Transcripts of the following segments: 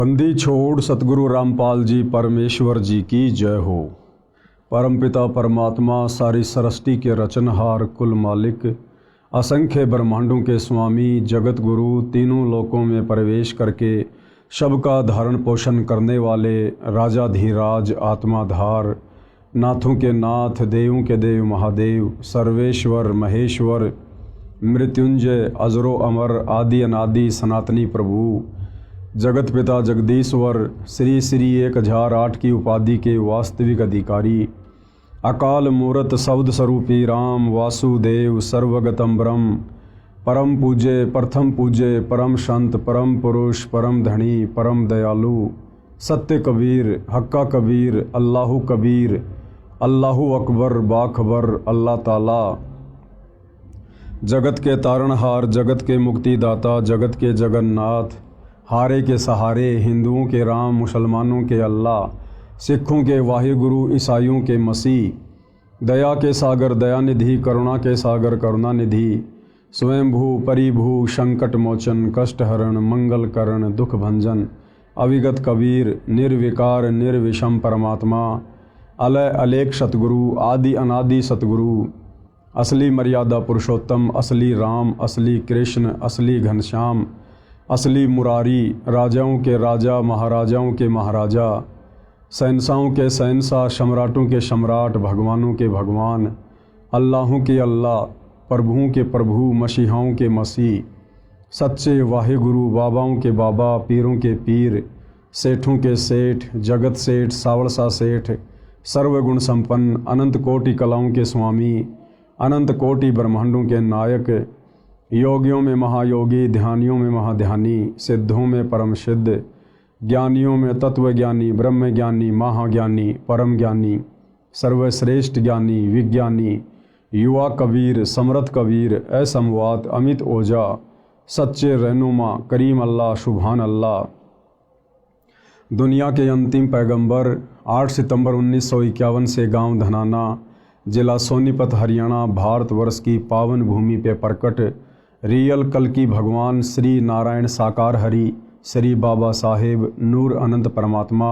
बंदी छोड़ सतगुरु रामपाल जी परमेश्वर जी की जय हो। परमपिता परमात्मा सारी सृष्टि के रचनहार कुल मालिक असंख्य ब्रह्मांडों के स्वामी जगत गुरु तीनों लोकों में प्रवेश करके सबका धारण पोषण करने वाले राजाधीराज आत्माधार नाथों के नाथ देवों के देव महादेव सर्वेश्वर महेश्वर मृत्युंजय अजरो अमर आदि अनादि सनातनी प्रभु जगत पिता जगदीश्वर श्री श्री 1008 की उपाधि के वास्तविक अधिकारी अकाल मूरत शब्द स्वरूपी राम वासुदेव सर्वगतम ब्रह्म परम पूज्य प्रथम पूज्य परम संत परम पुरुष परम धनी परम दयालु सत्य कबीर हक्का कबीर अल्लाहु कबीर अल्लाहु अकबर बाखबर अल्लाह ताला जगत के तारणहार जगत के मुक्तिदाता जगत के जगन्नाथ हारे के सहारे हिंदुओं के राम मुसलमानों के अल्लाह सिखों के वाहिगुरु ईसाइयों के मसीह दया के सागर दयानिधि करुणा के सागर करुणानिधि स्वयंभू परिभू संकट मोचन कष्टहरण मंगलकरण दुख भंजन अविगत कबीर निर्विकार निर्विषम परमात्मा अलय अलेख सतगुरु आदि अनादि सतगुरु असली मर्यादा पुरुषोत्तम असली राम असली कृष्ण असली घनश्याम असली मुरारी राजाओं के राजा महाराजाओं के महाराजा शहंशाहों के शहंशाह सम्राटों के सम्राट भगवानों के भगवान अल्लाहों के अल्लाह प्रभुओं के प्रभु मसीहाओं के मसीह सच्चे वाहिगुरु बाबाओं के बाबा पीरों के पीर सेठों के सेठ जगत सेठ सावड़सा सेठ सर्वगुण संपन्न अनंत कोटि कलाओं के स्वामी अनंत कोटि ब्रह्मांडों के नायक योगियों में महायोगी ध्यानियों में महाध्यानी सिद्धों में परम सिद्ध ज्ञानियों में तत्वज्ञानी ब्रह्मज्ञानी महाज्ञानी परम ज्ञानी सर्वश्रेष्ठ ज्ञानी विज्ञानी युवा कबीर समर्थ कबीर असमवात अमित ओझा सच्चे रहनुमा करीम अल्लाह सुभान अल्लाह दुनिया के अंतिम पैगंबर 8 सितंबर 1951 से गांव धनाना जिला सोनीपत हरियाणा भारतवर्ष की पावन भूमि पे प्रकट रियल कल की भगवान श्री नारायण साकार हरि श्री बाबा साहेब नूर अनंत परमात्मा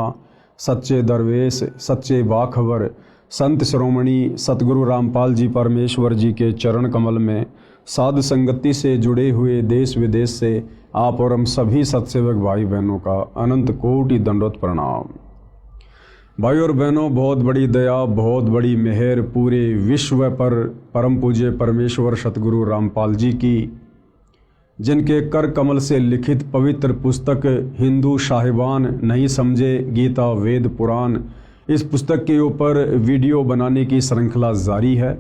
सच्चे दरवेश सच्चे बाखबर संत श्रोमणी सतगुरु रामपाल जी परमेश्वर जी के चरण कमल में साध संगति से जुड़े हुए देश विदेश से आप और हम सभी सत्सेवक भाई बहनों का अनंत कोटि दंडोत प्रणाम। भाई और बहनों, बहुत बड़ी दया बहुत बड़ी मेहर पूरे विश्व पर परम पूज्य परमेश्वर सतगुरु रामपाल जी की, जिनके कर कमल से लिखित पवित्र पुस्तक हिंदू साहिबान नहीं समझे गीता वेद पुराण, इस पुस्तक के ऊपर वीडियो बनाने की श्रृंखला जारी है।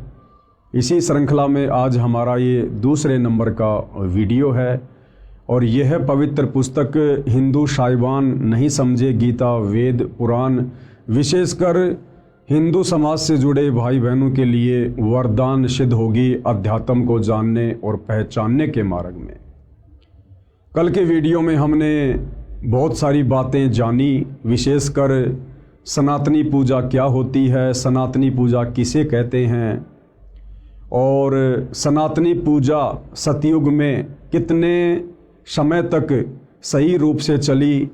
इसी श्रृंखला में आज हमारा ये दूसरे नंबर का वीडियो है और यह पवित्र पुस्तक हिंदू साहिबान नहीं समझे गीता वेद पुराण विशेषकर हिंदू समाज से जुड़े भाई बहनों के लिए वरदान सिद्ध होगी अध्यात्म को जानने और पहचानने के मार्ग में। कल के वीडियो में हमने बहुत सारी बातें जानी, विशेषकर सनातनी पूजा क्या होती है, सनातनी पूजा किसे कहते हैं और सनातनी पूजा सतयुग में कितने समय तक सही रूप से चली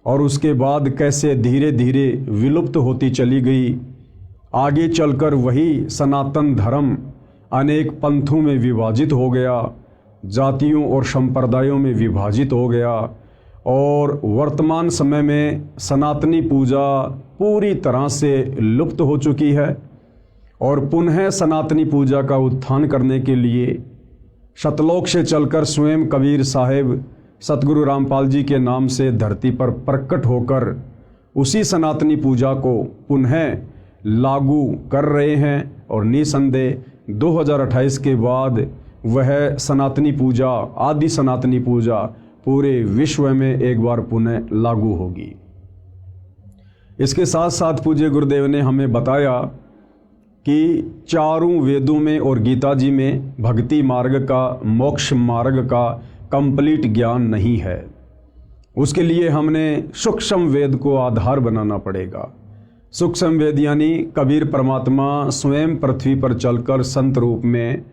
और उसके बाद कैसे धीरे धीरे विलुप्त होती चली गई। आगे चलकर वही सनातन धर्म अनेक पंथों में विभाजित हो गया, जातियों और संप्रदायों में विभाजित हो गया और वर्तमान समय में सनातनी पूजा पूरी तरह से लुप्त हो चुकी है और पुनः सनातनी पूजा का उत्थान करने के लिए सतलोक से चलकर स्वयं कबीर साहेब सतगुरु रामपाल जी के नाम से धरती पर प्रकट होकर उसी सनातनी पूजा को पुनः लागू कर रहे हैं और निसंदेह 2028 के बाद वह सनातनी पूजा आदि सनातनी पूजा पूरे विश्व में एक बार पुनः लागू होगी। इसके साथ साथ पूज्य गुरुदेव ने हमें बताया कि चारों वेदों में और गीता जी में भक्ति मार्ग का मोक्ष मार्ग का कंप्लीट ज्ञान नहीं है। उसके लिए हमने सूक्ष्म वेद को आधार बनाना पड़ेगा। सूक्ष्म वेद यानी कबीर परमात्मा स्वयं पृथ्वी पर चलकर संत रूप में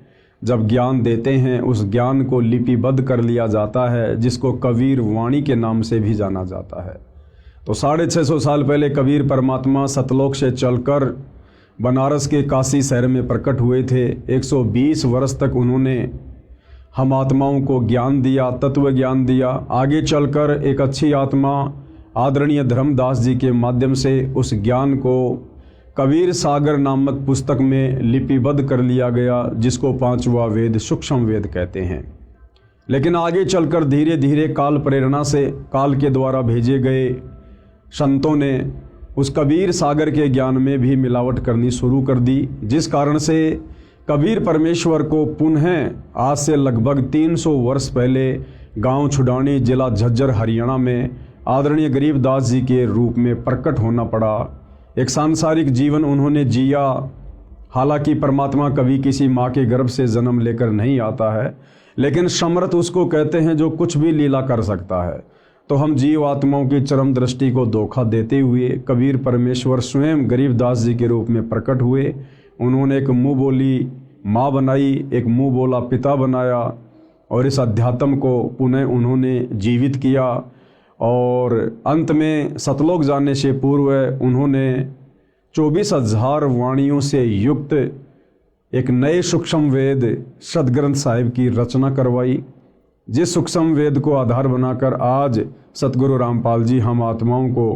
जब ज्ञान देते हैं उस ज्ञान को लिपिबद्ध कर लिया जाता है, जिसको कबीर वाणी के नाम से भी जाना जाता है। तो 650 साल पहले कबीर परमात्मा सतलोक से चलकर बनारस के काशी शहर में प्रकट हुए थे। 120 वर्ष तक उन्होंने हम आत्माओं को ज्ञान दिया, तत्व ज्ञान दिया। आगे चलकर एक अच्छी आत्मा आदरणीय धर्मदास जी के माध्यम से उस ज्ञान को कबीर सागर नामक पुस्तक में लिपिबद्ध कर लिया गया, जिसको 5वां वेद सूक्ष्म वेद कहते हैं। लेकिन आगे चलकर धीरे धीरे काल प्रेरणा से, काल के द्वारा भेजे गए संतों ने उस कबीर सागर के ज्ञान में भी मिलावट करनी शुरू कर दी, जिस कारण से कबीर परमेश्वर को पुनः आज से लगभग 300 वर्ष पहले गांव छुडानी, जिला झज्जर, हरियाणा में आदरणीय गरीबदास जी के रूप में प्रकट होना पड़ा। एक सांसारिक जीवन उन्होंने जिया। हालांकि परमात्मा कभी किसी माँ के गर्भ से जन्म लेकर नहीं आता है, लेकिन समर्थ उसको कहते हैं जो कुछ भी लीला कर सकता है। तो हम जीव आत्माओं की चरम दृष्टि को धोखा देते हुए कबीर परमेश्वर स्वयं गरीबदास जी के रूप में प्रकट हुए। उन्होंने एक मुँह बोली माँ बनाई, एक मुँह बोला पिता बनाया, और इस अध्यात्म को पुनः उन्होंने जीवित किया। और अंत में सतलोक जाने से पूर्व उन्होंने 24,000 वाणियों से युक्त एक नए सूक्ष्म वेद सदग्रंथ साहिब की रचना करवाई, जिस सूक्ष्म वेद को आधार बनाकर आज सतगुरु रामपाल जी हम आत्माओं को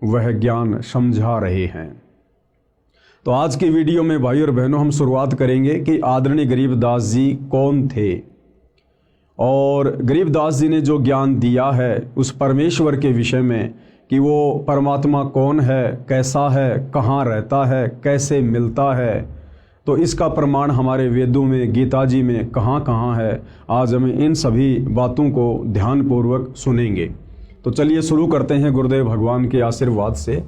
वह ज्ञान समझा रहे हैं। तो आज की वीडियो में भाई और बहनों हम शुरुआत करेंगे कि आदरणीय गरीबदास जी कौन थे, और गरीबदास जी ने जो ज्ञान दिया है उस परमेश्वर के विषय में कि वो परमात्मा कौन है, कैसा है, कहाँ रहता है, कैसे मिलता है, तो इसका प्रमाण हमारे वेदों में, गीता जी में कहाँ कहाँ है। आज हम इन सभी बातों को ध्यानपूर्वक सुनेंगे। तो चलिए शुरू करते हैं गुरुदेव भगवान के आशीर्वाद से।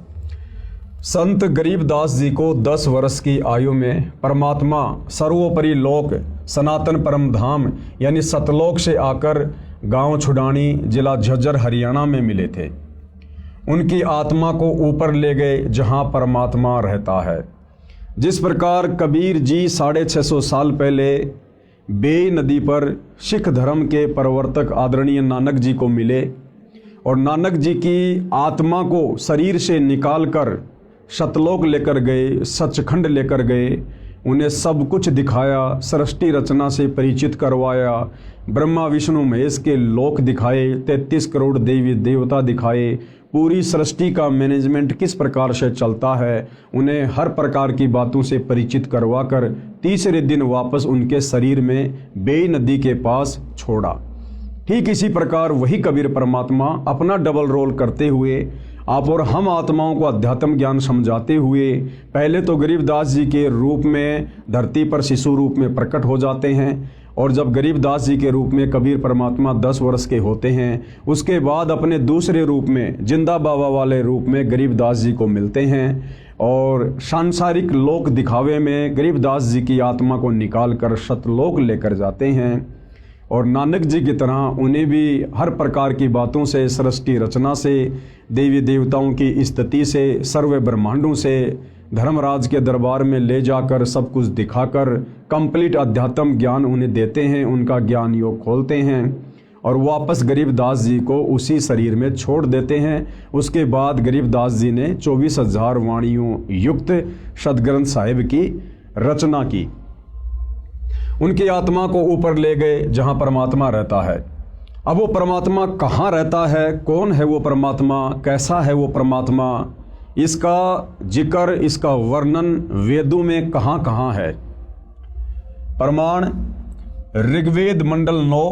संत गरीबदास जी को 10 वर्ष की आयु में परमात्मा सर्वोपरि लोक सनातन परम धाम यानी सतलोक से आकर गांव छुडानी, जिला झज्जर, हरियाणा में मिले थे। उनकी आत्मा को ऊपर ले गए जहां परमात्मा रहता है। जिस प्रकार कबीर जी 650 साल पहले बेई नदी पर सिख धर्म के प्रवर्तक आदरणीय नानक जी को मिले और नानक जी की आत्मा को शरीर से निकालकर सतलोक लेकर गए, सचखंड लेकर गए, उन्हें सब कुछ दिखाया, सृष्टि रचना से परिचित करवाया, ब्रह्मा विष्णु महेश के लोक दिखाए, 33 करोड़ देवी देवता दिखाए, पूरी सृष्टि का मैनेजमेंट किस प्रकार से चलता है, उन्हें हर प्रकार की बातों से परिचित करवाकर तीसरे दिन वापस उनके शरीर में बेई नदी के पास छोड़ा। ठीक इसी प्रकार वही कबीर परमात्मा अपना डबल रोल करते हुए आप और हम आत्माओं को अध्यात्म ज्ञान समझाते हुए पहले तो गरीबदास जी के रूप में धरती पर शिशु रूप में प्रकट हो जाते हैं, और जब गरीबदास जी के रूप में कबीर परमात्मा 10 वर्ष के होते हैं, उसके बाद अपने दूसरे रूप में जिंदा बाबा वाले रूप में गरीबदास जी को मिलते हैं और सांसारिक लोक दिखावे में गरीबदास जी की आत्मा को निकाल कर सतलोक लेकर जाते हैं। और नानक जी की तरह उन्हें भी हर प्रकार की बातों से, सृष्टि रचना से, देवी देवताओं की स्थिति से, सर्व ब्रह्मांडों से धर्मराज के दरबार में ले जाकर सब कुछ दिखाकर कंप्लीट अध्यात्म ज्ञान उन्हें देते हैं, उनका ज्ञान योग खोलते हैं और वापस गरीबदास जी को उसी शरीर में छोड़ देते हैं। उसके बाद गरीबदास जी ने 24,000 वाणियों युक्त सदग्रंथ साहिब की रचना की। उनकी आत्मा को ऊपर ले गए जहां परमात्मा रहता है। अब वो परमात्मा कहाँ रहता है, कौन है वो परमात्मा, कैसा है वो परमात्मा, इसका जिक्र, इसका वर्णन वेदों में कहाँ कहाँ है। प्रमाण ऋग्वेद मंडल 9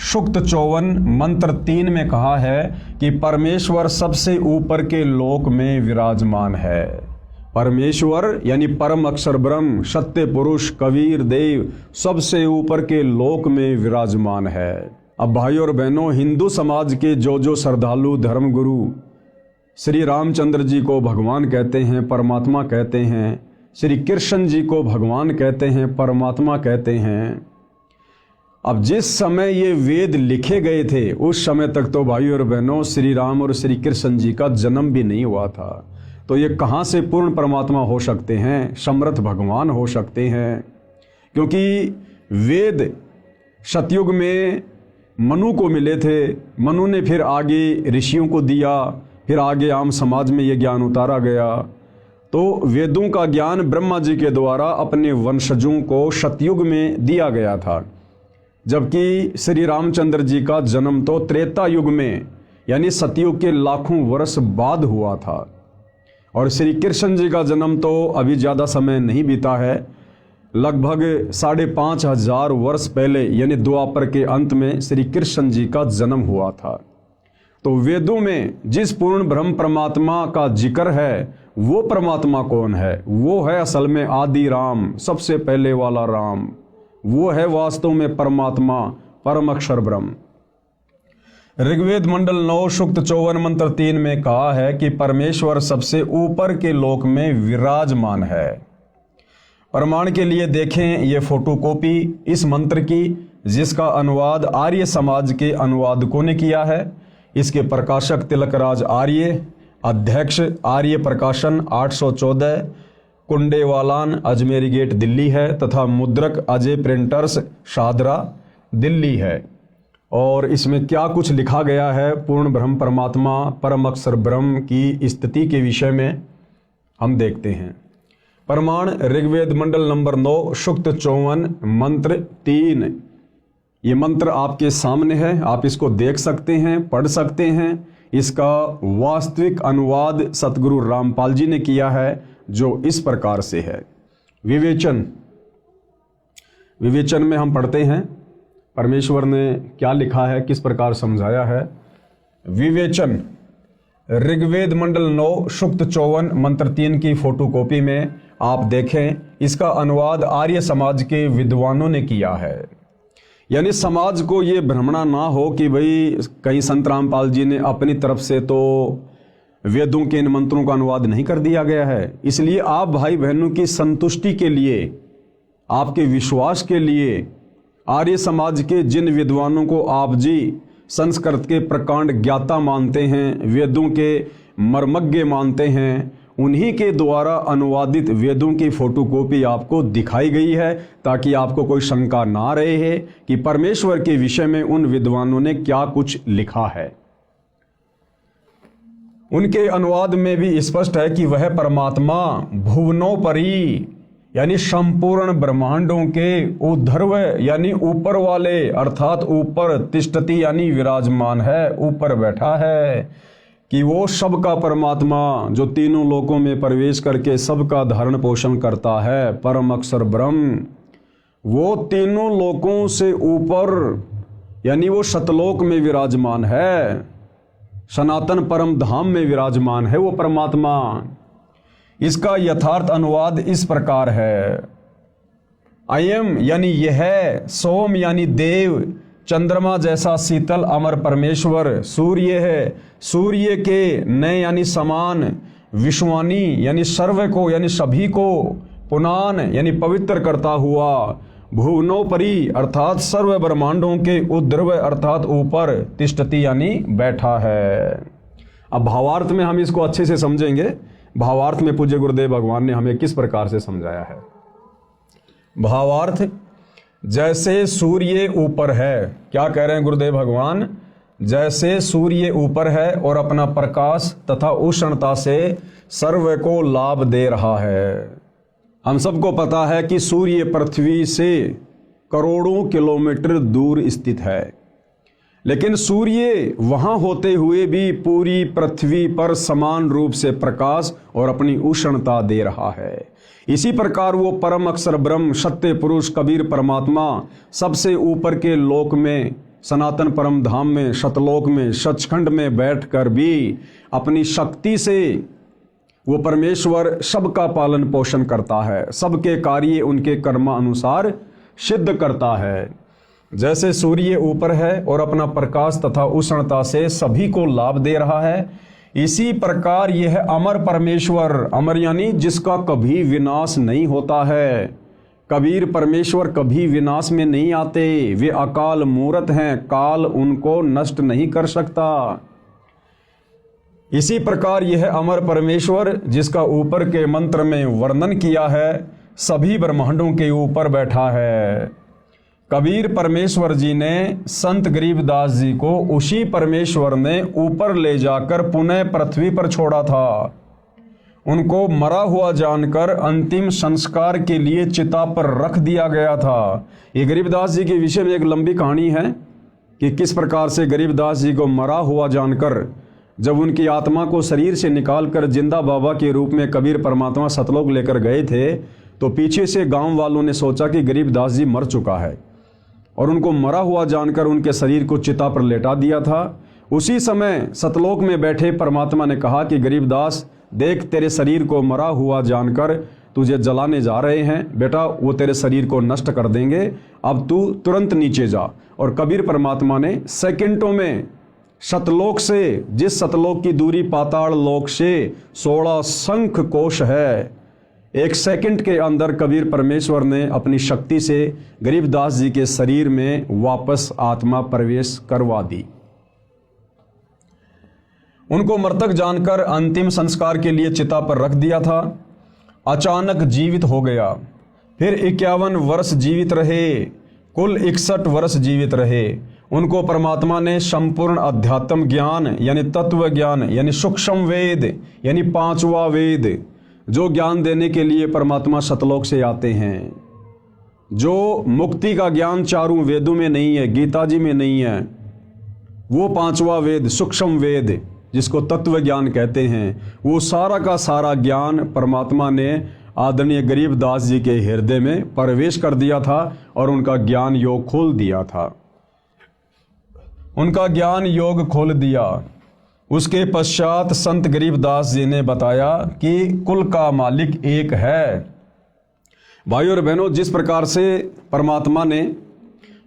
सूक्त 54 मंत्र 3 में कहा है कि परमेश्वर सबसे ऊपर के लोक में विराजमान है। परमेश्वर यानी परम अक्षर ब्रह्म, सत्य पुरुष, कबीर देव सबसे ऊपर के लोक में विराजमान है। अब भाई और बहनों, हिंदू समाज के जो श्रद्धालु धर्मगुरु श्री रामचंद्र जी को भगवान कहते हैं, परमात्मा कहते हैं, श्री कृष्ण जी को भगवान कहते हैं, परमात्मा कहते हैं। अब जिस समय ये वेद लिखे गए थे उस समय तक तो भाई और बहनों श्री राम और श्री कृष्ण जी का जन्म भी नहीं हुआ था। तो ये कहाँ से पूर्ण परमात्मा हो सकते हैं, समर्थ भगवान हो सकते हैं? क्योंकि वेद सतयुग में मनु को मिले थे, मनु ने फिर आगे ऋषियों को दिया, फिर आगे आम समाज में ये ज्ञान उतारा गया। तो वेदों का ज्ञान ब्रह्मा जी के द्वारा अपने वंशजों को सतयुग में दिया गया था, जबकि श्री रामचंद्र जी का जन्म तो त्रेता युग में यानी सतयुग के लाखों वर्ष बाद हुआ था, और श्री कृष्ण जी का जन्म तो अभी ज़्यादा समय नहीं बीता है, लगभग 5,500 वर्ष पहले यानी द्वापर के अंत में श्री कृष्ण जी का जन्म हुआ था। तो वेदों में जिस पूर्ण ब्रह्म परमात्मा का जिक्र है वो परमात्मा कौन है? वो है असल में आदि राम, सबसे पहले वाला राम। वो है वास्तव में परमात्मा, परम अक्षर ब्रह्म। ऋग्वेद मंडल 9 सूक्त 54 मंत्र 3 में कहा है कि परमेश्वर सबसे ऊपर के लोक में विराजमान है। प्रमाण के लिए देखें ये फोटोकॉपी इस मंत्र की, जिसका अनुवाद आर्य समाज के अनुवादकों ने किया है। इसके प्रकाशक तिलकराज आर्य, अध्यक्ष आर्य प्रकाशन 814, कुंडेवालान अजमेरी गेट दिल्ली है, तथा मुद्रक अजय प्रिंटर्स शाहदरा दिल्ली है। और इसमें क्या कुछ लिखा गया है पूर्ण ब्रह्म परमात्मा परम अक्षर ब्रह्म की स्थिति के विषय में हम देखते हैं। प्रमाण ऋग्वेद मंडल नंबर 9 सूक्त 54 मंत्र 3। ये मंत्र आपके सामने है, आप इसको देख सकते हैं, पढ़ सकते हैं। इसका वास्तविक अनुवाद सतगुरु रामपाल जी ने किया है, जो इस प्रकार से है। विवेचन में हम पढ़ते हैं परमेश्वर ने क्या लिखा है, किस प्रकार समझाया है। विवेचन ऋग्वेद मंडल 9 सूक्त 54 मंत्र 3 की फोटोकॉपी में आप देखें, इसका अनुवाद आर्य समाज के विद्वानों ने किया है। यानी समाज को ये भ्रमणा ना हो कि भाई कहीं संत रामपाल जी ने अपनी तरफ से तो वेदों के इन मंत्रों का अनुवाद नहीं कर दिया गया है। इसलिए आप भाई बहनों की संतुष्टि के लिए, आपके विश्वास के लिए आर्य समाज के जिन विद्वानों को आप जी संस्कृत के प्रकांड ज्ञाता मानते हैं, वेदों के मर्मज्ञ मानते हैं, उन्हीं के द्वारा अनुवादित वेदों की फोटोकॉपी आपको दिखाई गई है, ताकि आपको कोई शंका ना रहे है कि परमेश्वर के विषय में उन विद्वानों ने क्या कुछ लिखा है। उनके अनुवाद में भी स्पष्ट है कि वह परमात्मा भुवनोपरि यानी संपूर्ण ब्रह्मांडों के ऊर्ध्व यानी ऊपर वाले, अर्थात ऊपर तिष्ठति यानी विराजमान है, ऊपर बैठा है, कि वो सबका परमात्मा जो तीनों लोकों में प्रवेश करके सबका धारण पोषण करता है, परम अक्षर ब्रह्म, वो तीनों लोकों से ऊपर यानी वो सतलोक में विराजमान है, सनातन परम धाम में विराजमान है वो परमात्मा। इसका यथार्थ अनुवाद इस प्रकार है। अयम यानी यह, सोम यानी देव, चंद्रमा जैसा शीतल अमर परमेश्वर, सूर्य है, सूर्य के नए यानी समान, विश्वानी यानी सर्व को यानी सभी को, पुनान यानी पवित्र करता हुआ, भुवनोपरि अर्थात सर्व ब्रह्मांडों के ऊर्ध्व अर्थात ऊपर, तिष्ठति यानी बैठा है। अब भावार्थ में हम इसको अच्छे से समझेंगे। भावार्थ में पूज्य गुरुदेव भगवान ने हमें किस प्रकार से समझाया है। भावार्थ, जैसे सूर्य ऊपर है, क्या कह रहे हैं गुरुदेव भगवान, जैसे सूर्य ऊपर है और अपना प्रकाश तथा उष्णता से सर्व को लाभ दे रहा है। हम सबको पता है कि सूर्य पृथ्वी से करोड़ों किलोमीटर दूर स्थित है, लेकिन सूर्य वहां होते हुए भी पूरी पृथ्वी पर समान रूप से प्रकाश और अपनी उष्णता दे रहा है। इसी प्रकार वो परम अक्षर ब्रह्म, सत्य पुरुष कबीर परमात्मा सबसे ऊपर के लोक में, सनातन परम धाम में, सतलोक में, सचखंड में बैठकर भी अपनी शक्ति से वो परमेश्वर सबका पालन पोषण करता है, सबके कार्य उनके कर्मानुसार सिद्ध करता है। जैसे सूर्य ऊपर है और अपना प्रकाश तथा उष्णता से सभी को लाभ दे रहा है, इसी प्रकार यह अमर परमेश्वर, अमर यानी जिसका कभी विनाश नहीं होता है, कबीर परमेश्वर कभी विनाश में नहीं आते, वे अकाल मूर्त हैं, काल उनको नष्ट नहीं कर सकता। इसी प्रकार यह अमर परमेश्वर जिसका ऊपर के मंत्र में वर्णन किया है, सभी ब्रह्मांडों के ऊपर बैठा है। कबीर परमेश्वर जी ने संत गरीबदास जी को उसी परमेश्वर ने ऊपर ले जाकर पुनः पृथ्वी पर छोड़ा था। उनको मरा हुआ जानकर अंतिम संस्कार के लिए चिता पर रख दिया गया था। ये गरीबदास जी के विषय में एक लंबी कहानी है कि किस प्रकार से गरीबदास जी को मरा हुआ जानकर जब उनकी आत्मा को शरीर से निकालकर जिंदा बाबा के रूप में कबीर परमात्मा सतलोक लेकर गए थे, तो पीछे से गांव वालों ने सोचा कि गरीबदास जी मर चुका है और उनको मरा हुआ जानकर उनके शरीर को चिता पर लेटा दिया था। उसी समय सतलोक में बैठे परमात्मा ने कहा कि गरीबदास देख, तेरे शरीर को मरा हुआ जानकर तुझे जलाने जा रहे हैं बेटा, वो तेरे शरीर को नष्ट कर देंगे, अब तू तुरंत नीचे जा। और कबीर परमात्मा ने सेकंडों में सतलोक से, जिस सतलोक की दूरी पाताल लोक से 16 शंख कोश है, एक सेकंड के अंदर कबीर परमेश्वर ने अपनी शक्ति से गरीबदास जी के शरीर में वापस आत्मा प्रवेश करवा दी। उनको मृतक जानकर अंतिम संस्कार के लिए चिता पर रख दिया था। अचानक जीवित हो गया। फिर 51 वर्ष जीवित रहे, कुल 61 वर्ष जीवित रहे। उनको परमात्मा ने संपूर्ण अध्यात्म ज्ञान यानी तत्व ज्ञान यानी सूक्ष्म वेद यानी 5वां वेद, जो ज्ञान देने के लिए परमात्मा सतलोक से आते हैं, जो मुक्ति का ज्ञान चारों वेदों में नहीं है, गीता जी में नहीं है, वो 5वां वेद सूक्ष्म वेद जिसको तत्व ज्ञान कहते हैं, वो सारा का सारा ज्ञान परमात्मा ने आदरणीय गरीबदास जी के हृदय में प्रवेश कर दिया था और उनका ज्ञान योग खोल दिया था। उनका ज्ञान योग खोल दिया। उसके पश्चात संत गरीबदास जी ने बताया कि कुल का मालिक एक है। भाइयों और बहनों, जिस प्रकार से परमात्मा ने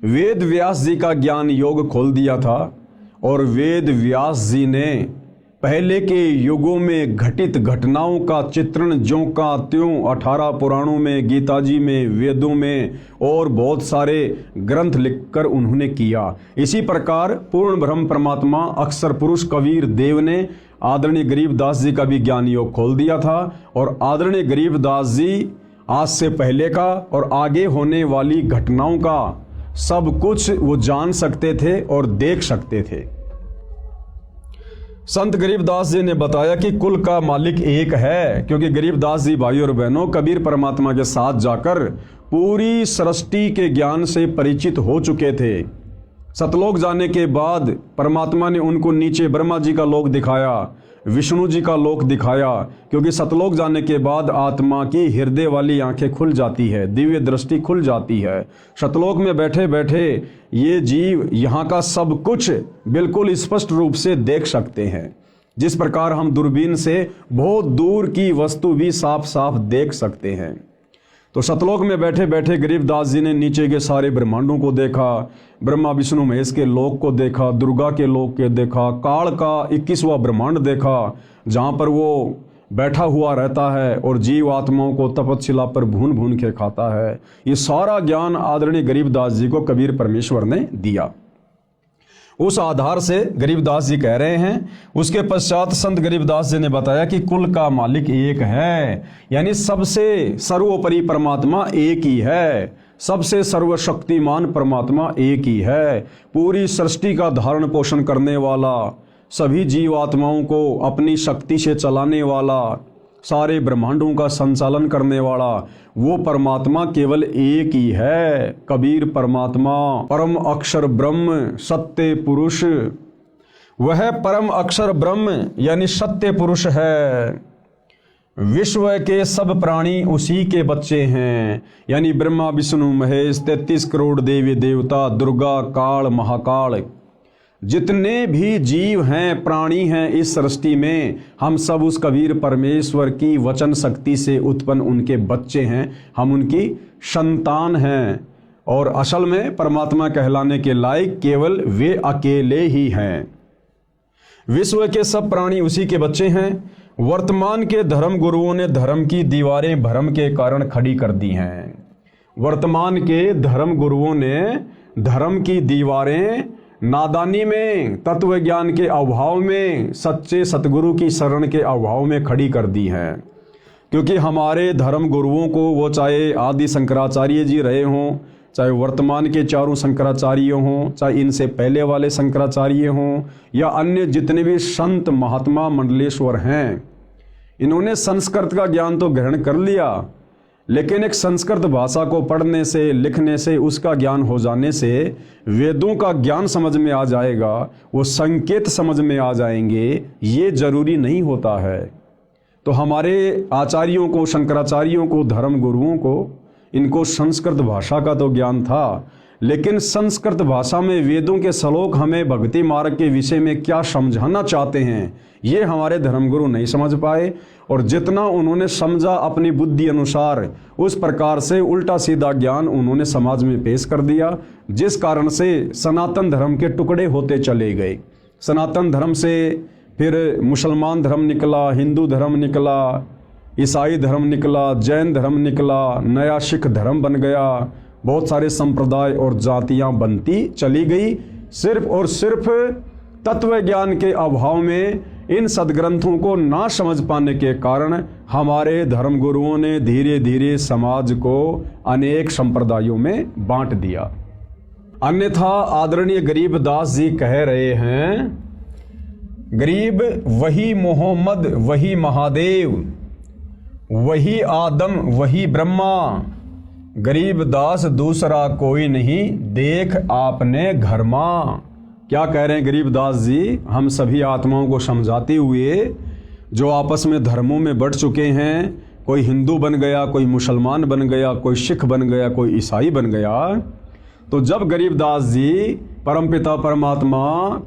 वेद व्यास जी का ज्ञान योग खोल दिया था और वेद व्यास जी ने पहले के युगों में घटित घटनाओं का चित्रण ज्यों का त्यों 18 पुराणों में, गीता जी में, वेदों में और बहुत सारे ग्रंथ लिखकर उन्होंने किया, इसी प्रकार पूर्ण ब्रह्म परमात्मा अक्षर पुरुष कबीर देव ने आदरणीय गरीबदास जी का भी ज्ञान योग खोल दिया था। और आदरणीय गरीबदास जी आज से पहले का और आगे होने वाली घटनाओं का सब कुछ वो जान सकते थे और देख सकते थे। संत गरीबदास जी ने बताया कि कुल का मालिक एक है, क्योंकि गरीबदास जी भाइयों और बहनों कबीर परमात्मा के साथ जाकर पूरी सृष्टि के ज्ञान से परिचित हो चुके थे। सतलोक जाने के बाद परमात्मा ने उनको नीचे ब्रह्मा जी का लोक दिखाया, विष्णु जी का लोक दिखाया, क्योंकि सतलोक जाने के बाद आत्मा की हृदय वाली आंखें खुल जाती है, दिव्य दृष्टि खुल जाती है। सतलोक में बैठे बैठे ये जीव यहाँ का सब कुछ बिल्कुल स्पष्ट रूप से देख सकते हैं, जिस प्रकार हम दूरबीन से बहुत दूर की वस्तु भी साफ साफ देख सकते हैं। तो सतलोक में बैठे बैठे गरीबदास जी ने नीचे के सारे ब्रह्मांडों को देखा, ब्रह्मा विष्णु महेश के लोक को देखा, दुर्गा के लोक के देखा, काल का 21वां ब्रह्मांड देखा, जहाँ पर वो बैठा हुआ रहता है और जीव आत्माओं को तपस्या पर भून भून के खाता है। ये सारा ज्ञान आदरणीय गरीबदास जी को कबीर परमेश्वर ने दिया। उस आधार से गरीबदास जी कह रहे हैं। उसके पश्चात संत गरीबदास जी ने बताया कि कुल का मालिक एक है, यानी सबसे सर्वोपरि परमात्मा एक ही है, सबसे सर्वशक्तिमान परमात्मा एक ही है, पूरी सृष्टि का धारण पोषण करने वाला, सभी जीवात्माओं को अपनी शक्ति से चलाने वाला, सारे ब्रह्मांडों का संचालन करने वाला वो परमात्मा केवल एक ही है, कबीर परमात्मा, परम अक्षर ब्रह्म, सत्य पुरुष। वह परम अक्षर ब्रह्म यानी सत्य पुरुष है। विश्व के सब प्राणी उसी के बच्चे हैं, यानी ब्रह्मा विष्णु महेश, 33 करोड़ देवी देवता, दुर्गा, काल, महाकाल, जितने भी जीव हैं, प्राणी हैं इस सृष्टि में, हम सब उस कबीर परमेश्वर की वचन शक्ति से उत्पन्न उनके बच्चे हैं, हम उनकी संतान हैं। और असल में परमात्मा कहलाने के लायक केवल वे अकेले ही हैं। विश्व के सब प्राणी उसी के बच्चे हैं। वर्तमान के धर्म गुरुओं ने धर्म की दीवारें भ्रम के कारण खड़ी कर दी हैं। वर्तमान के धर्म गुरुओं ने धर्म की दीवारें नादानी में, तत्व ज्ञान के अभाव में, सच्चे सतगुरु की शरण के अभाव में खड़ी कर दी हैं। क्योंकि हमारे धर्म गुरुओं को, वो चाहे आदि शंकराचार्य जी रहे हों, चाहे वर्तमान के चारों शंकराचार्य हों, चाहे इनसे पहले वाले शंकराचार्य हों, या अन्य जितने भी संत महात्मा मंडलेश्वर हैं, इन्होंने संस्कृत का ज्ञान तो ग्रहण कर लिया, लेकिन एक संस्कृत भाषा को पढ़ने से, लिखने से, उसका ज्ञान हो जाने से वेदों का ज्ञान समझ में आ जाएगा, वो संकेत समझ में आ जाएंगे, ये जरूरी नहीं होता है। तो हमारे आचार्यों को, शंकराचार्यों को, धर्म गुरुओं को, इनको संस्कृत भाषा का तो ज्ञान था, लेकिन संस्कृत भाषा में वेदों के श्लोक हमें भक्ति मार्ग के विषय में क्या समझाना चाहते हैं, ये हमारे धर्मगुरु नहीं समझ पाए। और जितना उन्होंने समझा अपनी बुद्धि अनुसार, उस प्रकार से उल्टा सीधा ज्ञान उन्होंने समाज में पेश कर दिया, जिस कारण से सनातन धर्म के टुकड़े होते चले गए। सनातन धर्म से फिर मुसलमान धर्म निकला, हिंदू धर्म निकला, ईसाई धर्म निकला, जैन धर्म निकला, नया सिख धर्म बन गया, बहुत सारे संप्रदाय और जातियां बनती चली गई, सिर्फ और सिर्फ तत्व ज्ञान के अभाव में, इन सदग्रंथों को ना समझ पाने के कारण हमारे धर्मगुरुओं ने धीरे धीरे समाज को अनेक संप्रदायों में बांट दिया। अन्यथा आदरणीय गरीबदास जी कह रहे हैं, गरीब वही मोहम्मद, वही महादेव, वही आदम, वही ब्रह्मा, गरीबदास दूसरा कोई नहीं, देख आपने घर मां। क्या कह रहे हैं गरीबदास जी? हम सभी आत्माओं को समझाते हुए, जो आपस में धर्मों में बढ़ चुके हैं, कोई हिंदू बन गया, कोई मुसलमान बन गया, कोई सिख बन गया, कोई ईसाई बन गया, तो जब गरीबदास जी परमपिता परमात्मा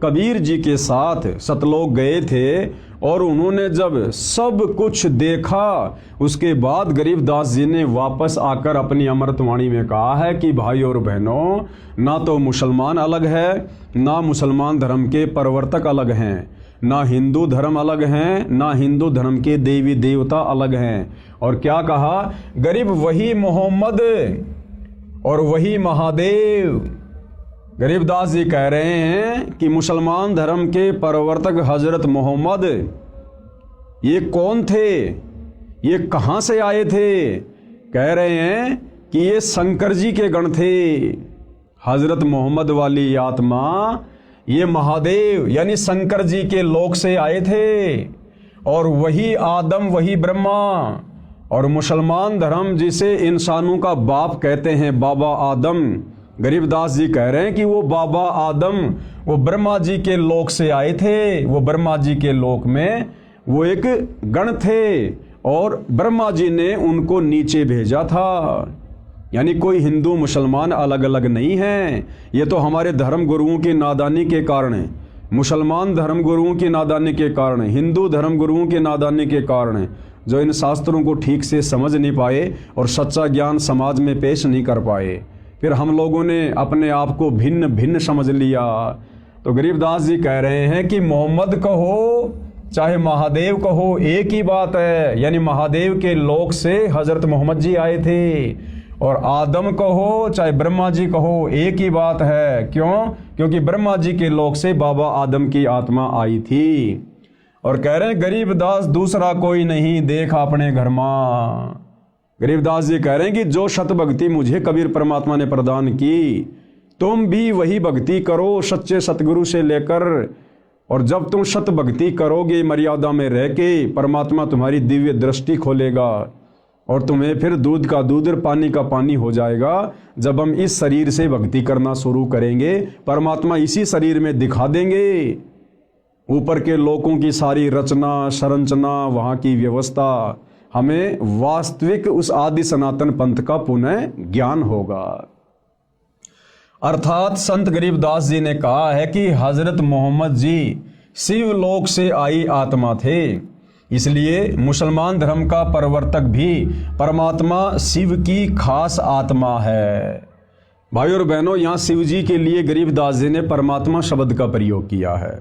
कबीर जी के साथ सतलोक गए थे और उन्होंने जब सब कुछ देखा, उसके बाद गरीबदास जी ने वापस आकर अपनी अमृतवाणी में कहा है कि भाई और बहनों, ना तो मुसलमान अलग है, ना मुसलमान धर्म के प्रवर्तक अलग हैं, ना हिंदू धर्म अलग हैं, ना हिंदू धर्म के देवी देवता अलग हैं। और क्या कहा? गरीब वही मोहम्मद और वही महादेव। गरीबदास जी कह रहे हैं कि मुसलमान धर्म के प्रवर्तक हजरत मोहम्मद, ये कौन थे, ये कहाँ से आए थे? कह रहे हैं कि ये शंकर जी के गण थे। हजरत मोहम्मद वाली आत्मा ये महादेव यानी शंकर जी के लोक से आए थे, और वही आदम, वही ब्रह्मा। और मुसलमान धर्म जिसे इंसानों का बाप कहते हैं, बाबा आदम, गरीबदास जी कह रहे हैं कि वो बाबा आदम वो ब्रह्मा जी के लोक से आए थे। वो ब्रह्मा जी के लोक में वो एक गण थे और ब्रह्मा जी ने उनको नीचे भेजा था। यानी कोई हिंदू मुसलमान अलग अलग नहीं है। ये तो हमारे धर्म गुरुओं की नादानी के कारण है, मुसलमान धर्म गुरुओं की नादानी के कारण, हिंदू धर्म गुरुओं की नादानी के कारण, जो इन शास्त्रों को ठीक से समझ नहीं पाए और सच्चा ज्ञान समाज में पेश नहीं कर पाए। फिर हम लोगों ने अपने आप को भिन्न भिन्न समझ लिया। तो गरीबदास जी कह रहे हैं कि मोहम्मद कहो चाहे महादेव कहो, एक ही बात है। यानी महादेव के लोक से हजरत मोहम्मद जी आए थे, और आदम कहो चाहे ब्रह्मा जी कहो, एक ही बात है। क्यों? क्योंकि ब्रह्मा जी के लोक से बाबा आदम की आत्मा आई थी। और कह रहे हैं गरीबदास दूसरा कोई नहीं, देख अपने घर मां। गरीबदास जी कह रहे हैं कि जो सत भक्ति मुझे कबीर परमात्मा ने प्रदान की, तुम भी वही भक्ति करो सच्चे सतगुरु से लेकर। और जब तुम सत भक्ति करोगे मर्यादा में रह के, परमात्मा तुम्हारी दिव्य दृष्टि खोलेगा और तुम्हें फिर दूध का दूध और पानी का पानी हो जाएगा। जब हम इस शरीर से भक्ति करना शुरू करेंगे, परमात्मा इसी शरीर में दिखा देंगे ऊपर के लोकों की सारी रचना संरचना, वहाँ की व्यवस्था। हमें वास्तविक उस आदि सनातन पंथ का पुनः ज्ञान होगा। अर्थात संत गरीबदास जी ने कहा है कि हजरत मोहम्मद जी शिव लोक से आई आत्मा थे, इसलिए मुसलमान धर्म का प्रवर्तक भी परमात्मा शिव की खास आत्मा है। भाई और बहनों, यहाँ शिव जी के लिए गरीबदास जी ने परमात्मा शब्द का प्रयोग किया है,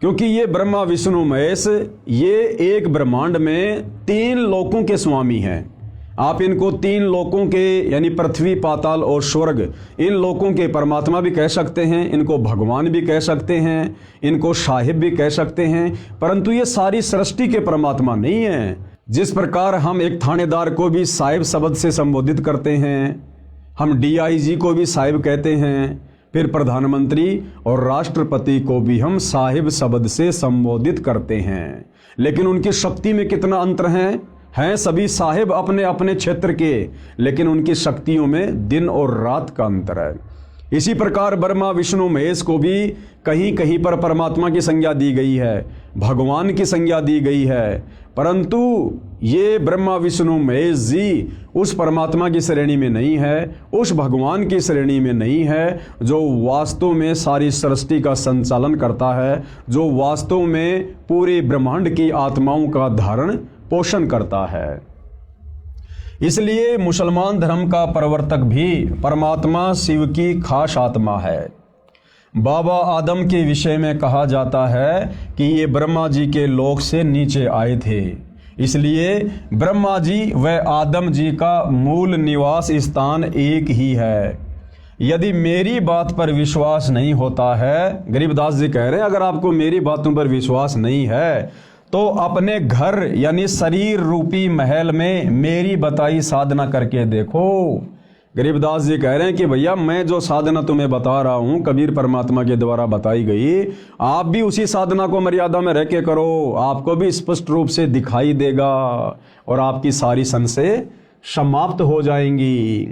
क्योंकि ये ब्रह्मा विष्णु महेश, ये एक ब्रह्मांड में 3 लोकों के स्वामी हैं। आप इनको 3 लोकों के यानी पृथ्वी, पाताल और स्वर्ग, इन लोकों के परमात्मा भी कह सकते हैं, इनको भगवान भी कह सकते हैं, इनको साहिब भी कह सकते हैं। परंतु ये सारी सृष्टि के परमात्मा नहीं है। जिस प्रकार हम एक थानेदार को भी साहिब शब्द से संबोधित करते हैं, हम डीआईजी को भी साहिब कहते हैं, फिर प्रधानमंत्री और राष्ट्रपति को भी हम साहिब शब्द से संबोधित करते हैं। लेकिन उनकी शक्ति में कितना अंतर हैं सभी साहिब अपने अपने क्षेत्र के, लेकिन उनकी शक्तियों में दिन और रात का अंतर है। इसी प्रकार ब्रह्मा विष्णु महेश को भी कहीं कहीं पर परमात्मा की संज्ञा दी गई है, भगवान की संज्ञा दी गई है, परंतु ये ब्रह्मा विष्णु महेश जी उस परमात्मा की श्रेणी में नहीं है, उस भगवान की श्रेणी में नहीं है जो वास्तव में सारी सृष्टि का संचालन करता है, जो वास्तव में पूरे ब्रह्मांड की आत्माओं का धारण पोषण करता है। इसलिए मुसलमान धर्म का प्रवर्तक भी परमात्मा शिव की खास आत्मा है। बाबा आदम के विषय में कहा जाता है कि ये ब्रह्मा जी के लोक से नीचे आए थे, इसलिए ब्रह्मा जी व आदम जी का मूल निवास स्थान एक ही है। यदि मेरी बात पर विश्वास नहीं होता है, गरीबदास जी कह रहे हैं, अगर आपको मेरी बातों पर विश्वास नहीं है तो अपने घर यानी शरीर रूपी महल में मेरी बताई साधना करके देखो। गरीबदास जी कह रहे हैं कि भैया मैं जो साधना तुम्हें बता रहा हूं कबीर परमात्मा के द्वारा बताई गई, आप भी उसी साधना को मर्यादा में रह के करो, आपको भी स्पष्ट रूप से दिखाई देगा और आपकी सारी संशय समाप्त हो जाएंगी,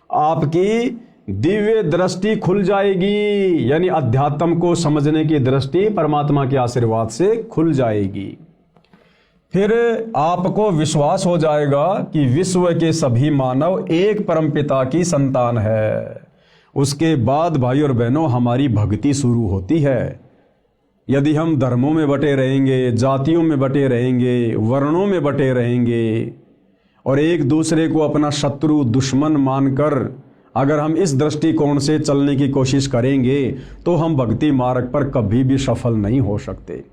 आपकी दिव्य दृष्टि खुल जाएगी, यानी अध्यात्म को समझने की दृष्टि परमात्मा के आशीर्वाद से खुल जाएगी। फिर आपको विश्वास हो जाएगा कि विश्व के सभी मानव एक परमपिता की संतान है। उसके बाद भाई और बहनों हमारी भक्ति शुरू होती है। यदि हम धर्मों में बटे रहेंगे, जातियों में बटे रहेंगे, वर्णों में बटे रहेंगे और एक दूसरे को अपना शत्रु दुश्मन मानकर अगर हम इस दृष्टिकोण से चलने की कोशिश करेंगे तो हम भक्ति मार्ग पर कभी भी सफल नहीं हो सकते।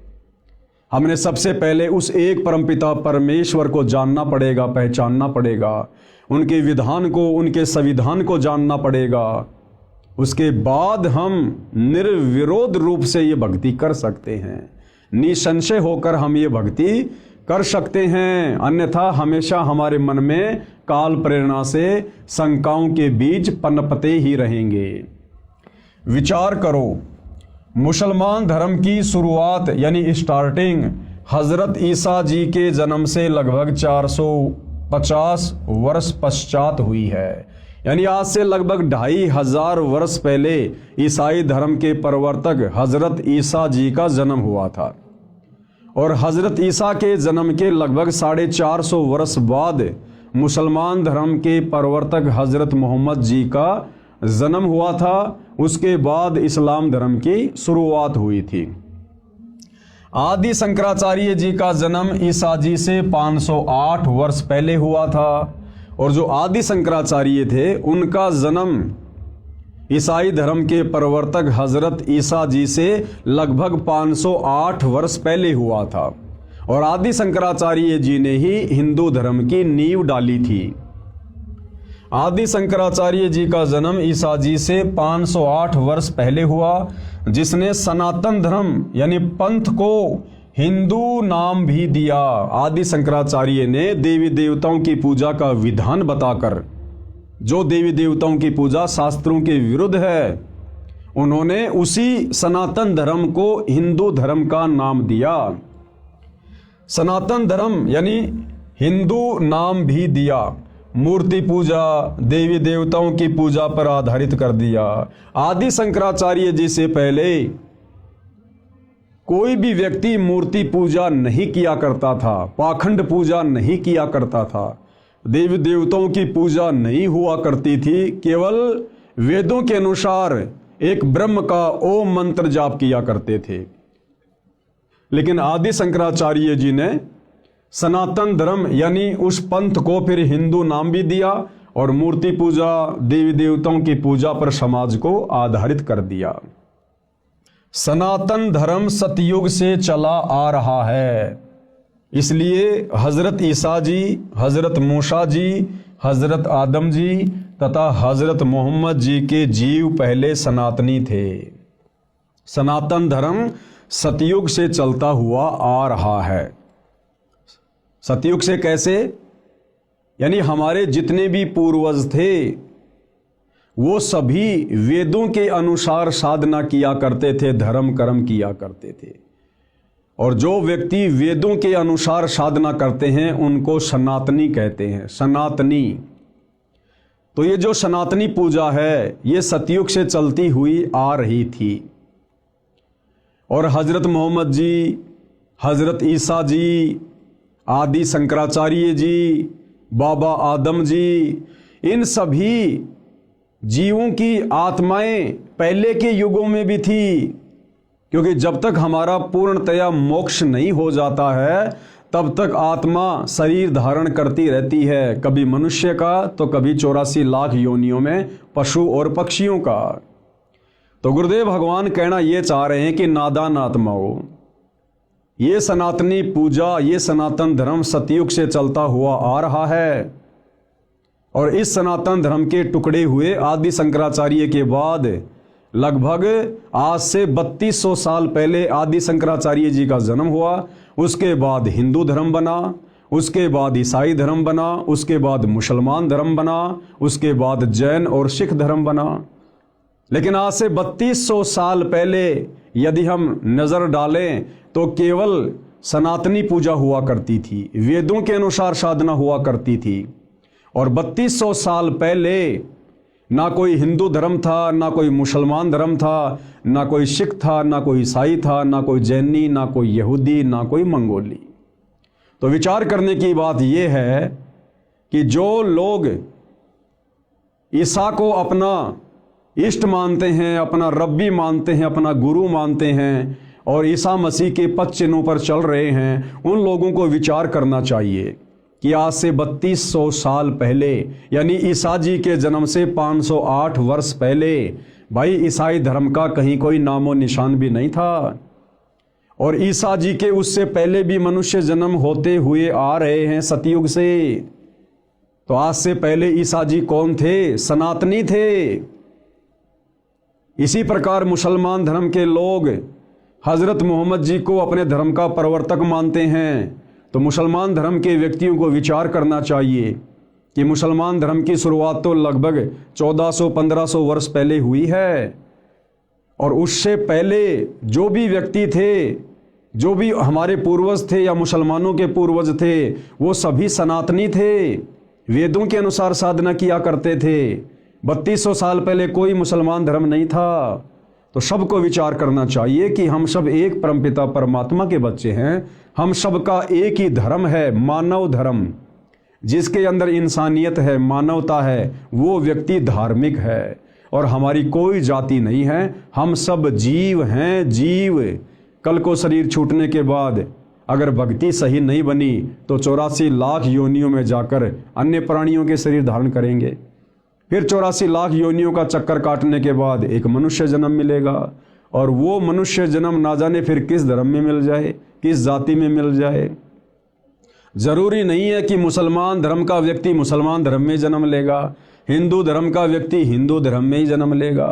हमने सबसे पहले उस एक परमपिता परमेश्वर को जानना पड़ेगा, पहचानना पड़ेगा, उनके विधान को, उनके संविधान को जानना पड़ेगा। उसके बाद हम निर्विरोध रूप से ये भक्ति कर सकते हैं, निसंशय होकर हम ये भक्ति कर सकते हैं। अन्यथा हमेशा हमारे मन में काल प्रेरणा से शंकाओं के बीज पनपते ही रहेंगे। विचार करो, मुसलमान धर्म की शुरुआत यानी स्टार्टिंग हजरत ईसा जी के जन्म से लगभग 450 वर्ष पश्चात हुई है, यानी आज से लगभग 2500 वर्ष पहले ईसाई धर्म के प्रवर्तक हजरत ईसा जी का जन्म हुआ था और हजरत ईसा के जन्म के लगभग 450 वर्ष बाद मुसलमान धर्म के प्रवर्तक हजरत मोहम्मद जी का जन्म हुआ था। उसके बाद इस्लाम धर्म की शुरुआत हुई थी। आदि शंकराचार्य जी का जन्म ईसा जी से 508 वर्ष पहले हुआ था और जो आदि शंकराचार्य थे उनका जन्म ईसाई धर्म के प्रवर्तक हजरत ईसा जी से लगभग 508 वर्ष पहले हुआ था और आदि शंकराचार्य जी ने ही हिंदू धर्म की नींव डाली थी। आदि शंकराचार्य जी का जन्म ईसा जी से 508 वर्ष पहले हुआ, जिसने सनातन धर्म यानी पंथ को हिंदू नाम भी दिया। आदि शंकराचार्य ने देवी देवताओं की पूजा का विधान बताकर, जो देवी देवताओं की पूजा शास्त्रों के विरुद्ध है, उन्होंने उसी सनातन धर्म को हिंदू धर्म का नाम दिया। सनातन धर्म यानी हिंदू नाम भी दिया। मूर्ति पूजा, देवी देवताओं की पूजा पर आधारित कर दिया। आदि शंकराचार्य जी से पहले कोई भी व्यक्ति मूर्ति पूजा नहीं किया करता था, पाखंड पूजा नहीं किया करता था, देवी देवताओं की पूजा नहीं हुआ करती थी। केवल वेदों के अनुसार एक ब्रह्म का ओम मंत्र जाप किया करते थे। लेकिन आदि शंकराचार्य जी ने सनातन धर्म यानी उस पंथ को फिर हिंदू नाम भी दिया और मूर्ति पूजा, देवी देवताओं की पूजा पर समाज को आधारित कर दिया। सनातन धर्म सतयुग से चला आ रहा है, इसलिए हजरत ईसा जी, हजरत मूसा जी, हजरत आदम जी तथा हजरत मोहम्मद जी के जीव पहले सनातनी थे। सनातन धर्म सतयुग से चलता हुआ आ रहा है। सतयुग से कैसे? यानी हमारे जितने भी पूर्वज थे वो सभी वेदों के अनुसार साधना किया करते थे, धर्म कर्म किया करते थे। और जो व्यक्ति वेदों के अनुसार साधना करते हैं उनको सनातनी कहते हैं, सनातनी। तो ये जो सनातनी पूजा है ये सतयुग से चलती हुई आ रही थी। और हजरत मोहम्मद जी, हजरत ईसा जी, आदि शंकराचार्य जी, बाबा आदम जी, इन सभी जीवों की आत्माएं पहले के युगों में भी थी, क्योंकि जब तक हमारा पूर्णतया मोक्ष नहीं हो जाता है तब तक आत्मा शरीर धारण करती रहती है, कभी मनुष्य का तो कभी 84 लाख योनियों में पशु और पक्षियों का। तो गुरुदेव भगवान कहना ये चाह रहे हैं कि नादान आत्माओं, ये सनातनी पूजा, ये सनातन धर्म सतयुग से चलता हुआ आ रहा है। और इस सनातन धर्म के टुकड़े हुए आदि शंकराचार्य के बाद लगभग आज से 3200 साल पहले आदि शंकराचार्य जी का जन्म हुआ। उसके बाद हिंदू धर्म बना, उसके बाद ईसाई धर्म बना, उसके बाद मुसलमान धर्म बना, उसके बाद जैन और सिख धर्म बना। लेकिन आज से 3200 साल पहले यदि हम नज़र डालें तो केवल सनातनी पूजा हुआ करती थी, वेदों के अनुसार साधना हुआ करती थी। और 3200 साल पहले ना कोई हिंदू धर्म था, ना कोई मुसलमान धर्म था, ना कोई सिख था, ना कोई ईसाई था, ना कोई जैनी, ना कोई यहूदी, ना कोई मंगोली। तो विचार करने की बात यह है कि जो लोग ईसा को अपना इष्ट मानते हैं, अपना रब्बी मानते हैं, अपना गुरु मानते हैं और ईसा मसीह के पद चिन्हों पर चल रहे हैं, उन लोगों को विचार करना चाहिए कि आज से 3200 साल पहले यानी ईसा जी के जन्म से 508 वर्ष पहले भाई ईसाई धर्म का कहीं कोई नामो निशान भी नहीं था। और ईसा जी के उससे पहले भी मनुष्य जन्म होते हुए आ रहे हैं सतयुग से। तो आज से पहले ईसा जी कौन थे? सनातनी थे। इसी प्रकार मुसलमान धर्म के लोग हजरत मोहम्मद जी को अपने धर्म का प्रवर्तक मानते हैं। तो मुसलमान धर्म के व्यक्तियों को विचार करना चाहिए कि मुसलमान धर्म की शुरुआत तो लगभग 1400-1500 वर्ष पहले हुई है। और उससे पहले जो भी व्यक्ति थे, जो भी हमारे पूर्वज थे या मुसलमानों के पूर्वज थे, वो सभी सनातनी थे, वेदों के अनुसार साधना किया करते थे। 3200 साल पहले कोई मुसलमान धर्म नहीं था। तो सबको विचार करना चाहिए कि हम सब एक परमपिता परमात्मा के बच्चे हैं। हम सबका एक ही धर्म है, मानव धर्म। जिसके अंदर इंसानियत है, मानवता है, वो व्यक्ति धार्मिक है। और हमारी कोई जाति नहीं है, हम सब जीव हैं, जीव। कल को शरीर छूटने के बाद अगर भक्ति सही नहीं बनी तो 84 लाख योनियों में जाकर अन्य प्राणियों के शरीर धारण करेंगे। फिर 84 लाख योनियों का चक्कर काटने के बाद एक मनुष्य जन्म मिलेगा। और वो मनुष्य जन्म ना जाने फिर किस धर्म में मिल जाए, किस जाति में मिल जाए। जरूरी नहीं है कि मुसलमान धर्म का व्यक्ति मुसलमान धर्म में जन्म लेगा, हिंदू धर्म का व्यक्ति हिंदू धर्म में ही जन्म लेगा।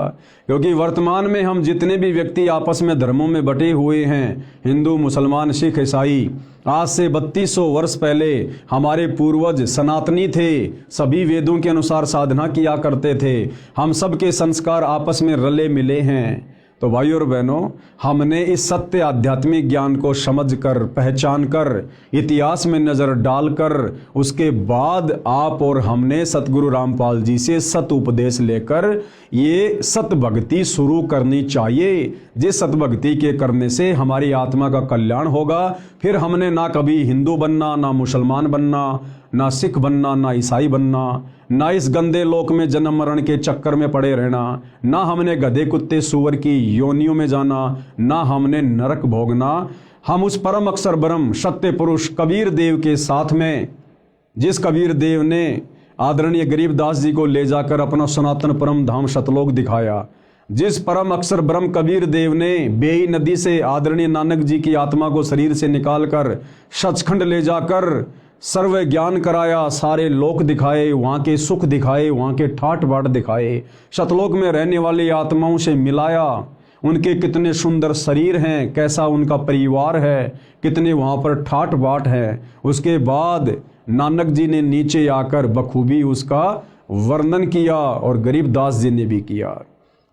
क्योंकि वर्तमान में हम जितने भी व्यक्ति आपस में धर्मों में बटे हुए हैं, हिंदू, मुसलमान, सिख, ईसाई, आज से 3200 वर्ष पहले हमारे पूर्वज सनातनी थे, सभी वेदों के अनुसार साधना किया करते थे। हम सब के संस्कार आपस में रले मिले हैं। तो भाइयों और बहनों, हमने इस सत्य आध्यात्मिक ज्ञान को समझकर, पहचान कर, इतिहास में नज़र डालकर, उसके बाद आप और हमने सतगुरु रामपाल जी से सत उपदेश लेकर ये सत भक्ति शुरू करनी चाहिए। जिस सत भक्ति के करने से हमारी आत्मा का कल्याण होगा। फिर हमने ना कभी हिंदू बनना, ना मुसलमान बनना, ना सिख बनना, ना ईसाई बनना, ना इस गंदे लोक में जन्म मरण के चक्कर में पड़े रहना, ना हमने गधे कुत्ते सूअर की योनियों में जाना, ना हमने नरक भोगना। हम उस परम अक्षर ब्रह्म सत्य पुरुष कबीर देव के साथ में, जिस कबीर देव ने आदरणीय गरीबदास जी को ले जाकर अपना सनातन परम धाम सतलोक दिखाया, जिस परम अक्षर ब्रह्म कबीर देव ने बेई नदी से आदरणीय नानक जी की आत्मा को शरीर से निकालकर सचखंड ले जाकर सर्व ज्ञान कराया, सारे लोक दिखाए, वहाँ के सुख दिखाए, वहाँ के ठाट बाट दिखाए, सतलोक में रहने वाली आत्माओं से मिलाया, उनके कितने सुंदर शरीर हैं, कैसा उनका परिवार है, कितने वहाँ पर ठाट बाट है। उसके बाद नानक जी ने नीचे आकर बखूबी उसका वर्णन किया और गरीबदास जी ने भी किया।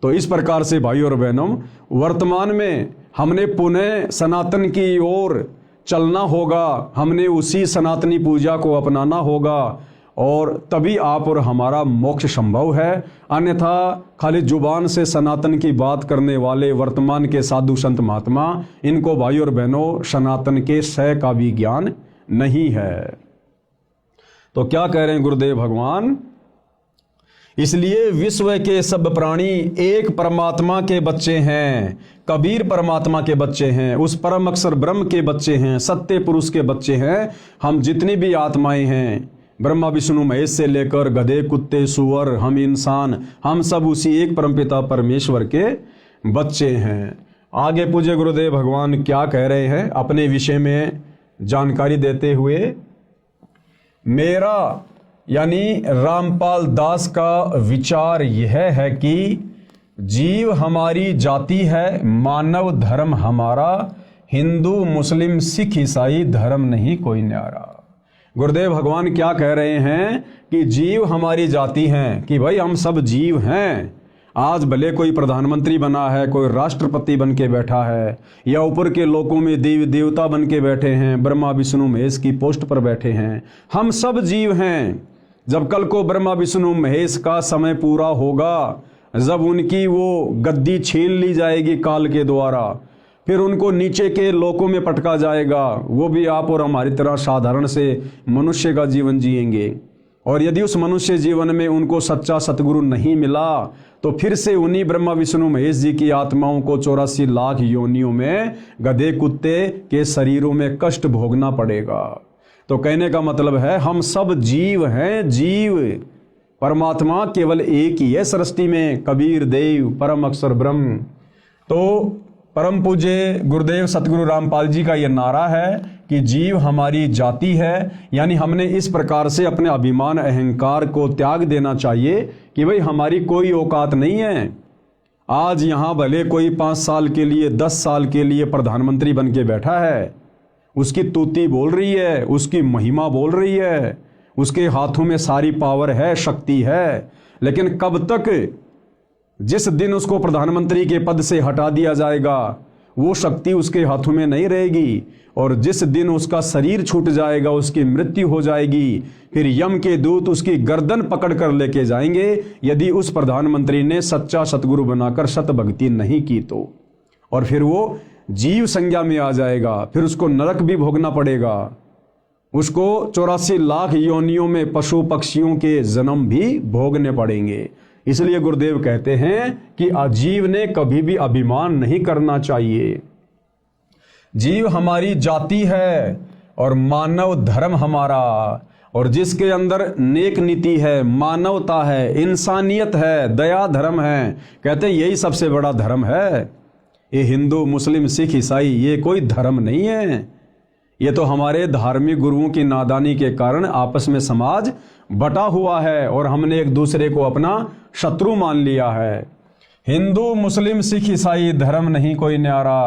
तो इस प्रकार से भाई और बहनों, वर्तमान में हमने पुनः सनातन की ओर चलना होगा, हमने उसी सनातनी पूजा को अपनाना होगा और तभी आप और हमारा मोक्ष संभव है। अन्यथा खाली जुबान से सनातन की बात करने वाले वर्तमान के साधु संत महात्मा, इनको भाई और बहनों सनातन के सह का भी ज्ञान नहीं है। तो क्या कह रहे हैं गुरुदेव भगवान? इसलिए विश्व के सब प्राणी एक परमात्मा के बच्चे हैं, कबीर परमात्मा के बच्चे हैं, उस परम अक्षर ब्रह्म के बच्चे हैं, सत्य पुरुष के बच्चे हैं। हम जितनी भी आत्माएं हैं, ब्रह्मा विष्णु महेश से लेकर गधे कुत्ते सूअर हम इंसान, हम सब उसी एक परमपिता परमेश्वर के बच्चे हैं। आगे पूज्य गुरुदेव भगवान क्या कह रहे हैं अपने विषय में जानकारी देते हुए? मेरा यानी रामपाल दास का विचार यह है कि जीव हमारी जाति है, मानव धर्म हमारा, हिंदू मुस्लिम सिख ईसाई धर्म नहीं कोई न्यारा। गुरुदेव भगवान क्या कह रहे हैं कि जीव हमारी जाति हैं, कि भाई हम सब जीव हैं। आज भले कोई प्रधानमंत्री बना है, कोई राष्ट्रपति बन के बैठा है, या ऊपर के लोकों में देवी देवता बन के बैठे हैं, ब्रह्मा विष्णु महेश की पोस्ट पर बैठे हैं, हम सब जीव हैं। जब कल को ब्रह्मा विष्णु महेश का समय पूरा होगा, जब उनकी वो गद्दी छीन ली जाएगी काल के द्वारा, फिर उनको नीचे के लोकों में पटका जाएगा, वो भी आप और हमारी तरह साधारण से मनुष्य का जीवन जिएंगे। और यदि उस मनुष्य जीवन में उनको सच्चा सतगुरु नहीं मिला, तो फिर से उन्हीं ब्रह्मा विष्णु महेश जी की आत्माओं को 84 लाख योनियों में गधे कुत्ते के शरीरों में कष्ट भोगना पड़ेगा। तो कहने का मतलब है हम सब जीव हैं, जीव। परमात्मा केवल एक ही है सृष्टि में, कबीर देव परम अक्षर ब्रह्म। तो परम पूज्य गुरुदेव सतगुरु रामपाल जी का यह नारा है कि जीव हमारी जाति है, यानी हमने इस प्रकार से अपने अभिमान अहंकार को त्याग देना चाहिए कि भाई हमारी कोई औकात नहीं है। आज यहाँ भले कोई 5 साल के लिए 10 साल के लिए प्रधानमंत्री बन के बैठा है, उसकी तूती बोल रही है, उसकी महिमा बोल रही है, उसके हाथों में सारी पावर है, शक्ति है, लेकिन कब तक? जिस दिन उसको प्रधानमंत्री के पद से हटा दिया जाएगा, वो शक्ति उसके हाथों में नहीं रहेगी। और जिस दिन उसका शरीर छूट जाएगा, उसकी मृत्यु हो जाएगी, फिर यम के दूत उसकी गर्दन पकड़ कर लेके जाएंगे, यदि उस प्रधानमंत्री ने सच्चा सतगुरु बनाकर सत भक्ति नहीं की तो। और फिर वो जीव संज्ञा में आ जाएगा, फिर उसको नरक भी भोगना पड़ेगा, उसको 84 लाख योनियों में पशु पक्षियों के जन्म भी भोगने पड़ेंगे। इसलिए गुरुदेव कहते हैं कि अजीव ने कभी भी अभिमान नहीं करना चाहिए। जीव हमारी जाति है और मानव धर्म हमारा, और जिसके अंदर नेक नीति है, मानवता है, इंसानियत है, दया धर्म है, कहते हैं यही सबसे बड़ा धर्म है। ये हिंदू मुस्लिम सिख ईसाई ये कोई धर्म नहीं है, ये तो हमारे धार्मिक गुरुओं की नादानी के कारण आपस में समाज बटा हुआ है और हमने एक दूसरे को अपना शत्रु मान लिया है। हिंदू मुस्लिम सिख ईसाई धर्म नहीं कोई न्यारा।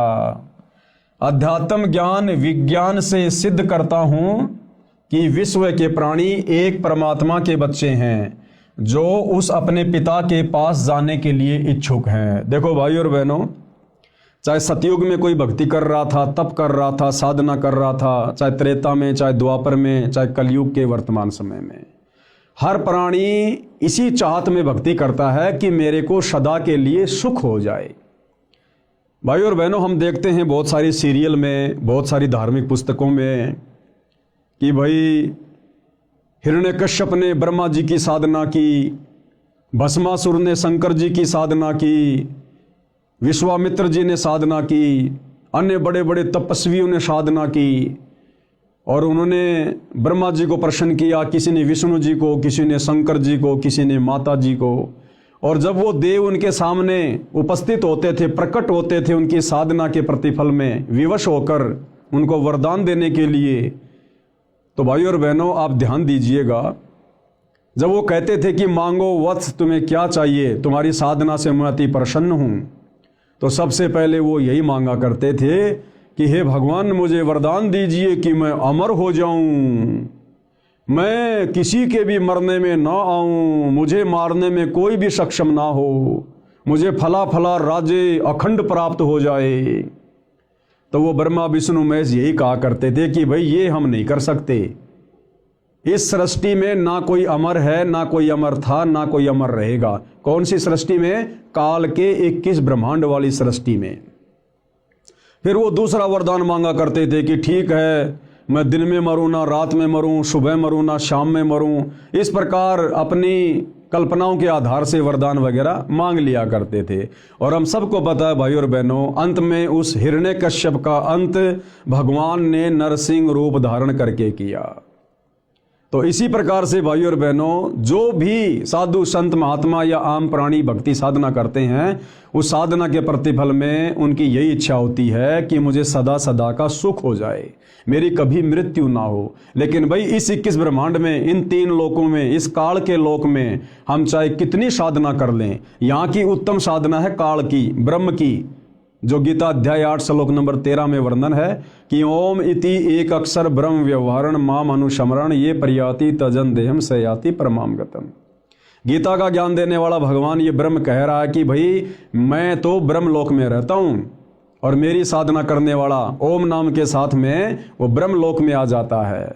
अध्यात्म ज्ञान विज्ञान से सिद्ध करता हूं कि विश्व के प्राणी एक परमात्मा के बच्चे हैं, जो उस अपने पिता के पास जाने के लिए इच्छुक हैं। देखो भाई और बहनों, चाहे सतयुग में कोई भक्ति कर रहा था, तप कर रहा था, साधना कर रहा था, चाहे त्रेता में, चाहे द्वापर में, चाहे कलयुग के वर्तमान समय में, हर प्राणी इसी चाहत में भक्ति करता है कि मेरे को सदा के लिए सुख हो जाए। भाई और बहनों, हम देखते हैं बहुत सारी सीरियल में, बहुत सारी धार्मिक पुस्तकों में कि भाई हिरण्यकश्यप ने ब्रह्मा जी की साधना की, भस्मासुर ने शंकर जी की साधना की, विश्वामित्र जी ने साधना की, अन्य बड़े बड़े तपस्वियों ने साधना की, और उन्होंने ब्रह्मा जी को प्रसन्न किया, किसी ने विष्णु जी को, किसी ने शंकर जी को, किसी ने माता जी को। और जब वो देव उनके सामने उपस्थित होते थे, प्रकट होते थे उनकी साधना के प्रतिफल में विवश होकर उनको वरदान देने के लिए, तो भाई और बहनों आप ध्यान दीजिएगा, जब वो कहते थे कि मांगो वत्स तुम्हें क्या चाहिए, तुम्हारी साधना से मैं अति प्रसन्न हूँ, तो सबसे पहले वो यही मांगा करते थे कि हे भगवान मुझे वरदान दीजिए कि मैं अमर हो जाऊं, मैं किसी के भी मरने में ना आऊं, मुझे मारने में कोई भी सक्षम ना हो, मुझे फला फला राज्य अखंड प्राप्त हो जाए। तो वो ब्रह्मा विष्णु महेश यही कहा करते थे कि भाई ये हम नहीं कर सकते। इस सृष्टि में ना कोई अमर है, ना कोई अमर था, ना कोई अमर रहेगा। कौन सी सृष्टि में? काल के 21 ब्रह्मांड वाली सृष्टि में। फिर वो दूसरा वरदान मांगा करते थे कि ठीक है, मैं दिन में मरूं ना रात में मरूं, सुबह मरूं ना शाम में मरूं। इस प्रकार अपनी कल्पनाओं के आधार से वरदान वगैरह मांग लिया करते थे। और हम सबको पता है भाई और बहनों, अंत में उस हिरण्यकश्यप का अंत भगवान ने नरसिंह रूप धारण करके किया। तो इसी प्रकार से भाई और बहनों, जो भी साधु संत महात्मा या आम प्राणी भक्ति साधना करते हैं, उस साधना के प्रतिफल में उनकी यही इच्छा होती है कि मुझे सदा सदा का सुख हो जाए, मेरी कभी मृत्यु ना हो। लेकिन भाई इस 21 ब्रह्मांड में, इन 3 लोकों में, इस काल के लोक में हम चाहे कितनी साधना कर लें, यहाँ की उत्तम साधना है काल की, ब्रह्म की, जो गीता अध्याय 8 श्लोक नंबर 13 में वर्णन है कि ओम इति एक अक्षर ब्रह्म व्यवहारण माम अनुशमरण ये प्रयाति तजन देहम सयाति परमाम गतम। गीता का ज्ञान देने वाला भगवान ये ब्रह्म कह रहा है कि भाई मैं तो ब्रह्म लोक में रहता हूँ, और मेरी साधना करने वाला ओम नाम के साथ में वो ब्रह्म लोक में आ जाता है।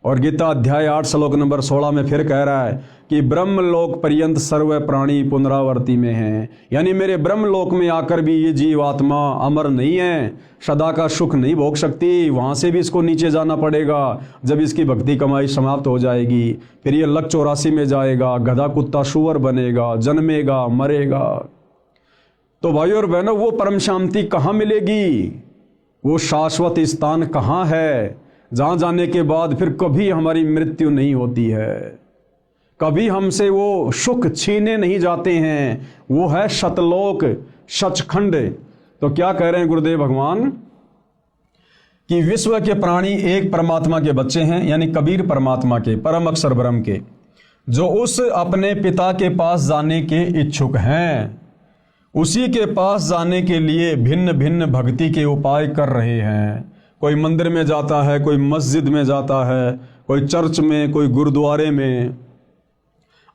और गीता अध्याय 8 श्लोक नंबर 16 में फिर कह रहा है कि ब्रह्म लोक पर्यंत सर्व प्राणी पुनरावर्ती में हैं। यानी मेरे ब्रह्म लोक में आकर भी ये जीवात्मा अमर नहीं है, सदा का सुख नहीं भोग सकती, वहाँ से भी इसको नीचे जाना पड़ेगा। जब इसकी भक्ति कमाई समाप्त हो जाएगी, फिर ये लक 84 में जाएगा, गधा कुत्ता सुअर बनेगा, जन्मेगा, मरेगा। तो भाई और बहनों, वो परम शांति कहाँ मिलेगी? वो शाश्वत स्थान कहाँ है जहाँ जाने के बाद फिर कभी हमारी मृत्यु नहीं होती है, कभी हमसे वो सुख छीने नहीं जाते हैं? वो है सतलोक, सचखंड। तो क्या कह रहे हैं गुरुदेव भगवान कि विश्व के प्राणी एक परमात्मा के बच्चे हैं, यानी कबीर परमात्मा के, परम अक्षर ब्रह्म के, जो उस अपने पिता के पास जाने के इच्छुक हैं, उसी के पास जाने के लिए भिन्न भिन्न भक्ति के उपाय कर रहे हैं। कोई मंदिर में जाता है, कोई मस्जिद में जाता है, कोई चर्च में, कोई गुरुद्वारे में।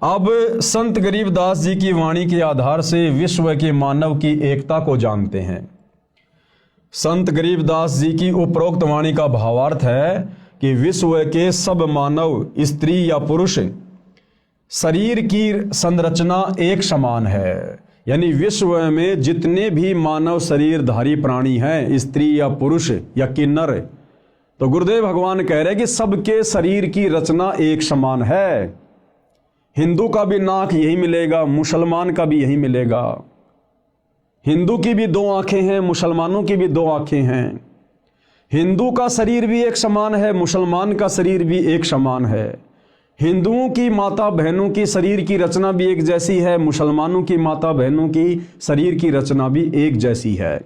अब संत गरीबदास जी की वाणी के आधार से विश्व के मानव की एकता को जानते हैं। संत गरीबदास जी की उपरोक्त वाणी का भावार्थ है कि विश्व के सब मानव, स्त्री या पुरुष, शरीर की संरचना एक समान है। यानी विश्व में जितने भी मानव शरीरधारी प्राणी हैं, स्त्री या पुरुष या किन्नर, तो गुरुदेव भगवान कह रहे हैं कि सबके शरीर की रचना एक समान है। हिंदू का भी नाक यही मिलेगा, मुसलमान का भी यही मिलेगा। हिंदू की भी 2 आंखें हैं, मुसलमानों की भी 2 आंखें हैं। हिंदू का शरीर भी एक समान है, मुसलमान का शरीर भी एक समान है। हिंदुओं की माता बहनों की शरीर की रचना भी एक जैसी है, मुसलमानों की माता बहनों की शरीर की रचना भी एक जैसी है।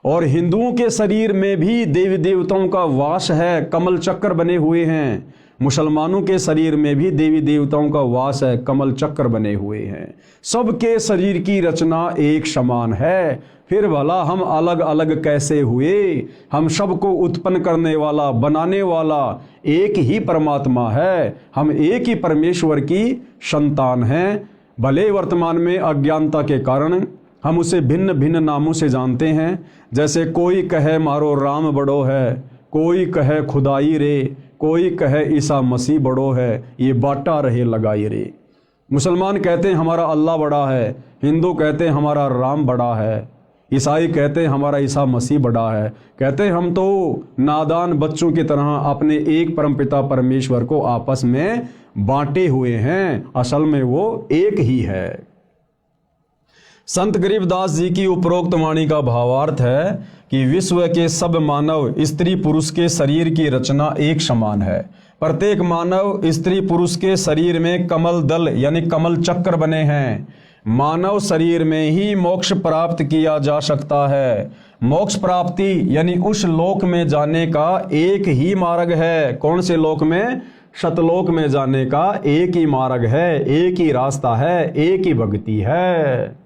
और हिंदुओं के शरीर में भी देवी देवताओं का वास है, कमल चक्र बने हुए हैं। मुसलमानों के शरीर में भी देवी देवताओं का वास है, कमल चक्र बने हुए हैं। सबके शरीर की रचना एक समान है। फिर भला हम अलग अलग कैसे हुए? हम सबको उत्पन्न करने वाला, बनाने वाला एक ही परमात्मा है। हम एक ही परमेश्वर की संतान हैं। भले वर्तमान में अज्ञानता के कारण हम उसे भिन्न भिन्न नामों से जानते हैं। जैसे कोई कहे मारो राम बड़ो है, कोई कहे खुदाई रे, कोई कहे ईसा मसीह बड़ो है, ये बाटा रहे लगाई रे। मुसलमान कहते हैं हमारा अल्लाह बड़ा है, हिंदू कहते हैं हमारा राम बड़ा है, ईसाई कहते हैं हमारा ईसा मसीह बड़ा है। कहते हैं हम तो नादान बच्चों की तरह अपने एक परमपिता परमेश्वर को आपस में बांटे हुए हैं, असल में वो एक ही है। संत गरीबदास जी की उपरोक्त वाणी का भावार्थ है कि विश्व के सब मानव, स्त्री पुरुष के शरीर की रचना एक समान है। प्रत्येक मानव, स्त्री पुरुष के शरीर में कमल दल यानी कमल चक्र बने हैं। मानव शरीर में ही मोक्ष प्राप्त किया जा सकता है। मोक्ष प्राप्ति यानी उस लोक में जाने का एक ही मार्ग है। कौन से लोक में? सतलोक में जाने का एक ही मार्ग है, एक ही रास्ता है, एक ही भक्ति है,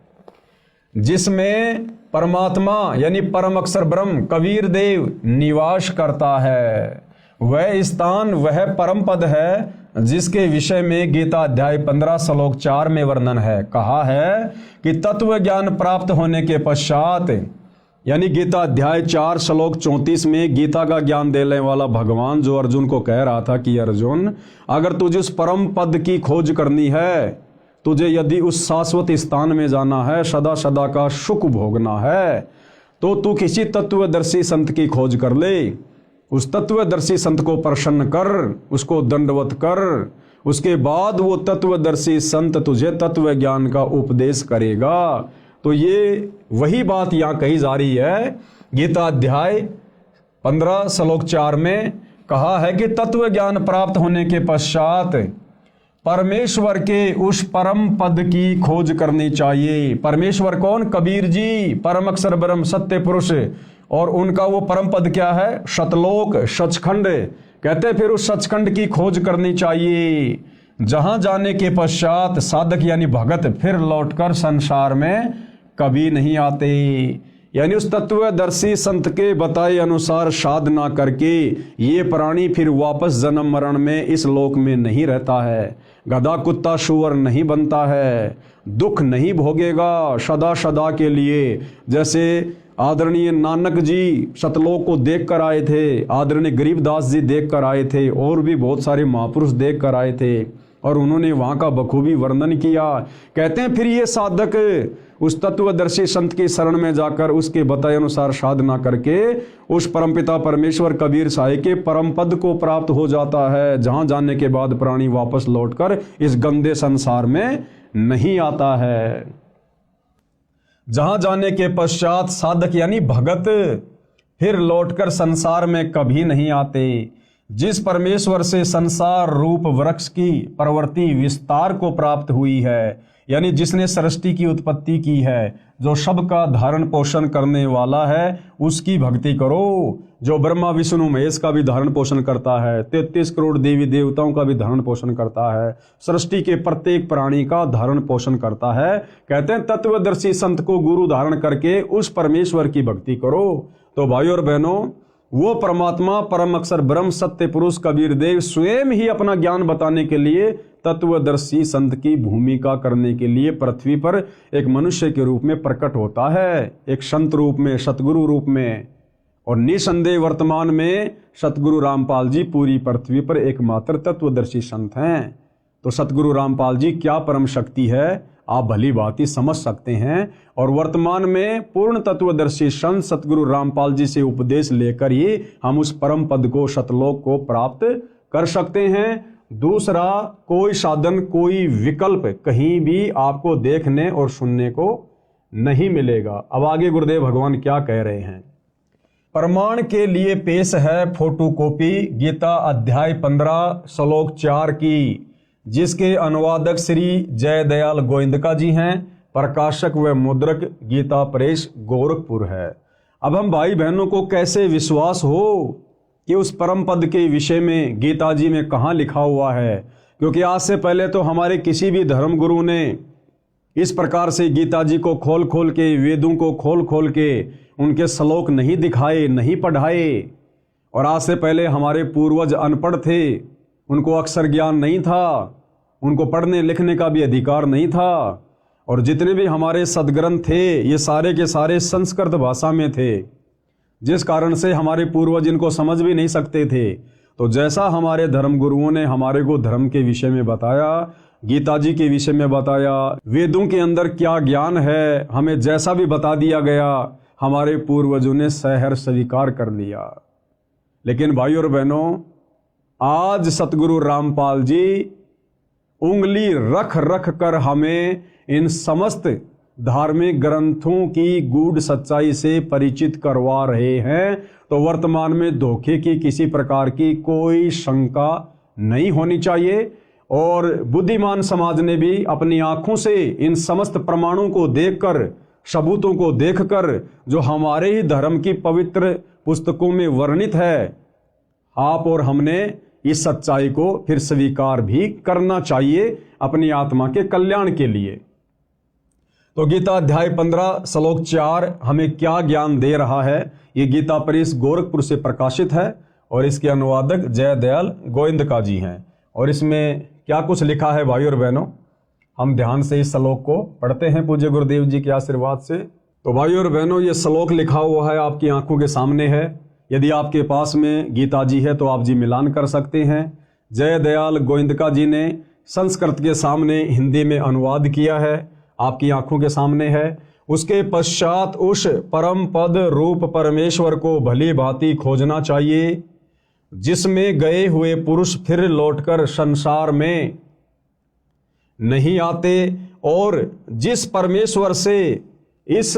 जिसमें परमात्मा यानी परम अक्षर ब्रह्म कबीर देव निवास करता है। वह स्थान वह परम पद है जिसके विषय में गीता अध्याय 15 श्लोक 4 में वर्णन है। कहा है कि तत्व ज्ञान प्राप्त होने के पश्चात, यानी गीता अध्याय 4 श्लोक 34 में गीता का ज्ञान देने वाला भगवान जो अर्जुन को कह रहा था कि अर्जुन, अगर तुझे उस परम पद की खोज करनी है, तुझे यदि उस शाश्वत स्थान में जाना है, सदा सदा का सुख भोगना है, तो तू किसी तत्वदर्शी संत की खोज कर ले। उस तत्वदर्शी संत को प्रसन्न कर, उसको दंडवत कर, उसके बाद वो तत्वदर्शी संत तुझे तत्व ज्ञान का उपदेश करेगा। तो ये वही बात यहाँ कही जा रही है। गीता अध्याय 15 श्लोक 4 में कहा है कि तत्व ज्ञान प्राप्त होने के पश्चात परमेश्वर के उस परम पद की खोज करनी चाहिए। परमेश्वर कौन? कबीर जी, परम अक्षर ब्रह्म सत्य पुरुष। और उनका वो परम पद क्या है? सतलोक, सचखंड। कहते फिर उस सचखंड की खोज करनी चाहिए, जहां जाने के पश्चात साधक यानी भगत फिर लौटकर संसार में कभी नहीं आते। यानी उस तत्वदर्शी संत के बताए अनुसार साधना करके ये प्राणी फिर वापस जन्म मरण में इस लोक में नहीं रहता है, गधा कुत्ता सुअर नहीं बनता है, दुख नहीं भोगेगा सदा सदा के लिए। जैसे आदरणीय नानक जी सतलोक को देख कर आए थे, आदरणीय गरीबदास जी देख कर आए थे, और भी बहुत सारे महापुरुष देख कर आए थे, और उन्होंने वहाँ का बखूबी वर्णन किया। कहते हैं फिर ये साधक उस तत्वदर्शी संत की शरण में जाकर उसके बताए अनुसार साधना करके उस परमपिता परमेश्वर कबीर साहिब के परम पद को प्राप्त हो जाता है, जहाँ जाने के बाद प्राणी वापस लौटकर इस गंदे संसार में नहीं आता है। जहाँ जाने के पश्चात साधक यानी भगत फिर लौटकर संसार में कभी नहीं आते। जिस परमेश्वर से संसार रूप वृक्ष की प्रवृत्ति विस्तार को प्राप्त हुई है, यानी जिसने सृष्टि की उत्पत्ति की है, जो सबका धारण पोषण करने वाला है, उसकी भक्ति करो। जो ब्रह्मा विष्णु महेश का भी धारण पोषण करता है, 33 करोड़ देवी देवताओं का भी धारण पोषण करता है, सृष्टि के प्रत्येक प्राणी का धारण पोषण करता है। कहते हैं तत्वदर्शी संत को गुरु धारण करके उस परमेश्वर की भक्ति करो। तो भाइयों और बहनों, वो परमात्मा परम अक्षर ब्रह्म सत्य पुरुष कबीर देव स्वयं ही अपना ज्ञान बताने के लिए तत्वदर्शी संत की भूमिका करने के लिए पृथ्वी पर एक मनुष्य के रूप में प्रकट होता है, एक संत रूप में, सतगुरु रूप में। और निसंदेह वर्तमान में सतगुरु रामपाल जी पूरी पृथ्वी पर एकमात्र तत्वदर्शी संत हैं। तो सतगुरु रामपाल जी क्या परम शक्ति है, आप भली बात ही समझ सकते हैं। और वर्तमान में पूर्ण तत्वदर्शी संत सतगुरु रामपाल जी से उपदेश लेकर ही हम उस परम पद को, सतलोक को प्राप्त कर सकते हैं। दूसरा कोई साधन, कोई विकल्प कहीं भी आपको देखने और सुनने को नहीं मिलेगा। अब आगे गुरुदेव भगवान क्या कह रहे हैं। प्रमाण के लिए पेश है फोटोकॉपी गीता अध्याय 15 श्लोक 4 की, जिसके अनुवादक श्री जयदयाल गोविंदका जी हैं, प्रकाशक व मुद्रक गीता प्रेस गोरखपुर है। अब हम भाई बहनों को कैसे विश्वास हो कि उस परम पद के विषय में गीता जी में कहाँ लिखा हुआ है, क्योंकि आज से पहले तो हमारे किसी भी धर्म गुरु ने इस प्रकार से गीता जी को खोल खोल के, वेदों को खोल खोल के उनके श्लोक नहीं दिखाए, नहीं पढ़ाए। और आज से पहले हमारे पूर्वज अनपढ़ थे, उनको अक्षर ज्ञान नहीं था, उनको पढ़ने लिखने का भी अधिकार नहीं था। और जितने भी हमारे सदग्रंथ थे ये सारे के सारे संस्कृत भाषा में थे, जिस कारण से हमारे पूर्वज इनको समझ भी नहीं सकते थे। तो जैसा हमारे धर्म गुरुओं ने हमारे को धर्म के विषय में बताया, गीता जी के विषय में बताया, वेदों के अंदर क्या ज्ञान है हमें जैसा भी बता दिया गया, हमारे पूर्वजों ने सहर्ष स्वीकार कर लिया। लेकिन भाइयों और बहनों, आज सतगुरु रामपाल जी उंगली रख रख कर हमें इन समस्त धार्मिक ग्रंथों की गूढ़ सच्चाई से परिचित करवा रहे हैं। तो वर्तमान में धोखे की किसी प्रकार की कोई शंका नहीं होनी चाहिए। और बुद्धिमान समाज ने भी अपनी आंखों से इन समस्त प्रमाणों को देखकर, सबूतों को देखकर, जो हमारे ही धर्म की पवित्र पुस्तकों में वर्णित है, आप और हमने इस सच्चाई को फिर स्वीकार भी करना चाहिए अपनी आत्मा के कल्याण के लिए। तो गीता अध्याय 15 श्लोक 4 हमें क्या ज्ञान दे रहा है, ये गीता प्रेस गोरखपुर से प्रकाशित है। और इसके अनुवादक जयदयाल गोविंदका जी हैं। और इसमें क्या कुछ लिखा है भाई और बहनों, हम ध्यान से इस श्लोक को पढ़ते हैं पूज्य गुरुदेव जी के आशीर्वाद से। तो भाई और बहनों, ये श्लोक लिखा हुआ है, आपकी आंखों के सामने है। यदि आपके पास में गीता जी है तो आप जी मिलान कर सकते हैं। जयदयाल गोविंदका जी ने संस्कृत के सामने हिंदी में अनुवाद किया है, आपकी आंखों के सामने है। उसके पश्चात उस परम पद रूप परमेश्वर को भली भांति खोजना चाहिए, जिसमें गए हुए पुरुष फिर लौटकर संसार में नहीं आते, और जिस परमेश्वर से इस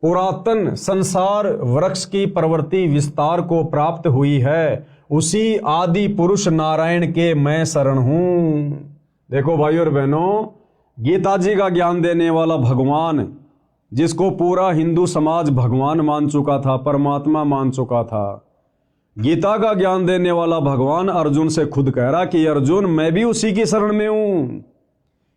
पुरातन संसार वृक्ष की प्रवृत्ति विस्तार को प्राप्त हुई है, उसी आदि पुरुष नारायण के मैं शरण हूं। देखो भाई और बहनों, गीता जी का ज्ञान देने वाला भगवान, जिसको पूरा हिंदू समाज भगवान मान चुका था, परमात्मा मान चुका था, गीता का ज्ञान देने वाला भगवान अर्जुन से खुद कह रहा कि अर्जुन मैं भी उसी की शरण में हूं।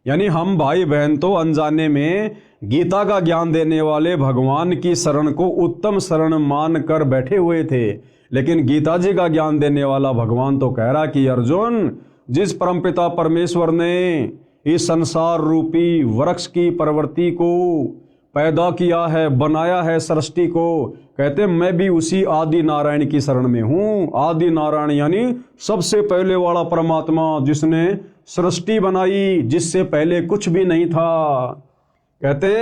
यानी हम भाई बहन तो अनजाने में गीता का ज्ञान देने वाले भगवान की शरण को उत्तम शरण मान कर बैठे हुए थे, लेकिन गीता जी का ज्ञान देने वाला भगवान तो कह रहा कि अर्जुन, जिस परमपिता परमेश्वर ने इस संसार रूपी वृक्ष की प्रवृत्ति को पैदा किया है, बनाया है सृष्टि को, कहते मैं भी उसी आदि नारायण की शरण में हूं। आदि नारायण यानी सबसे पहले वाला परमात्मा, जिसने सृष्टि बनाई, जिससे पहले कुछ भी नहीं था। कहते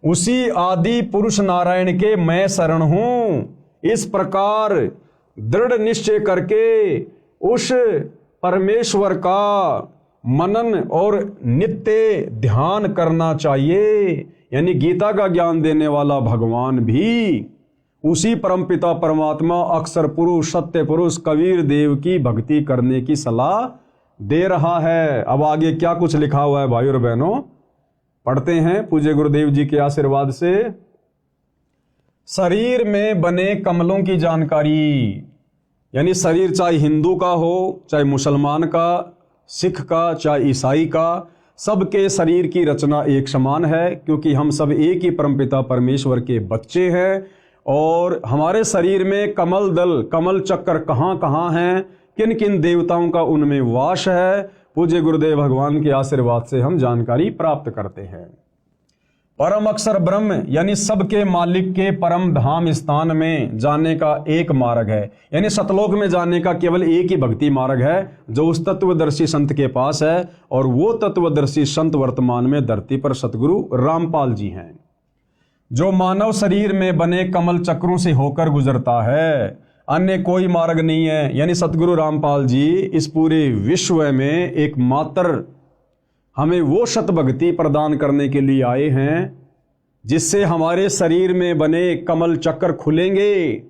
उसी आदि पुरुष नारायण के मैं शरण हूं। इस प्रकार दृढ़ निश्चय करके उस परमेश्वर का मनन और नित्य ध्यान करना चाहिए। यानी गीता का ज्ञान देने वाला भगवान भी उसी परमपिता परमात्मा अक्षर पुरुष सत्य पुरुष कबीर देव की भक्ति करने की सलाह दे रहा है। अब आगे क्या कुछ लिखा हुआ है भाई और बहनों, पढ़ते हैं पूज्य गुरुदेव जी के आशीर्वाद से। शरीर में बने कमलों की जानकारी, यानी शरीर चाहे हिंदू का हो, चाहे मुसलमान का, सिख का, चाहे ईसाई का, सबके शरीर की रचना एक समान है, क्योंकि हम सब एक ही परमपिता परमेश्वर के बच्चे हैं। और हमारे शरीर में कमल दल, कमल चक्कर कहाँ कहाँ हैं, किन किन देवताओं का उनमें वास है, पूज्य गुरुदेव भगवान के आशीर्वाद से हम जानकारी प्राप्त करते हैं। परम अक्षर ब्रह्म यानी सबके मालिक के परम धाम स्थान में जाने का एक मार्ग है, यानी सतलोक में जाने का केवल एक ही भक्ति मार्ग है, जो उस तत्वदर्शी संत के पास है। और वो तत्वदर्शी संत वर्तमान में धरती पर सतगुरु रामपाल जी हैं, जो मानव शरीर में बने कमल चक्रों से होकर गुजरता है। अन्य कोई मार्ग नहीं है। यानी सतगुरु रामपाल जी इस पूरे विश्व में एकमात्र हमें वो सत भक्ति प्रदान करने के लिए आए हैं, जिससे हमारे शरीर में बने कमल चक्र खुलेंगे,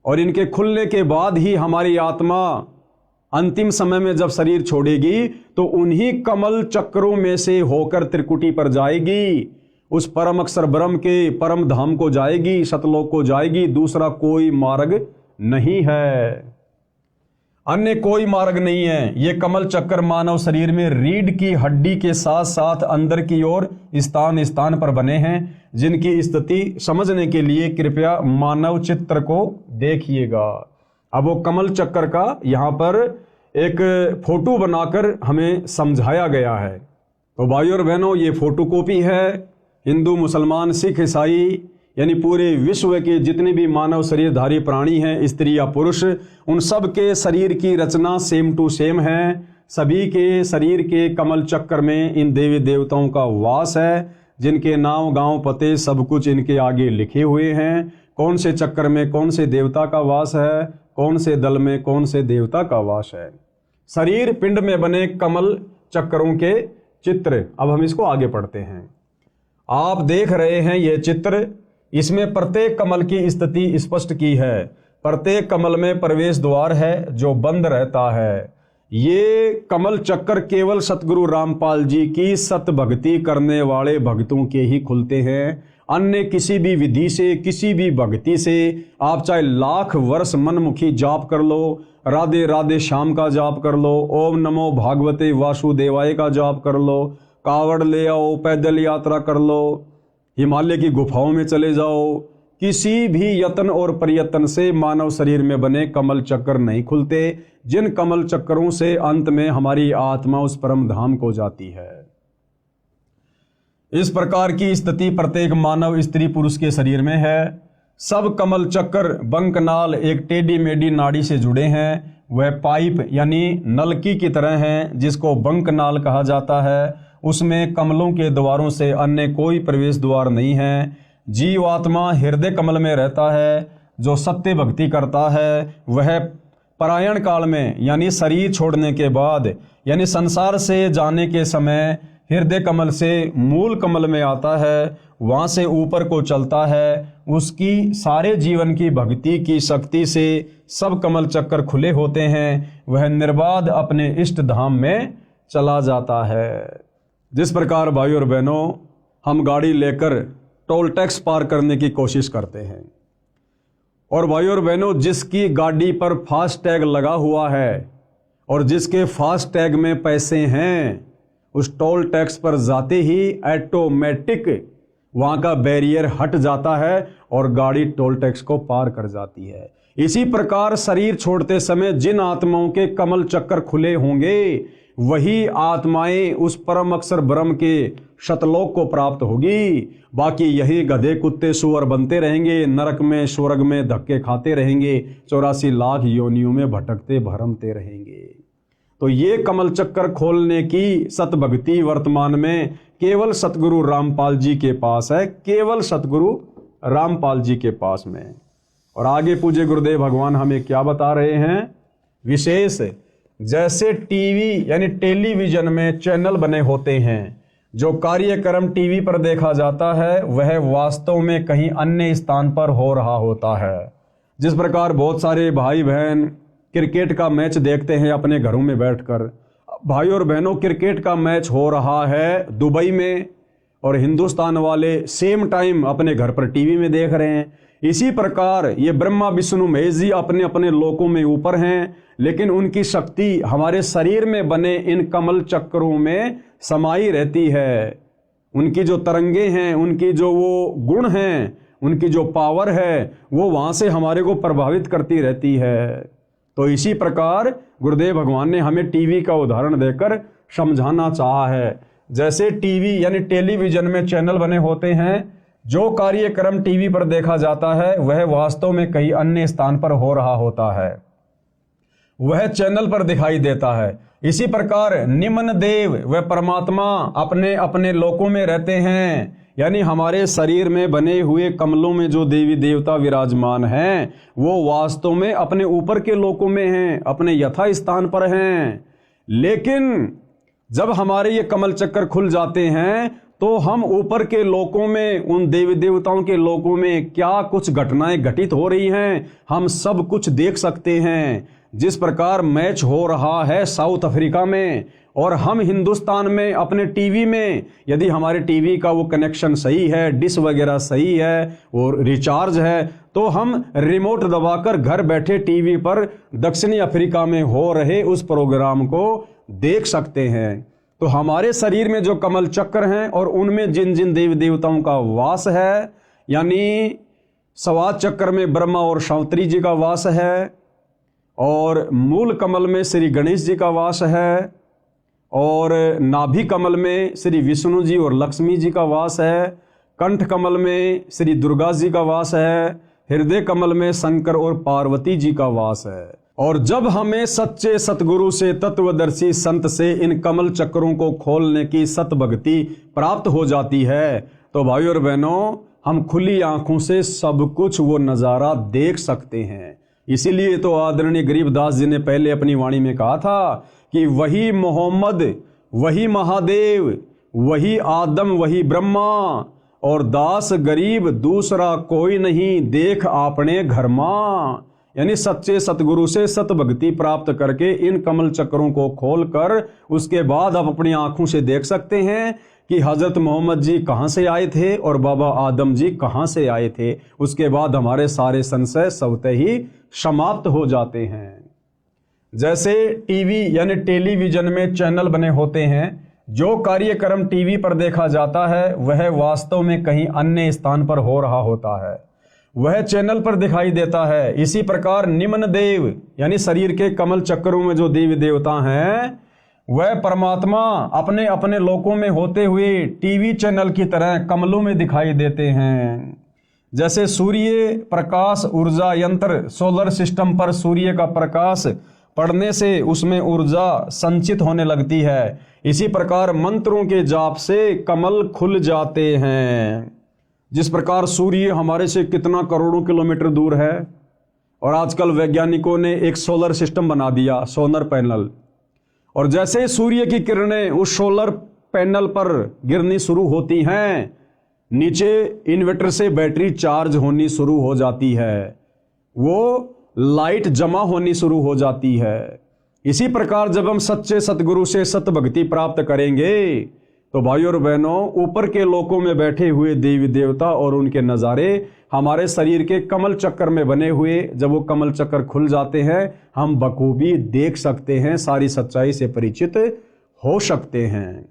और इनके खुलने के बाद ही हमारी आत्मा अंतिम समय में जब शरीर छोड़ेगी तो उन्हीं कमल चक्रों में से होकर त्रिकुटी पर जाएगी, उस परम अक्षर ब्रह्म के परम धाम को जाएगी, सतलोक को जाएगी। दूसरा कोई मार्ग नहीं है, अन्य कोई मार्ग नहीं है। ये कमल चक्कर मानव शरीर में रीढ़ की हड्डी के साथ साथ अंदर की ओर स्थान स्थान पर बने हैं, जिनकी स्थिति समझने के लिए कृपया मानव चित्र को देखिएगा। अब वो कमल चक्कर का यहाँ पर एक फोटो बनाकर हमें समझाया गया है। तो भाइयों और बहनों, ये फोटोकॉपी है। हिंदू, मुसलमान, सिख, ईसाई यानी पूरे विश्व के जितने भी मानव शरीरधारी प्राणी हैं, स्त्री या पुरुष, उन सब के शरीर की रचना सेम टू सेम है। सभी के शरीर के कमल चक्र में इन देवी देवताओं का वास है, जिनके नाम, गांव, पते सब कुछ इनके आगे लिखे हुए हैं। कौन से चक्र में कौन से देवता का वास है, कौन से दल में कौन से देवता का वास है। शरीर पिंड में बने कमल चक्रों के चित्र। अब हम इसको आगे पढ़ते हैं। आप देख रहे हैं यह चित्र, इसमें प्रत्येक कमल की स्थिति स्पष्ट की है। प्रत्येक कमल में प्रवेश द्वार है जो बंद रहता है। ये कमल चक्कर केवल सतगुरु रामपाल जी की सत भक्ति करने वाले भक्तों के ही खुलते हैं। अन्य किसी भी विधि से, किसी भी भक्ति से आप चाहे लाख वर्ष मनमुखी जाप कर लो, राधे राधे श्याम का जाप कर लो, ओम नमो भागवते वासुदेवाय का जाप कर लो, कावड़ ले आओ, पैदल यात्रा कर लो, हिमालय की गुफाओं में चले जाओ, किसी भी यत्न और प्रयत्न से मानव शरीर में बने कमल चक्र नहीं खुलते, जिन कमल चक्रों से अंत में हमारी आत्मा उस परम धाम को जाती है। इस प्रकार की स्थिति प्रत्येक मानव स्त्री पुरुष के शरीर में है। सब कमल चक्र बंकनाल एक टेढ़ी मेढ़ी नाड़ी से जुड़े हैं। वह पाइप यानी नलकी की तरह हैं, जिसको बंकनाल कहा जाता है। उसमें कमलों के द्वारों से अन्य कोई प्रवेश द्वार नहीं है। जीवात्मा हृदय कमल में रहता है। जो सत्य भक्ति करता है वह परायण काल में यानी शरीर छोड़ने के बाद यानी संसार से जाने के समय हृदय कमल से मूल कमल में आता है, वहाँ से ऊपर को चलता है। उसकी सारे जीवन की भक्ति की शक्ति से सब कमल चक्कर खुले होते हैं। वह निर्बाध अपने इष्ट धाम में चला जाता है। जिस प्रकार भाइयों और बहनों हम गाड़ी लेकर टोल टैक्स पार करने की कोशिश करते हैं, और भाइयों और बहनों जिसकी गाड़ी पर फास्ट टैग लगा हुआ है और जिसके फास्ट टैग में पैसे हैं, उस टोल टैक्स पर जाते ही ऑटोमेटिक वहाँ का बैरियर हट जाता है और गाड़ी टोल टैक्स को पार कर जाती है। इसी प्रकार शरीर छोड़ते समय जिन आत्माओं के कमल चक्कर खुले होंगे वही आत्माएं उस परम अक्षर ब्रह्म के शतलोक को प्राप्त होगी। बाकी यही गधे कुत्ते सुअर बनते रहेंगे, नरक में स्वर्ग में धक्के खाते रहेंगे, 84 लाख योनियों में भटकते भरमते रहेंगे। तो ये कमल चक्कर खोलने की सतभक्ति वर्तमान में केवल सतगुरु रामपाल जी के पास है, केवल सतगुरु रामपाल जी के पास में। और आगे पूज्य गुरुदेव भगवान हमें क्या बता रहे हैं विशेष, जैसे टीवी यानी टेलीविजन में चैनल बने होते हैं, जो कार्यक्रम टीवी पर देखा जाता है वह वास्तव में कहीं अन्य स्थान पर हो रहा होता है। जिस प्रकार बहुत सारे भाई बहन क्रिकेट का मैच देखते हैं अपने घरों में बैठकर। भाई और बहनों क्रिकेट का मैच हो रहा है दुबई में और हिंदुस्तान वाले सेम टाइम अपने घर पर टीवी में देख रहे हैं। इसी प्रकार ये ब्रह्मा विष्णु महेश जी अपने अपने लोकों में ऊपर हैं, लेकिन उनकी शक्ति हमारे शरीर में बने इन कमल चक्रों में समाई रहती है। उनकी जो तरंगे हैं, उनकी जो वो गुण हैं, उनकी जो पावर है वो वहाँ से हमारे को प्रभावित करती रहती है। तो इसी प्रकार गुरुदेव भगवान ने हमें टीवी का उदाहरण देकर समझाना चाहा है। जैसे टीवी यानी टेलीविजन में चैनल बने होते हैं, जो कार्यक्रम टीवी पर देखा जाता है वह वास्तव में कहीं अन्य स्थान पर हो रहा होता है, वह चैनल पर दिखाई देता है। इसी प्रकार निम्न देव व परमात्मा अपने अपने लोकों में रहते हैं, यानी हमारे शरीर में बने हुए कमलों में जो देवी देवता विराजमान हैं वो वास्तव में अपने ऊपर के लोकों में हैं, अपने यथा स्थान पर हैं। लेकिन जब हमारे ये कमल चक्कर खुल जाते हैं तो हम ऊपर के लोकों में, उन देवी देवताओं के लोकों में क्या कुछ घटनाएं घटित हो रही हैं हम सब कुछ देख सकते हैं। जिस प्रकार मैच हो रहा है साउथ अफ्रीका में और हम हिंदुस्तान में अपने टीवी में, यदि हमारे टीवी का वो कनेक्शन सही है, डिश वगैरह सही है और रिचार्ज है, तो हम रिमोट दबाकर घर बैठे टीवी पर दक्षिणी अफ्रीका में हो रहे उस प्रोग्राम को देख सकते हैं। तो हमारे शरीर में जो कमल चक्र हैं और उनमें जिन जिन देवी देवताओं का वास है, यानी स्वाद चक्र में ब्रह्मा और शांत्री जी का वास है, और मूल कमल में श्री गणेश जी का वास है, और नाभि कमल में श्री विष्णु जी और लक्ष्मी जी का वास है, कंठ कमल में श्री दुर्गा जी का वास है, हृदय कमल में शंकर और पार्वती जी का वास है। और जब हमें सच्चे सतगुरु से, तत्वदर्शी संत से इन कमल चक्रों को खोलने की सतभक्ति प्राप्त हो जाती है तो भाइयों और बहनों हम खुली आंखों से सब कुछ वो नज़ारा देख सकते हैं। इसीलिए तो आदरणीय गरीबदास जी ने पहले अपनी वाणी में कहा था कि वही मोहम्मद, वही महादेव, वही आदम, वही ब्रह्मा, और दास गरीब दूसरा कोई नहीं, देख आपने घर मां। यानी सच्चे सतगुरु से सतभक्ति प्राप्त करके इन कमल चक्रों को खोलकर उसके बाद आप अपनी आंखों से देख सकते हैं कि हजरत मोहम्मद जी कहाँ से आए थे और बाबा आदम जी कहाँ से आए थे। उसके बाद हमारे सारे संशय स्वतः ही समाप्त हो जाते हैं। जैसे टीवी यानी टेलीविजन में चैनल बने होते हैं, जो कार्यक्रम टीवी पर देखा जाता है वह वास्तव में कहीं अन्य स्थान पर हो रहा होता है। वह चैनल पर दिखाई देता है। इसी प्रकार निम्न देव यानी शरीर के कमल चक्रों में जो देवी देवता हैं वह परमात्मा अपने अपने लोकों में होते हुए टीवी चैनल की तरह कमलों में दिखाई देते हैं। जैसे सूर्य प्रकाश ऊर्जा यंत्र सोलर सिस्टम पर सूर्य का प्रकाश पड़ने से उसमें ऊर्जा संचित होने लगती है, इसी प्रकार मंत्रों के जाप से कमल खुल जाते हैं। जिस प्रकार सूर्य हमारे से कितना करोड़ों किलोमीटर दूर है और आजकल वैज्ञानिकों ने एक सोलर सिस्टम बना दिया, सोलर पैनल, और जैसे सूर्य की किरणें उस सोलर पैनल पर गिरनी शुरू होती हैं, नीचे इन्वर्टर से बैटरी चार्ज होनी शुरू हो जाती है, वो लाइट जमा होनी शुरू हो जाती है। इसी प्रकार जब हम सच्चे सतगुरु से सत भक्ति प्राप्त करेंगे तो भाइयों और बहनों, ऊपर के लोकों में बैठे हुए देवी देवता और उनके नज़ारे हमारे शरीर के कमल चक्कर में बने हुए, जब वो कमल चक्कर खुल जाते हैं हम बखूबी देख सकते हैं, सारी सच्चाई से परिचित हो सकते हैं।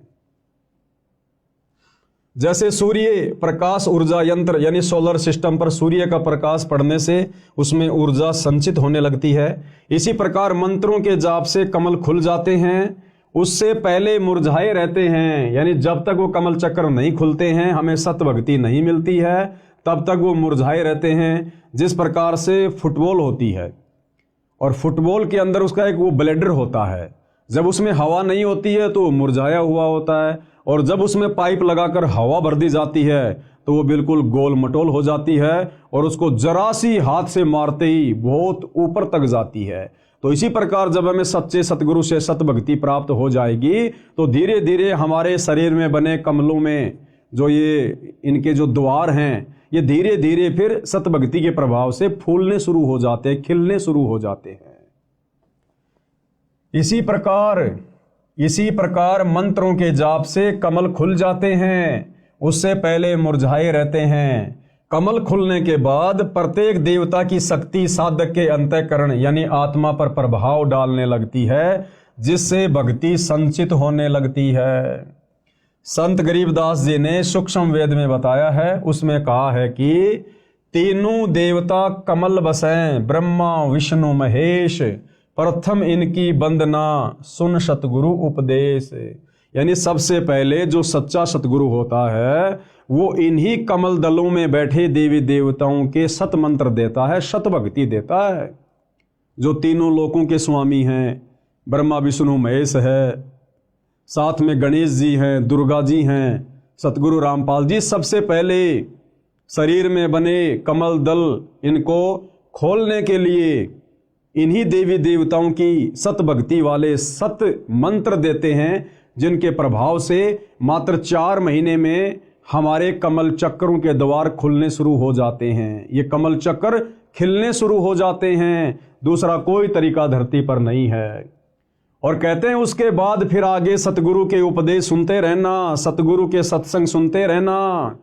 जैसे सूर्य प्रकाश ऊर्जा यंत्र यानी सोलर सिस्टम पर सूर्य का प्रकाश पड़ने से उसमें ऊर्जा संचित होने लगती है, इसी प्रकार मंत्रों के जाप से कमल खुल जाते हैं। उससे पहले मुरझाए रहते हैं, यानी जब तक वो कमल चक्र नहीं खुलते हैं, हमें सत भक्ति नहीं मिलती है, तब तक वो मुरझाए रहते हैं। जिस प्रकार से फुटबॉल होती है और फुटबॉल के अंदर उसका एक वो ब्लेडर होता है, जब उसमें हवा नहीं होती है तो वो मुरझाया हुआ होता है, और जब उसमें पाइप लगाकर हवा भर दी जाती है तो वो बिल्कुल गोल मटोल हो जाती है और उसको जरा सी हाथ से मारते ही बहुत ऊपर तक जाती है। तो इसी प्रकार जब हमें सच्चे सतगुरु से सत भक्ति प्राप्त हो जाएगी तो धीरे धीरे हमारे शरीर में बने कमलों में जो ये इनके जो द्वार हैं, ये धीरे धीरे फिर सत भक्ति के प्रभाव से फूलने शुरू हो जाते हैं, खिलने शुरू हो जाते हैं। इसी प्रकार मंत्रों के जाप से कमल खुल जाते हैं, उससे पहले मुरझाए रहते हैं। कमल खुलने के बाद प्रत्येक देवता की शक्ति साधक के अंतःकरण यानी आत्मा पर प्रभाव डालने लगती है, जिससे भक्ति संचित होने लगती है। संत गरीबदास जी ने सूक्ष्म वेद में बताया है, उसमें कहा है कि तीनों देवता कमल बसें ब्रह्मा विष्णु महेश, प्रथम इनकी वंदना सुन सतगुरु उपदेश। यानी सबसे पहले जो सच्चा सतगुरु होता है वो इन्हीं कमल दलों में बैठे देवी देवताओं के सत मंत्र देता है, सत भक्ति देता है। जो तीनों लोकों के स्वामी हैं, ब्रह्मा विष्णु महेश है, साथ में गणेश जी हैं, दुर्गा जी हैं, सतगुरु रामपाल जी, सबसे पहले शरीर में बने कमल दल इनको खोलने के लिए इन्हीं देवी देवताओं की सत भक्ति वाले सत मंत्र देते हैं, जिनके प्रभाव से मात्र 4 महीने में हमारे कमल चक्रों के द्वार खुलने शुरू हो जाते हैं। ये कमल चक्र खिलने शुरू हो जाते हैं, दूसरा कोई तरीका धरती पर नहीं है। और कहते हैं उसके बाद फिर आगे सतगुरु के उपदेश सुनते रहना, सतगुरु के सत्संग सुनते रहना।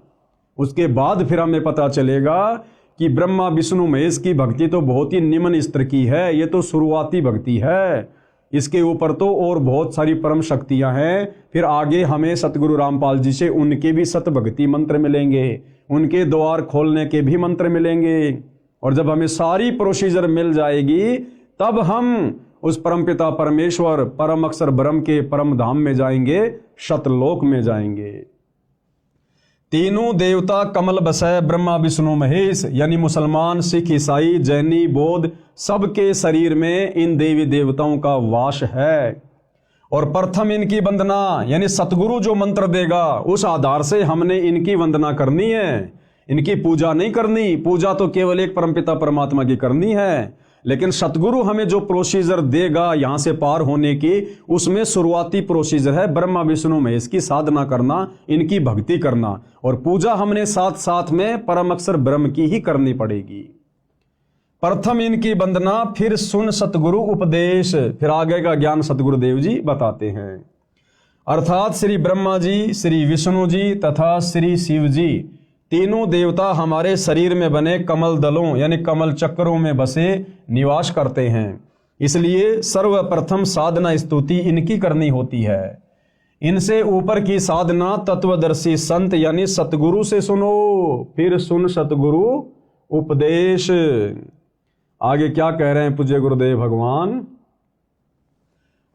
उसके बाद फिर हमें पता चलेगा कि ब्रह्मा विष्णु महेश की भक्ति तो बहुत ही निम्न स्तर की है, ये तो शुरुआती भक्ति है, इसके ऊपर तो और बहुत सारी परम शक्तियां हैं। फिर आगे हमें सतगुरु रामपाल जी से उनके भी सत भक्ति मंत्र मिलेंगे, उनके द्वार खोलने के भी मंत्र मिलेंगे, और जब हमें सारी प्रोसीजर मिल जाएगी तब हम उस परमपिता परमेश्वर परम अक्षर ब्रह्म के परम धाम में जाएंगे, शतलोक में जाएंगे। तीनों देवता कमल बसै ब्रह्मा विष्णु महेश, यानी मुसलमान सिख ईसाई जैनी बौद्ध सबके शरीर में इन देवी देवताओं का वास है। और प्रथम इनकी वंदना यानी सतगुरु जो मंत्र देगा उस आधार से हमने इनकी वंदना करनी है, इनकी पूजा नहीं करनी। पूजा तो केवल एक परमपिता परमात्मा की करनी है, लेकिन सतगुरु हमें जो प्रोसीजर देगा यहाँ से पार होने की, उसमें शुरुआती प्रोसीजर है ब्रह्मा विष्णु महेश की साधना करना, इनकी भक्ति करना, और पूजा हमने साथ साथ में परम अक्षर ब्रह्म की ही करनी पड़ेगी। प्रथम इनकी वंदना, फिर सुन सतगुरु उपदेश, फिर आगे का ज्ञान सतगुरुदेव जी बताते हैं। अर्थात श्री ब्रह्मा जी, श्री विष्णु जी तथा श्री शिव जी तीनों देवता हमारे शरीर में बने कमल दलों यानी कमल चक्रों में बसे निवास करते हैं। इसलिए सर्वप्रथम साधना स्तुति इनकी करनी होती है। इनसे ऊपर की साधना तत्वदर्शी संत यानी सतगुरु से सुनो, फिर सुन सतगुरु उपदेश। आगे क्या कह रहे हैं पूज्य गुरुदेव भगवान?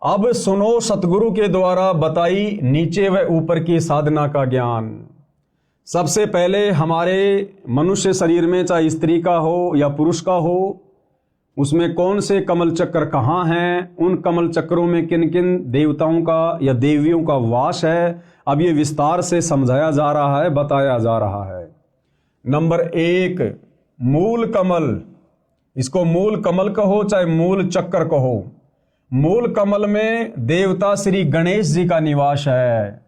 अब सुनो सतगुरु के द्वारा बताई नीचे व ऊपर की साधना का ज्ञान। सबसे पहले हमारे मनुष्य शरीर में, चाहे स्त्री का हो या पुरुष का हो, उसमें कौन से कमल चक्र कहाँ हैं, उन कमल चक्रों में किन किन देवताओं का या देवियों का वास है, अब ये विस्तार से समझाया जा रहा है, बताया जा रहा है। नंबर 1, मूल कमल। इसको मूल कमल कहो चाहे मूल चक्र कहो। मूल कमल में देवता श्री गणेश जी का निवास है।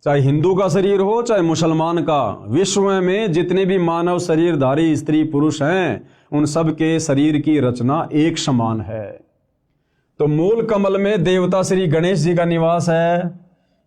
चाहे हिंदू का शरीर हो चाहे मुसलमान का, विश्व में जितने भी मानव शरीरधारी स्त्री पुरुष हैं, उन सब के शरीर की रचना एक समान है। तो मूल कमल में देवता श्री गणेश जी का निवास है।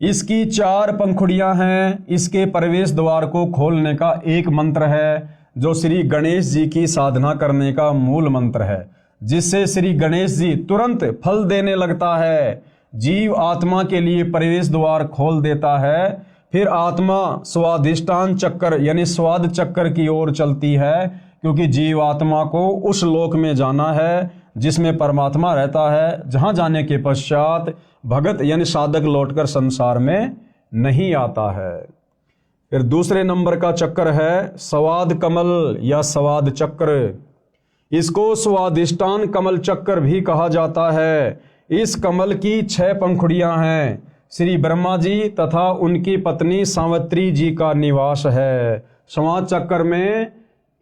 इसकी 4 पंखुड़ियां हैं। इसके प्रवेश द्वार को खोलने का एक मंत्र है, जो श्री गणेश जी की साधना करने का मूल मंत्र है, जिससे श्री गणेश जी तुरंत फल देने लगता है। जीव आत्मा के लिए प्रवेश द्वार खोल देता है। फिर आत्मा स्वाधिष्ठान चक्र यानी स्वाद चक्र की ओर चलती है, क्योंकि जीव आत्मा को उस लोक में जाना है जिसमें परमात्मा रहता है, जहां जाने के पश्चात भगत यानी साधक लौटकर संसार में नहीं आता है। फिर दूसरे नंबर का चक्र है स्वाद कमल या स्वाद चक्र। इसको स्वादिष्टान कमल चक्र भी कहा जाता है। इस कमल की 6 पंखुड़ियां हैं। श्री ब्रह्मा जी तथा उनकी पत्नी सावित्री जी का निवास है। स्वाद चक्र में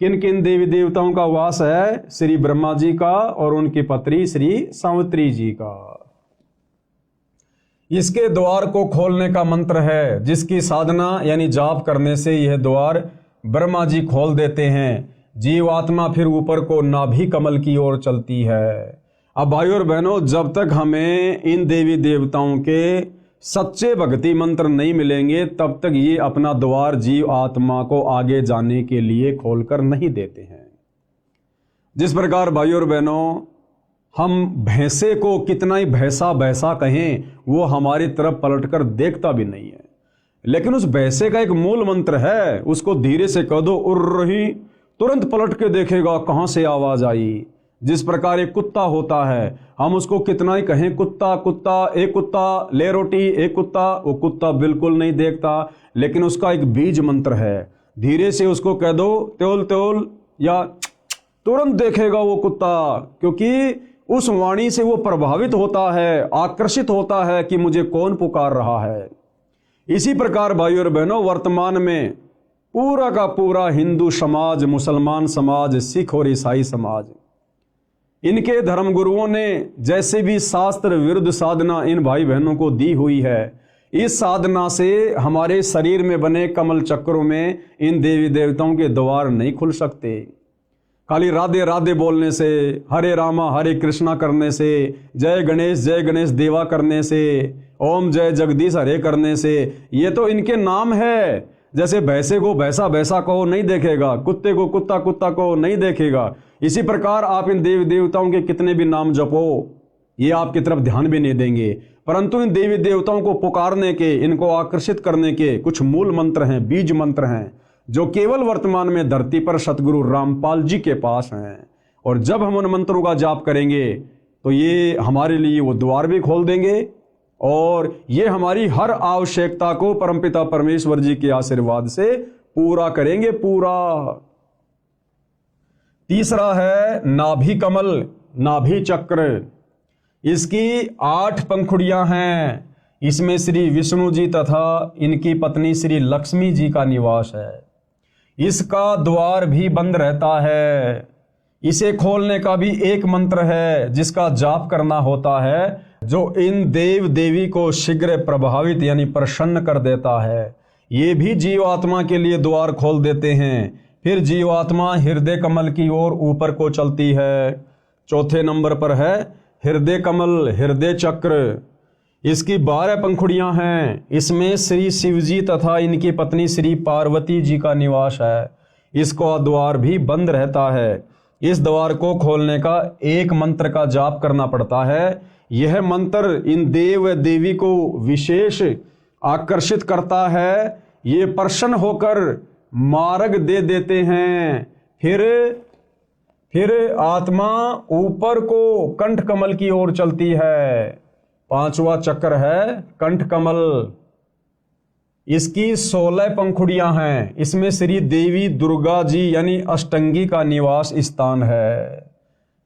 किन किन देवी देवताओं का वास है? श्री ब्रह्मा जी का और उनकी पत्नी श्री सावित्री जी का। इसके द्वार को खोलने का मंत्र है, जिसकी साधना यानी जाप करने से यह द्वार ब्रह्मा जी खोल देते हैं। जीवात्मा फिर ऊपर को नाभि कमल की ओर चलती है। अब भाइयों और बहनों, जब तक हमें इन देवी देवताओं के सच्चे भक्ति मंत्र नहीं मिलेंगे, तब तक ये अपना द्वार जीव आत्मा को आगे जाने के लिए खोलकर नहीं देते हैं। जिस प्रकार भाइयों और बहनों, हम भैंसे को कितना ही भैंसा भैंसा कहें, वो हमारी तरफ पलटकर देखता भी नहीं है। लेकिन उस भैंसे का एक मूल मंत्र है, उसको धीरे से कह दो उड़ रही, तुरंत पलट के देखेगा कहां से आवाज आई। जिस प्रकार एक कुत्ता होता है, हम उसको कितना ही कहें कुत्ता कुत्ता, एक कुत्ता ले रोटी, एक कुत्ता, वो कुत्ता बिल्कुल नहीं देखता। लेकिन उसका एक बीज मंत्र है, धीरे से उसको कह दो त्योल त्योल या तुरंत देखेगा वो कुत्ता, क्योंकि उस वाणी से वो प्रभावित होता है, आकर्षित होता है कि मुझे कौन पुकार रहा है। इसी प्रकार भाइयों और बहनों, वर्तमान में पूरा का पूरा हिंदू समाज, मुसलमान समाज, सिख और ईसाई समाज, इनके धर्म गुरुओं ने जैसे भी शास्त्र विरुद्ध साधना इन भाई बहनों को दी हुई है, इस साधना से हमारे शरीर में बने कमल चक्रों में इन देवी देवताओं के द्वार नहीं खुल सकते। खाली राधे राधे बोलने से, हरे रामा हरे कृष्णा करने से, जय गणेश देवा करने से, ओम जय जगदीश हरे करने से, ये तो इनके नाम है। जैसे भैंसे को भैंसा भैंसा को नहीं देखेगा, कुत्ते को कुत्ता कुत्ता को नहीं देखेगा, इसी प्रकार आप इन देवी देवताओं के कितने भी नाम जपो, ये आपकी तरफ ध्यान भी नहीं देंगे। परंतु इन देवी देवताओं को पुकारने के, इनको आकर्षित करने के कुछ मूल मंत्र हैं, बीज मंत्र हैं, जो केवल वर्तमान में धरती पर सतगुरु रामपाल जी के पास हैं। और जब हम उन मंत्रों का जाप करेंगे तो ये हमारे लिए वो द्वार भी खोल देंगे, और ये हमारी हर आवश्यकता को परमपिता परमेश्वर जी के आशीर्वाद से पूरा करेंगे, पूरा। तीसरा है नाभि कमल, नाभि चक्र। इसकी 8 पंखुड़ियां हैं। इसमें श्री विष्णु जी तथा इनकी पत्नी श्री लक्ष्मी जी का निवास है। इसका द्वार भी बंद रहता है। इसे खोलने का भी एक मंत्र है, जिसका जाप करना होता है, जो इन देव देवी को शीघ्र प्रभावित यानी प्रसन्न कर देता है। ये भी जीवात्मा के लिए द्वार खोल देते हैं। फिर जीवात्मा हृदय कमल की ओर ऊपर को चलती है। चौथे नंबर पर है हृदय कमल, हृदय चक्र। इसकी 12 पंखुड़ियां हैं। इसमें श्री शिव जी तथा इनकी पत्नी श्री पार्वती जी का निवास है। इसका द्वार भी बंद रहता है। इस द्वार को खोलने का एक मंत्र का जाप करना पड़ता है। यह मंत्र इन देव देवी को विशेष आकर्षित करता है। ये प्रसन्न होकर मार्ग दे देते हैं। फिर आत्मा ऊपर को कंठ कमल की ओर चलती है। पांचवा चक्र है कंठ कमल। इसकी 16 पंखुड़ियां हैं। इसमें श्री देवी दुर्गा जी यानी अष्टंगी का निवास स्थान है।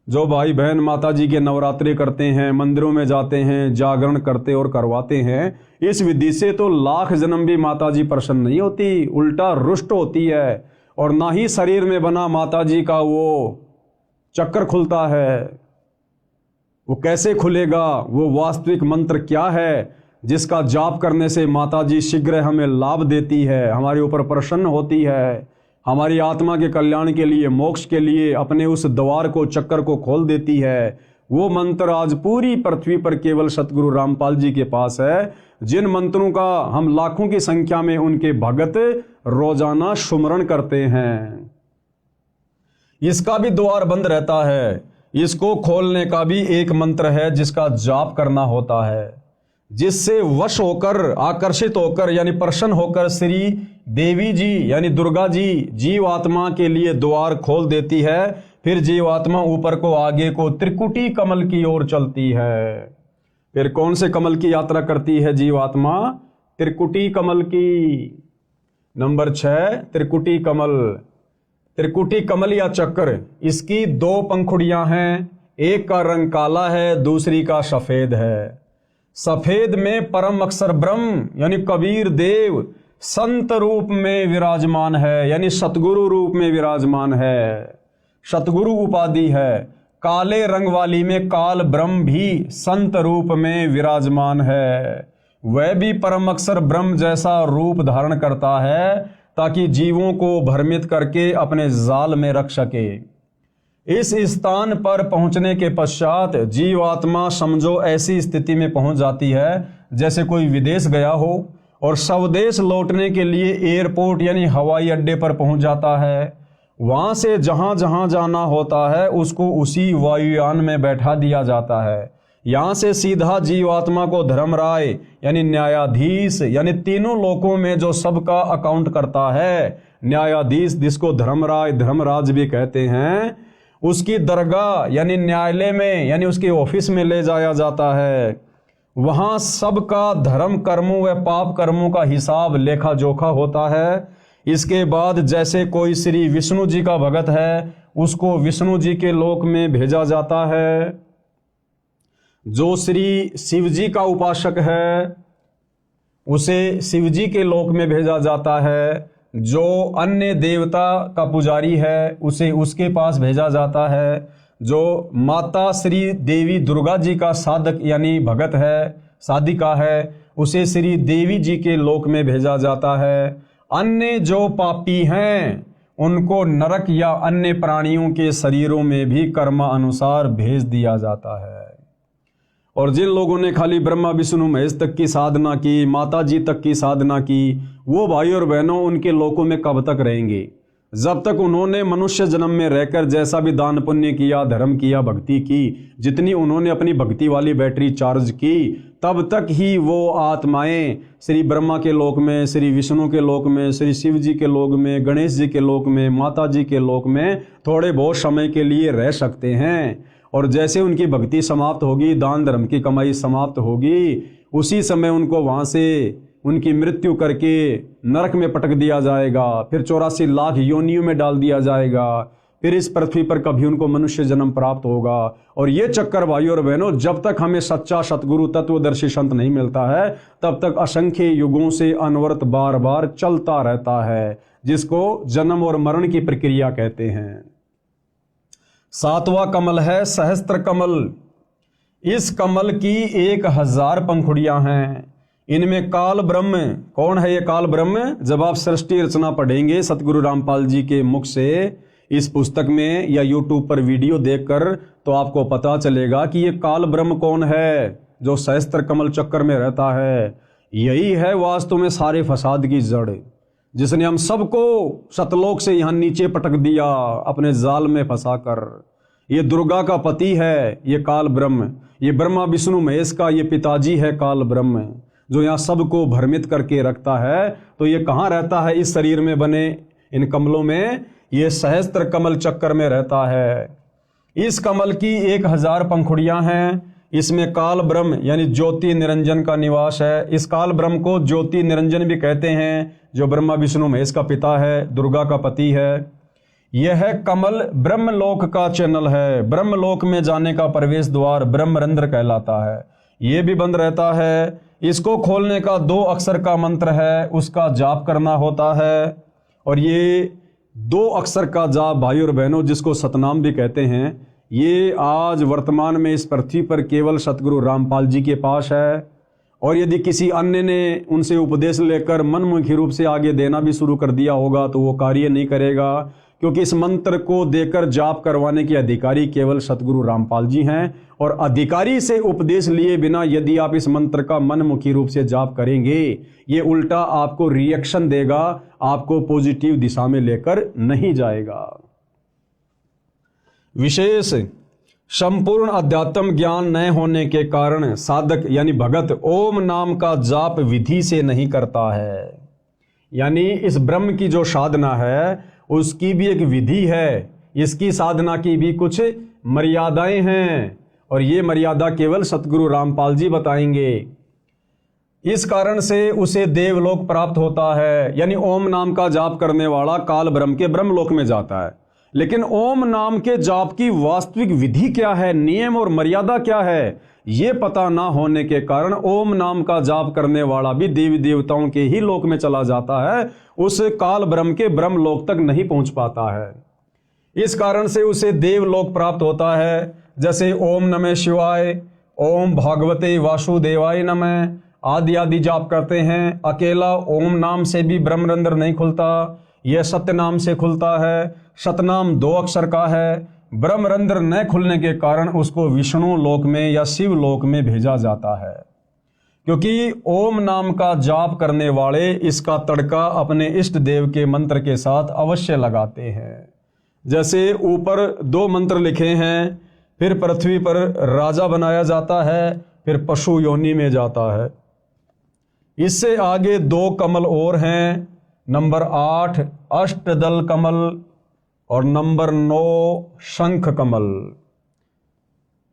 जो भाई बहन माता जी के नवरात्रे करते हैं, मंदिरों में जाते हैं, जागरण करते और करवाते हैं, इस विधि से तो लाख जन्म भी माता जी प्रसन्न नहीं होती, उल्टा रुष्ट होती है। और ना ही शरीर में बना माता जी का वो चक्कर खुलता है। वो कैसे खुलेगा? वो वास्तविक मंत्र क्या है जिसका जाप करने से माता जी शीघ्र हमें लाभ देती है, हमारे ऊपर प्रसन्न होती है, हमारी आत्मा के कल्याण के लिए, मोक्ष के लिए अपने उस द्वार को, चक्कर को खोल देती है। वो मंत्र आज पूरी पृथ्वी पर केवल सतगुरु रामपाल जी के पास है, जिन मंत्रों का हम लाखों की संख्या में उनके भगत रोजाना सुमरण करते हैं। इसका भी द्वार बंद रहता है। इसको खोलने का भी एक मंत्र है जिसका जाप करना होता है, जिससे वश होकर, आकर्षित होकर यानी प्रसन्न होकर श्री देवी जी यानी दुर्गा जी जीवात्मा के लिए द्वार खोल देती है। फिर जीवात्मा ऊपर को, आगे को त्रिकुटी कमल की ओर चलती है। फिर कौन से कमल की यात्रा करती है जीवात्मा? त्रिकुटी कमल की। नंबर 6 त्रिकुटी कमल। त्रिकुटी कमल या चक्र, इसकी 2 पंखुड़ियां हैं। एक का रंग काला है, दूसरी का सफेद है। सफेद में परम अक्षर ब्रह्म यानी कबीर देव संत रूप में विराजमान है, यानी सतगुरु रूप में विराजमान है, सतगुरु उपाधि है। काले रंग वाली में काल ब्रह्म भी संत रूप में विराजमान है। वह भी परम अक्षर ब्रह्म जैसा रूप धारण करता है ताकि जीवों को भ्रमित करके अपने जाल में रख सके। इस स्थान पर पहुंचने के पश्चात जीवात्मा समझो ऐसी स्थिति में पहुंच जाती है जैसे कोई विदेश गया हो और स्वदेश लौटने के लिए एयरपोर्ट यानी हवाई अड्डे पर पहुंच जाता है। वहां से जहां जहां जाना होता है उसको उसी वायुयान में बैठा दिया जाता है। यहां से सीधा जीवात्मा को धर्मराय यानी न्यायाधीश यानी तीनों लोकों में जो सबका अकाउंट करता है, न्यायाधीश जिसको धर्मराय धर्मराज भी कहते हैं, उसकी दरगाह यानी न्यायालय में यानी उसके ऑफिस में ले जाया जाता है। वहां सबका धर्म कर्मों व पाप कर्मों का हिसाब लेखा जोखा होता है। इसके बाद जैसे कोई श्री विष्णु जी का भगत है उसको विष्णु जी के लोक में भेजा जाता है। जो श्री शिव जी का उपासक है उसे शिव जी के लोक में भेजा जाता है। जो अन्य देवता का पुजारी है उसे उसके पास भेजा जाता है। जो माता श्री देवी दुर्गा जी का साधक यानी भगत है, साधिका है, उसे श्री देवी जी के लोक में भेजा जाता है। अन्य जो पापी हैं उनको नरक या अन्य प्राणियों के शरीरों में भी कर्मानुसार भेज दिया जाता है। और जिन लोगों ने खाली ब्रह्मा विष्णु महेश तक की साधना की, माता जी तक की साधना की, वो भाई और बहनों उनके लोकों में कब तक रहेंगे? जब तक उन्होंने मनुष्य जन्म में रहकर जैसा भी दान पुण्य किया, धर्म किया, भक्ति की, जितनी उन्होंने अपनी भक्ति वाली बैटरी चार्ज की, तब तक ही वो आत्माएं श्री ब्रह्मा के लोक में, श्री विष्णु के लोक में, श्री शिव जी के लोक में, गणेश जी के लोक में, माता जी के लोक में थोड़े बहुत समय के लिए रह सकते हैं। और जैसे उनकी भक्ति समाप्त होगी, दान धर्म की कमाई समाप्त होगी, उसी समय उनको वहाँ से उनकी मृत्यु करके नरक में पटक दिया जाएगा। फिर 84 लाख योनियों में डाल दिया जाएगा। फिर इस पृथ्वी पर कभी उनको मनुष्य जन्म प्राप्त होगा। और ये चक्कर भाइयों और बहनों जब तक हमें सच्चा सतगुरु तत्वदर्शी संत नहीं मिलता है तब तक असंख्य युगों से अनवरत बार बार चलता रहता है, जिसको जन्म और मरण की प्रक्रिया कहते हैं। 7वां कमल है सहस्त्र कमल। इस कमल की 1000 पंखुड़ियां हैं। इनमें काल ब्रह्म, कौन है ये काल ब्रह्म? जब आप सृष्टि रचना पढ़ेंगे सतगुरु रामपाल जी के मुख से इस पुस्तक में या यूट्यूब पर वीडियो देखकर, तो आपको पता चलेगा कि ये काल ब्रह्म कौन है जो सहस्त्र कमल चक्कर में रहता है। यही है वास्तव में सारे फसाद की जड़, जिसने हम सबको सतलोक से यहाँ नीचे पटक दिया अपने जाल में फंसाकर। ये दुर्गा का पति है ये काल ब्रह्म, ये ब्रह्मा विष्णु महेश का ये पिताजी है काल ब्रह्म, जो यहाँ सबको भ्रमित करके रखता है। तो ये कहाँ रहता है? इस शरीर में बने इन कमलों में। ये सहस्त्र कमल चक्कर में रहता है। इस कमल की 1000 पंखुड़ियां हैं। इसमें काल ब्रह्म यानी ज्योति निरंजन का निवास है। इस काल ब्रह्म को ज्योति निरंजन भी कहते हैं, जो ब्रह्मा विष्णु महेश का पिता है, दुर्गा का पति है। यह कमल ब्रह्मलोक का चैनल है। ब्रह्मलोक में जाने का प्रवेश द्वार ब्रह्मरंध्र कहलाता है। ये भी बंद रहता है। इसको खोलने का 2 अक्षर का मंत्र है, उसका जाप करना होता है। और ये 2 अक्षर का जाप भाई और बहनों, जिसको सतनाम भी कहते हैं, ये आज वर्तमान में इस पृथ्वी पर केवल सतगुरु रामपाल जी के पास है। और यदि किसी अन्य ने उनसे उपदेश लेकर मनमुखी रूप से आगे देना भी शुरू कर दिया होगा तो वो कार्य नहीं करेगा, क्योंकि इस मंत्र को देकर जाप करवाने के अधिकारी केवल सतगुरु रामपाल जी हैं। और अधिकारी से उपदेश लिए बिना यदि आप इस मंत्र का मनमुखी रूप से जाप करेंगे, ये उल्टा आपको रिएक्शन देगा, आपको पॉजिटिव दिशा में लेकर नहीं जाएगा। विशेष संपूर्ण अध्यात्म ज्ञान न होने के कारण साधक यानी भगत ओम नाम का जाप विधि से नहीं करता है। यानी इस ब्रह्म की जो साधना है उसकी भी एक विधि है, इसकी साधना की भी कुछ मर्यादाएं हैं, और ये मर्यादा केवल सतगुरु रामपाल जी बताएंगे। इस कारण से उसे देवलोक प्राप्त होता है। यानी ओम नाम का जाप करने वाला काल ब्रह्म के ब्रह्मलोक में जाता है। लेकिन ओम नाम के जाप की वास्तविक विधि क्या है, नियम और मर्यादा क्या है, ये पता ना होने के कारण ओम नाम का जाप करने वाला भी देवी देवताओं के ही लोक में चला जाता है, उस काल ब्रह्म के ब्रह्मलोक तक नहीं पहुंच पाता है। इस कारण से उसे देवलोक प्राप्त होता है। जैसे ओम नमः शिवाय, ओम भागवते वासुदेवाय नमः आदि आदि जाप करते हैं। अकेला ओम नाम से भी ब्रह्मरंध्र नहीं खुलता, यह सत्य नाम से खुलता है। सतनाम 2 अक्षर का है। ब्रह्मरंध्र न खुलने के कारण उसको विष्णु लोक में या शिव लोक में भेजा जाता है, क्योंकि ओम नाम का जाप करने वाले इसका तड़का अपने इष्ट देव के मंत्र के साथ अवश्य लगाते हैं। जैसे ऊपर 2 मंत्र लिखे हैं, फिर पृथ्वी पर राजा बनाया जाता है, फिर पशु योनि में जाता है। इससे आगे 2 कमल और हैं, नंबर 8 अष्टदल कमल और नंबर 9 शंख कमल।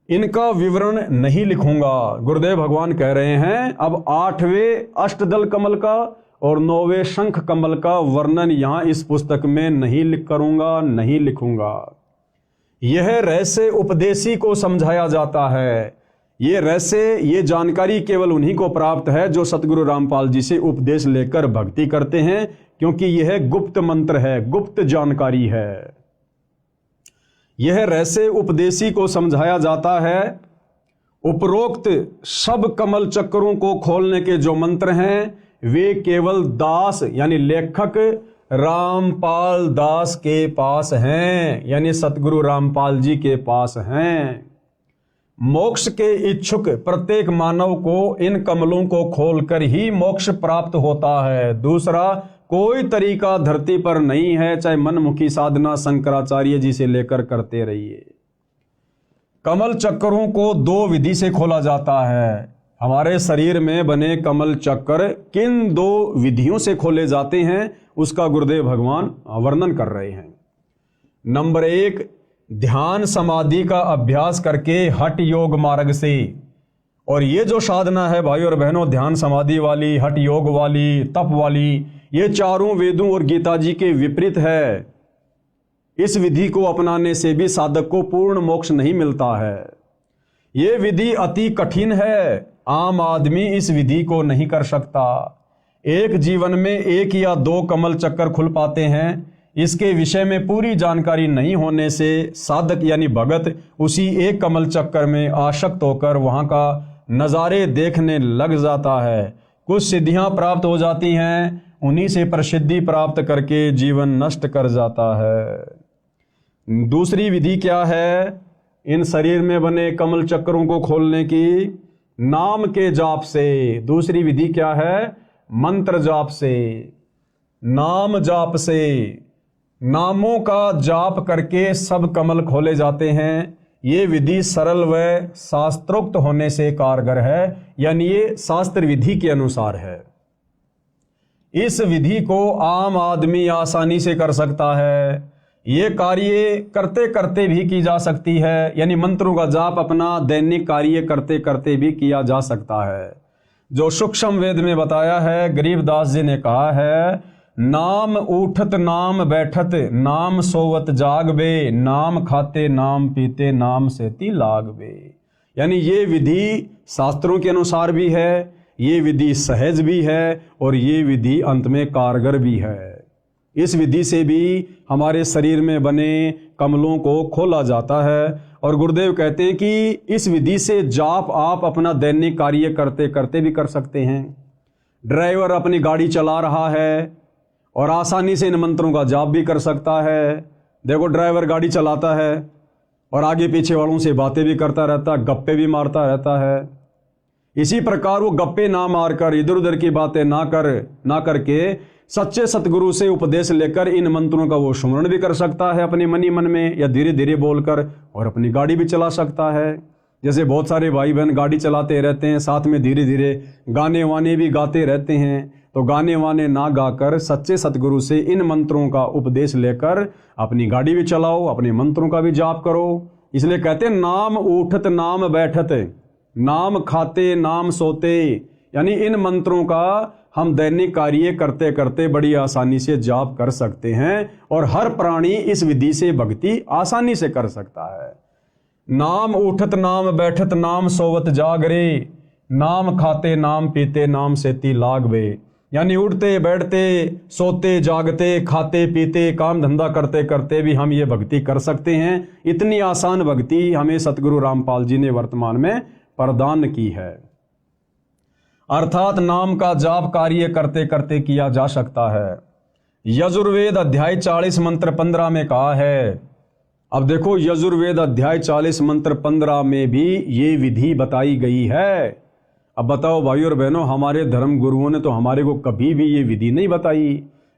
इनका विवरण नहीं लिखूंगा, गुरुदेव भगवान कह रहे हैं अब 8वें अष्टदल कमल का और 9वें शंख कमल का वर्णन यहां इस पुस्तक में नहीं लिखूंगा। यह रहस्य उपदेशी को समझाया जाता है। ये रहस्य, ये जानकारी केवल उन्हीं को प्राप्त है जो सतगुरु रामपाल जी से उपदेश लेकर भक्ति करते हैं, क्योंकि यह गुप्त मंत्र है, गुप्त जानकारी है। यह रहस्य उपदेशी को समझाया जाता है। उपरोक्त सब कमल चक्रों को खोलने के जो मंत्र हैं वे केवल दास यानी लेखक रामपाल दास के पास हैं, यानी सतगुरु रामपाल जी के पास हैं। मोक्ष के इच्छुक प्रत्येक मानव को इन कमलों को खोलकर ही मोक्ष प्राप्त होता है। दूसरा कोई तरीका धरती पर नहीं है, चाहे मनमुखी साधना शंकराचार्य जी से लेकर करते रहिए। कमल चक्रों को 2 विधि से खोला जाता है। हमारे शरीर में बने कमल चक्र किन 2 विधियों से खोले जाते हैं उसका गुरुदेव भगवान वर्णन कर रहे हैं। नंबर 1 ध्यान समाधि का अभ्यास करके हठ योग मार्ग से। और ये जो साधना है भाई और बहनों, ध्यान समाधि वाली, हठ योग वाली, तप वाली, ये चारों वेदों और गीता जी के विपरीत है। इस विधि को अपनाने से भी साधक को पूर्ण मोक्ष नहीं मिलता है। ये विधि अति कठिन है, आम आदमी इस विधि को नहीं कर सकता। एक जीवन में 1 या 2 कमल चक्कर खुल पाते हैं। इसके विषय में पूरी जानकारी नहीं होने से साधक यानी भगत उसी एक कमल चक्कर में आसक्त होकर वहां का नज़ारे देखने लग जाता है। कुछ सिद्धियां प्राप्त हो जाती हैं, उन्हीं से प्रसिद्धि प्राप्त करके जीवन नष्ट कर जाता है। दूसरी विधि क्या है इन शरीर में बने कमल चक्रों को खोलने की? नाम के जाप से। दूसरी विधि क्या है? मंत्र जाप से, नाम जाप से। नामों का जाप करके सब कमल खोले जाते हैं। ये विधि सरल व शास्त्रोक्त होने से कारगर है, यानी ये शास्त्र विधि के अनुसार है। इस विधि को आम आदमी आसानी से कर सकता है। ये कार्य करते करते भी की जा सकती है, यानी मंत्रों का जाप अपना दैनिक कार्य करते करते भी किया जा सकता है। जो सूक्ष्म वेद में बताया है, गरीबदास जी ने कहा है, नाम उठत नाम बैठत नाम सोवत जागबे, नाम खाते नाम पीते नाम सेती लागबे। यानी ये विधि शास्त्रों के अनुसार भी है, ये विधि सहज भी है और ये विधि अंत में कारगर भी है। इस विधि से भी हमारे शरीर में बने कमलों को खोला जाता है। और गुरुदेव कहते हैं कि इस विधि से जाप आप अपना दैनिक कार्य करते करते भी कर सकते हैं। ड्राइवर अपनी गाड़ी चला रहा है और आसानी से इन मंत्रों का जाप भी कर सकता है। देखो, ड्राइवर गाड़ी चलाता है और आगे पीछे वालों से बातें भी करता रहता है, गप्पे भी मारता रहता है। इसी प्रकार वो गप्पे ना मारकर, इधर उधर की बातें ना करके सच्चे सतगुरु से उपदेश लेकर इन मंत्रों का वो स्मरण भी कर सकता है अपने मनी मन में, या धीरे धीरे बोलकर, और अपनी गाड़ी भी चला सकता है। जैसे बहुत सारे भाई बहन गाड़ी चलाते रहते हैं, साथ में धीरे धीरे गाने वाने भी गाते रहते हैं। तो गाने वाने ना गाकर सच्चे सतगुरु से इन मंत्रों का उपदेश लेकर अपनी गाड़ी भी चलाओ, अपने मंत्रों का भी जाप करो। इसलिए कहते हैं, नाम उठत नाम बैठत नाम खाते नाम सोते, यानी इन मंत्रों का हम दैनिक कार्य करते करते बड़ी आसानी से जाप कर सकते हैं और हर प्राणी इस विधि से भक्ति आसानी से कर सकता है। नाम उठत नाम बैठत नाम सोवत जागरे, नाम खाते नाम पीते नाम सेती लागबे। यानी उठते बैठते सोते जागते खाते पीते काम धंधा करते करते भी हम ये भक्ति कर सकते हैं। इतनी आसान भक्ति हमें सतगुरु रामपाल जी ने वर्तमान में प्रदान की है। अर्थात नाम का जाप कार्य करते करते किया जा सकता है। यजुर्वेद अध्याय 40 मंत्र 15 में कहा है। अब देखो, यजुर्वेद अध्याय 40 मंत्र 15 में भी ये विधि बताई गई है। अब बताओ भाई और बहनों, हमारे धर्म गुरुओं ने तो हमारे को कभी भी ये विधि नहीं बताई,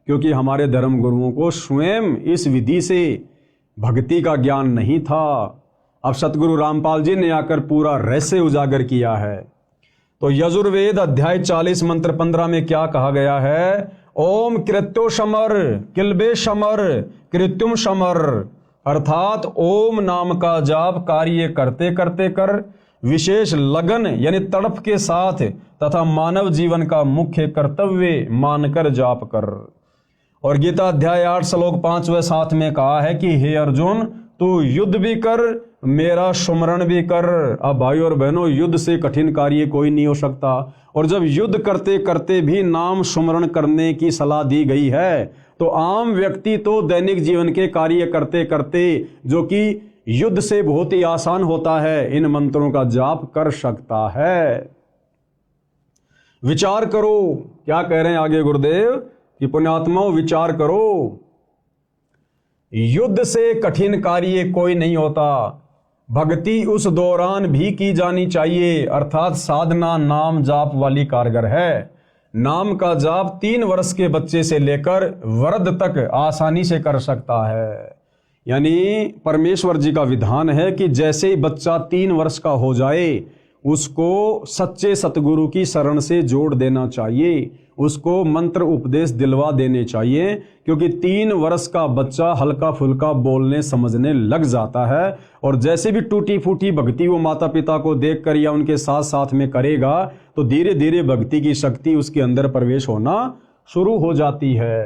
क्योंकि हमारे धर्म गुरुओं को स्वयं इस विधि से भक्ति का ज्ञान नहीं था। अब सतगुरु रामपाल जी ने आकर पूरा रहस्य उजागर किया है। तो यजुर्वेद अध्याय 40 मंत्र 15 में क्या कहा गया है? ओम कृत्यो शमर किल्बे शमर कृत्युम शमर। अर्थात ओम नाम का जाप कार्य करते करते कर, विशेष लगन यानी तड़प के साथ तथा मानव जीवन का मुख्य कर्तव्य मानकर जाप कर। और गीता अध्याय 8 श्लोक 5 व 7 में कहा है कि हे अर्जुन, तू युद्ध भी कर मेरा सुमरण भी कर। अब भाई और बहनों, युद्ध से कठिन कार्य कोई नहीं हो सकता। और जब युद्ध करते करते भी नाम सुमरण करने की सलाह दी गई है, तो आम व्यक्ति तो दैनिक जीवन के कार्य करते करते, जो कि युद्ध से बहुत ही आसान होता है, इन मंत्रों का जाप कर सकता है। विचार करो, क्या कह रहे हैं आगे गुरुदेव कि पुण्यात्माओं विचार करो, युद्ध से कठिन कार्य कोई नहीं होता। भक्ति उस दौरान भी की जानी चाहिए, अर्थात साधना नाम जाप वाली कारगर है। नाम का जाप 3 वर्ष के बच्चे से लेकर वृद्ध तक आसानी से कर सकता है। यानी परमेश्वर जी का विधान है कि जैसे ही बच्चा 3 वर्ष का हो जाए, उसको सच्चे सतगुरु की शरण से जोड़ देना चाहिए, उसको मंत्र उपदेश दिलवा देने चाहिए, क्योंकि 3 वर्ष का बच्चा हल्का फुल्का बोलने समझने लग जाता है। और जैसे भी टूटी फूटी भक्ति वो माता पिता को देखकर या उनके साथ साथ में करेगा, तो धीरे धीरे भक्ति की शक्ति उसके अंदर प्रवेश होना शुरू हो जाती है।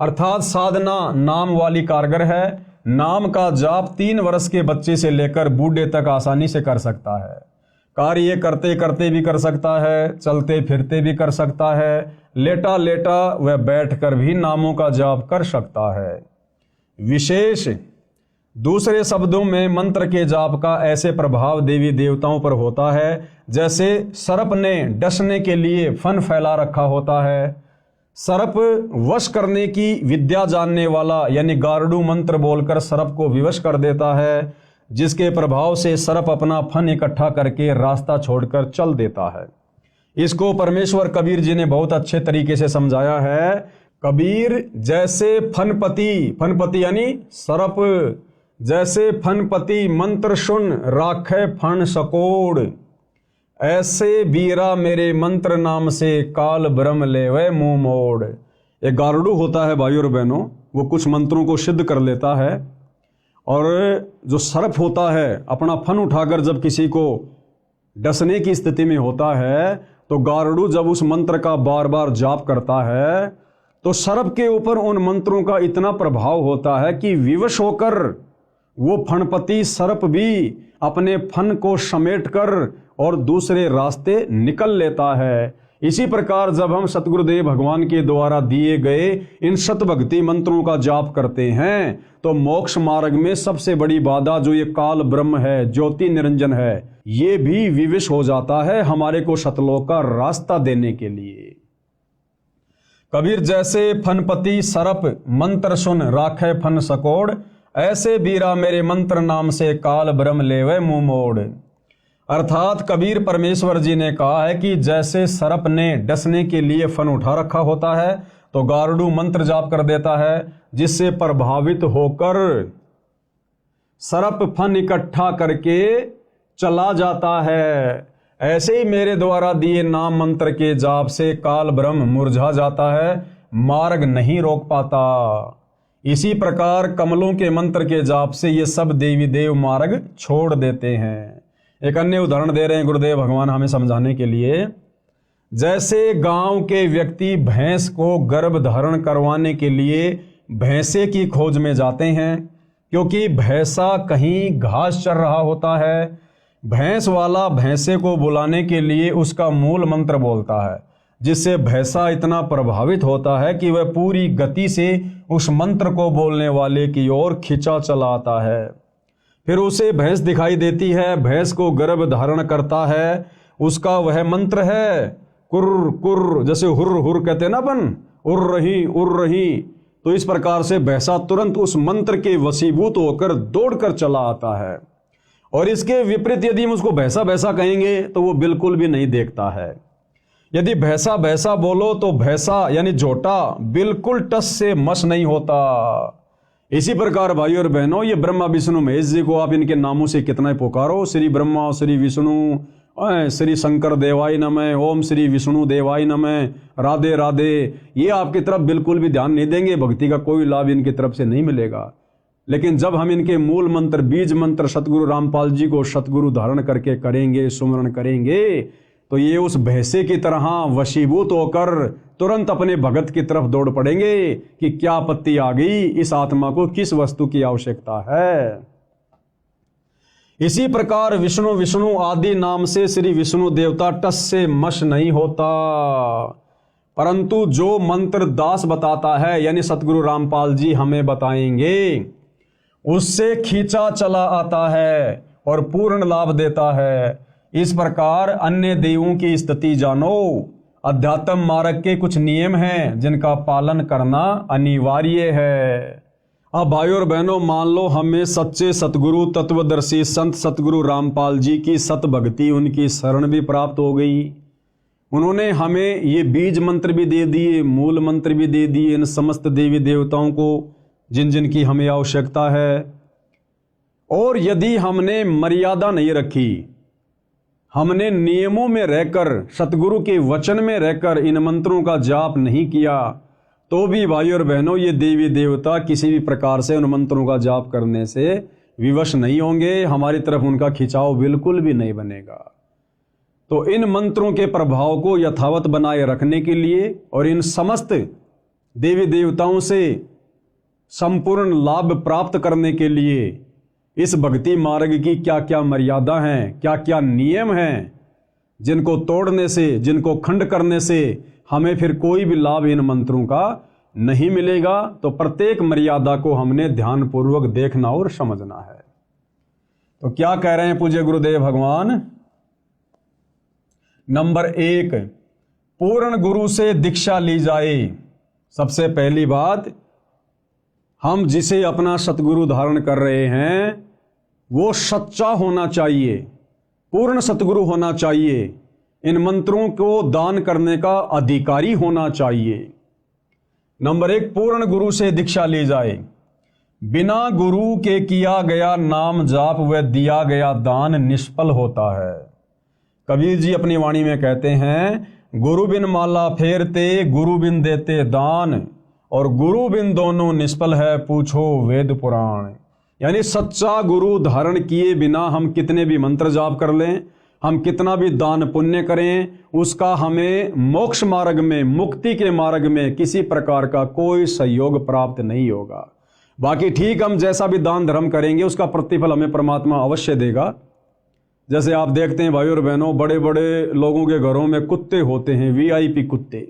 अर्थात साधना नाम वाली कारगर है। नाम का जाप 3 वर्ष के बच्चे से लेकर बूढ़े तक आसानी से कर सकता है। कार्य करते करते भी कर सकता है, चलते फिरते भी कर सकता है, लेटा लेटा व बैठकर भी नामों का जाप कर सकता है। विशेष दूसरे शब्दों में मंत्र के जाप का ऐसे प्रभाव देवी देवताओं पर होता है जैसे सर्प ने डसने के लिए फन फैला रखा होता है। सर्प वश करने की विद्या जानने वाला यानी गारुड़ मंत्र बोलकर सर्प को विवश कर देता है, जिसके प्रभाव से सर्प अपना फन इकट्ठा करके रास्ता छोड़कर चल देता है। इसको परमेश्वर कबीर जी ने बहुत अच्छे तरीके से समझाया है। कबीर जैसे फनपति यानी सर्प, जैसे फनपति मंत्र सुन राखे फन सकोड़, ऐसे बीरा मेरे मंत्र नाम से काल ब्रह्म लेवे मुंह मोड़। एक गारुड़ होता है भाई और बहनों, वो कुछ मंत्रों को सिद्ध कर लेता है। और जो सर्प होता है अपना फन उठाकर जब किसी को डसने की स्थिति में होता है तो गारुड़ जब उस मंत्र का बार बार जाप करता है तो सर्प के ऊपर उन मंत्रों का इतना प्रभाव होता है कि विवश होकर वो फणपति सर्प भी अपने फन को समेटकर और दूसरे रास्ते निकल लेता है। इसी प्रकार जब हम सतगुरुदेव भगवान के द्वारा दिए गए इन शतभक्ति मंत्रों का जाप करते हैं तो मोक्ष मार्ग में सबसे बड़ी बाधा जो ये काल ब्रह्म है, ज्योति निरंजन है, ये भी विवश हो जाता है हमारे को सतलोक का रास्ता देने के लिए। कबीर जैसे फनपति सरप मंत्र सुन राखे फन सकोड़, ऐसे बीरा मेरे मंत्र नाम से काल ब्रह्म लेवे मुंह मोड़। अर्थात कबीर परमेश्वर जी ने कहा है कि जैसे सर्प ने डसने के लिए फन उठा रखा होता है तो गारुड़ मंत्र जाप कर देता है जिससे प्रभावित होकर सर्प फन इकट्ठा करके चला जाता है। ऐसे ही मेरे द्वारा दिए नाम मंत्र के जाप से काल ब्रह्म मुरझा जाता है, मार्ग नहीं रोक पाता। इसी प्रकार कमलों के मंत्र के जाप से ये सब देवी देव मार्ग छोड़ देते हैं। एक अन्य उदाहरण दे रहे हैं गुरुदेव भगवान हमें समझाने के लिए। जैसे गांव के व्यक्ति भैंस को गर्भ धारण करवाने के लिए भैंसे की खोज में जाते हैं, क्योंकि भैंसा कहीं घास चर रहा होता है। भैंस वाला भैंसे को बुलाने के लिए उसका मूल मंत्र बोलता है, जिससे भैंसा इतना प्रभावित होता है कि वह पूरी गति से उस मंत्र को बोलने वाले की ओर खिंचा चला आता है। फिर उसे भैंस दिखाई देती है, भैंस को गर्भ धारण करता है, उसका वह मंत्र है कुर्र कुर्र, जैसे हुर्र हुर्र कहते हैं ना अपन, उर्र रही। तो इस प्रकार से भैंसा तुरंत उस मंत्र के वशीभूत होकर दौड़कर चला आता है। और इसके विपरीत यदि हम उसको भैंसा भैंसा कहेंगे तो वो बिल्कुल भी नहीं देखता है। यदि भैंसा भैंसा बोलो तो भैंसा यानी झोटा बिल्कुल टस से मस नहीं होता। इसी प्रकार भाई और बहनों, ये ब्रह्मा विष्णु महेश जी को आप इनके नामों से कितना ही पुकारो, श्री ब्रह्मा, श्री विष्णु, श्री शंकर देवाय नमः, ओम श्री विष्णु देवाय नमः, राधे राधे, ये आपकी तरफ बिल्कुल भी ध्यान नहीं देंगे, भक्ति का कोई लाभ इनकी तरफ से नहीं मिलेगा। लेकिन जब हम इनके मूल मंत्र, बीज मंत्र सतगुरु रामपाल जी को सतगुरु धारण करके करेंगे, सुमरण करेंगे, तो ये उस भैंसे की तरह वशीभूत होकर तुरंत अपने भगत की तरफ दौड़ पड़ेंगे कि क्या आपत्ति आ गई, इस आत्मा को किस वस्तु की आवश्यकता है। इसी प्रकार विष्णु विष्णु आदि नाम से श्री विष्णु देवता टस से मश नहीं होता, परंतु जो मंत्र दास बताता है यानी सतगुरु रामपाल जी हमें बताएंगे, उससे खींचा चला आता है और पूर्ण लाभ देता है। इस प्रकार अन्य देवों की स्थिति जानो। अध्यात्म मार्ग के कुछ नियम हैं जिनका पालन करना अनिवार्य है। अब भाई और बहनों, मान लो हमें सच्चे सतगुरु तत्वदर्शी संत सतगुरु रामपाल जी की सत भक्ति, उनकी शरण भी प्राप्त हो गई। उन्होंने हमें ये बीज मंत्र भी दे दिए, मूल मंत्र भी दे दिए इन समस्त देवी देवताओं को जिन जिन की हमें आवश्यकता है। और यदि हमने मर्यादा नहीं रखी, हमने नियमों में रहकर, सतगुरु के वचन में रहकर इन मंत्रों का जाप नहीं किया, तो भी भाई और बहनों ये देवी देवता किसी भी प्रकार से उन मंत्रों का जाप करने से विवश नहीं होंगे, हमारी तरफ उनका खिंचाव बिल्कुल भी नहीं बनेगा। तो इन मंत्रों के प्रभाव को यथावत बनाए रखने के लिए और इन समस्त देवी देवताओं से संपूर्ण लाभ प्राप्त करने के लिए इस भक्ति मार्ग की क्या क्या मर्यादा हैं, क्या क्या नियम हैं, जिनको तोड़ने से, जिनको खंड करने से हमें फिर कोई भी लाभ इन मंत्रों का नहीं मिलेगा। तो प्रत्येक मर्यादा को हमने ध्यानपूर्वक देखना और समझना है। तो क्या कह रहे हैं पूज्य गुरुदेव भगवान? नंबर 1, पूर्ण गुरु से दीक्षा ली जाए। सबसे पहली बात, हम जिसे अपना सतगुरु धारण कर रहे हैं वो सच्चा होना चाहिए, पूर्ण सतगुरु होना चाहिए, इन मंत्रों को दान करने का अधिकारी होना चाहिए। नंबर 1, पूर्ण गुरु से दीक्षा ली जाए। बिना गुरु के किया गया नाम जाप व दिया गया दान निष्फल होता है। कबीर जी अपनी वाणी में कहते हैं, गुरु बिन माला फेरते, गुरु बिन देते दान, और गुरु बिन दोनों निष्फल है, पूछो वेद पुराण। यानी सच्चा गुरु धारण किए बिना हम कितने भी मंत्र जाप कर लें, हम कितना भी दान पुण्य करें, उसका हमें मोक्ष मार्ग में, मुक्ति के मार्ग में किसी प्रकार का कोई सहयोग प्राप्त नहीं होगा। बाकी ठीक, हम जैसा भी दान धर्म करेंगे उसका प्रतिफल हमें परमात्मा अवश्य देगा। जैसे आप देखते हैं भाई और बहनों, बड़े बड़े लोगों के घरों में कुत्ते होते हैं, वीआईपी कुत्ते,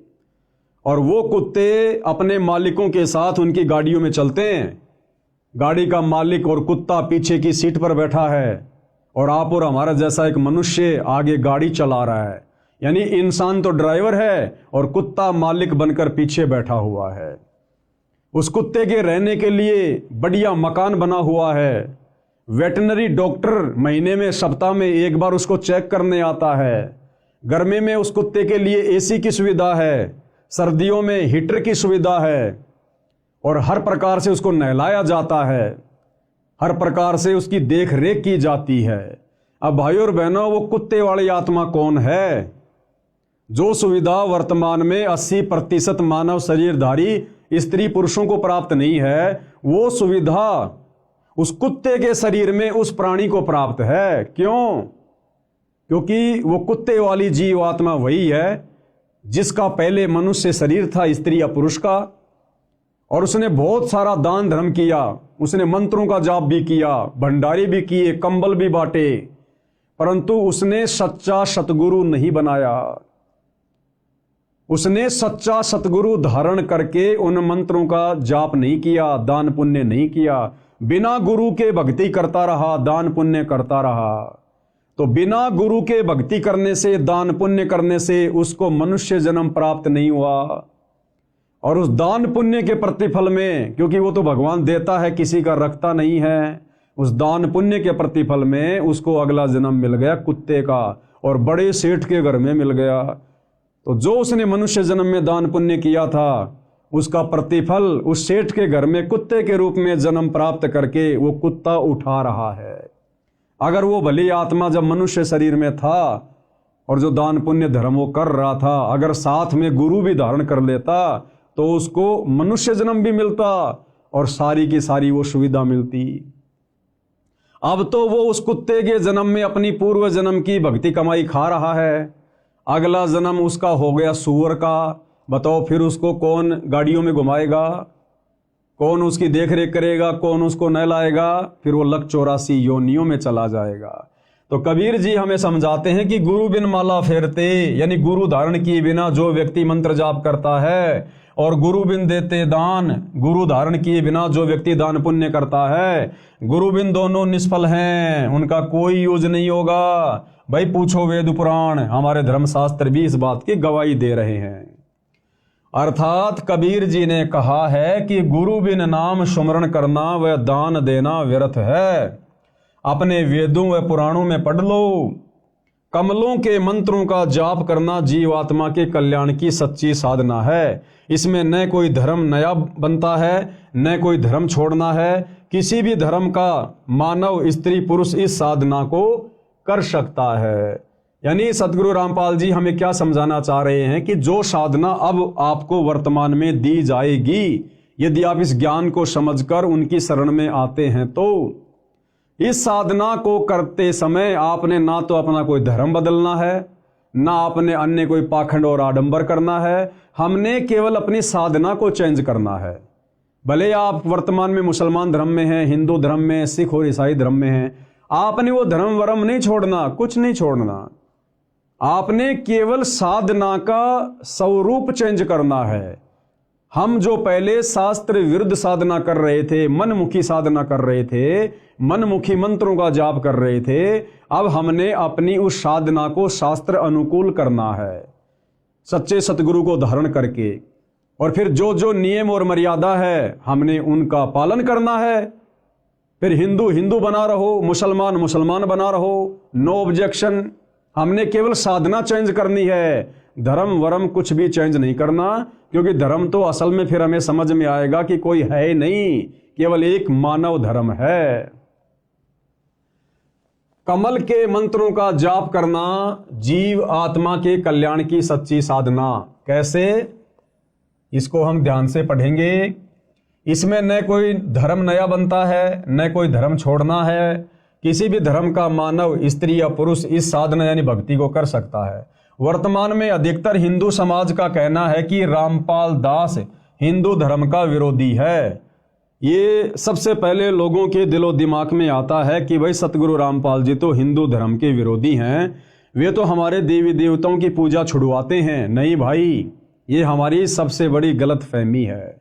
और वो कुत्ते अपने मालिकों के साथ उनकी गाड़ियों में चलते हैं। गाड़ी का मालिक और कुत्ता पीछे की सीट पर बैठा है और आप और हमारा जैसा एक मनुष्य आगे गाड़ी चला रहा है। यानी इंसान तो ड्राइवर है और कुत्ता मालिक बनकर पीछे बैठा हुआ है। उस कुत्ते के रहने के लिए बढ़िया मकान बना हुआ है। वेटनरी डॉक्टर महीने में, सप्ताह में एक बार उसको चेक करने आता है। गर्मी में उस कुत्ते के लिए एसी की सुविधा है, सर्दियों में हीटर की सुविधा है, और हर प्रकार से उसको नहलाया जाता है, हर प्रकार से उसकी देख रेख की जाती है। अब भाइयों और बहनों, वो कुत्ते वाली आत्मा कौन है? जो सुविधा वर्तमान में 80% मानव शरीरधारी स्त्री पुरुषों को प्राप्त नहीं है, वो सुविधा उस कुत्ते के शरीर में उस प्राणी को प्राप्त है। क्यों? क्योंकि वो कुत्ते वाली जीव आत्मा वही है जिसका पहले मनुष्य शरीर था, स्त्री या पुरुष का, और उसने बहुत सारा दान धर्म किया, उसने मंत्रों का जाप भी किया, भंडारे भी किए, कंबल भी बांटे, परंतु उसने सच्चा सतगुरु नहीं बनाया। उसने सच्चा सतगुरु धारण करके उन मंत्रों का जाप नहीं किया, दान पुण्य नहीं किया, बिना गुरु के भक्ति करता रहा, दान पुण्य करता रहा। तो बिना गुरु के भक्ति करने से, दान पुण्य करने से उसको मनुष्य जन्म प्राप्त नहीं हुआ। और उस दान पुण्य के प्रतिफल में, क्योंकि वो तो भगवान देता है, किसी का रखता नहीं है, उस दान पुण्य के प्रतिफल में उसको अगला जन्म मिल गया कुत्ते का, और बड़े सेठ के घर में मिल गया। तो जो उसने मनुष्य जन्म में दान पुण्य किया था, उसका प्रतिफल उस सेठ के घर में कुत्ते के रूप में जन्म प्राप्त करके वो कुत्ता उठा रहा है। अगर वो भली आत्मा जब मनुष्य शरीर में था और जो दान पुण्य धर्म वो कर रहा था, अगर साथ में गुरु भी धारण कर लेता तो उसको मनुष्य जन्म भी मिलता और सारी की सारी वो सुविधा मिलती। अब तो वो उस कुत्ते के जन्म में अपनी पूर्व जन्म की भक्ति कमाई खा रहा है। अगला जन्म उसका हो गया सूअर का। बताओ फिर उसको कौन गाड़ियों में घुमाएगा, कौन उसकी देख रेख करेगा, कौन उसको नहलाएगा? फिर वो लक 84 योनियों में चला जाएगा। तो कबीर जी हमें समझाते हैं कि गुरु बिन माला फेरते, यानी गुरु धारण किए बिना जो व्यक्ति मंत्र जाप करता है, और गुरु बिन देते दान, गुरु धारण किए बिना जो व्यक्ति दान पुण्य करता है, गुरु बिन दोनों निष्फल हैं, उनका कोई यूज नहीं होगा। भाई पूछो वेद पुराण, हमारे धर्मशास्त्र भी इस बात की गवाही दे रहे हैं। अर्थात कबीर जी ने कहा है कि गुरु बिन नाम सुमरण करना व दान देना व्यर्थ है। अपने वेदों व पुराणों में पढ़ लो, कमलों के मंत्रों का जाप करना जीवात्मा के कल्याण की सच्ची साधना है। इसमें न कोई धर्म नया बनता है, न कोई धर्म छोड़ना है। किसी भी धर्म का मानव, स्त्री पुरुष इस साधना को कर सकता है। यानी सतगुरु रामपाल जी हमें क्या समझाना चाह रहे हैं कि जो साधना अब आपको वर्तमान में दी जाएगी, यदि आप इस ज्ञान को समझकर उनकी शरण में आते हैं, तो इस साधना को करते समय आपने ना तो अपना कोई धर्म बदलना है, ना आपने अन्य कोई पाखंड और आडंबर करना है। हमने केवल अपनी साधना को चेंज करना है। भले आप वर्तमान में मुसलमान धर्म में हैं, हिंदू धर्म में, सिख और ईसाई धर्म में हैं, आपने वो धर्म वर्म नहीं छोड़ना, कुछ नहीं छोड़ना। आपने केवल साधना का स्वरूप चेंज करना है। हम जो पहले शास्त्र विरुद्ध साधना कर रहे थे, मनमुखी साधना कर रहे थे, मनमुखी मंत्रों का जाप कर रहे थे, अब हमने अपनी उस साधना को शास्त्र अनुकूल करना है, सच्चे सतगुरु को धारण करके। और फिर जो जो नियम और मर्यादा है हमने उनका पालन करना है। फिर हिंदू हिंदू बना रहो, मुसलमान मुसलमान बना रहो, नो ऑब्जेक्शन। हमने केवल साधना चेंज करनी है, धर्म वरम कुछ भी चेंज नहीं करना, क्योंकि धर्म तो असल में फिर हमें समझ में आएगा कि कोई है ही नहीं, केवल एक मानव धर्म है। कमल के मंत्रों का जाप करना जीव आत्मा के कल्याण की सच्ची साधना। कैसे? इसको हम ध्यान से पढ़ेंगे। इसमें न कोई धर्म नया बनता है, न कोई धर्म छोड़ना है। किसी भी धर्म का मानव, स्त्री या पुरुष इस साधना यानी भक्ति को कर सकता है। वर्तमान में अधिकतर हिंदू समाज का कहना है कि रामपाल दास हिंदू धर्म का विरोधी है। ये सबसे पहले लोगों के दिलो दिमाग में आता है कि भाई सतगुरु रामपाल जी तो हिंदू धर्म के विरोधी हैं, वे तो हमारे देवी देवताओं की पूजा छुड़वाते हैं। नहीं भाई, ये हमारी सबसे बड़ी गलत फहमी है।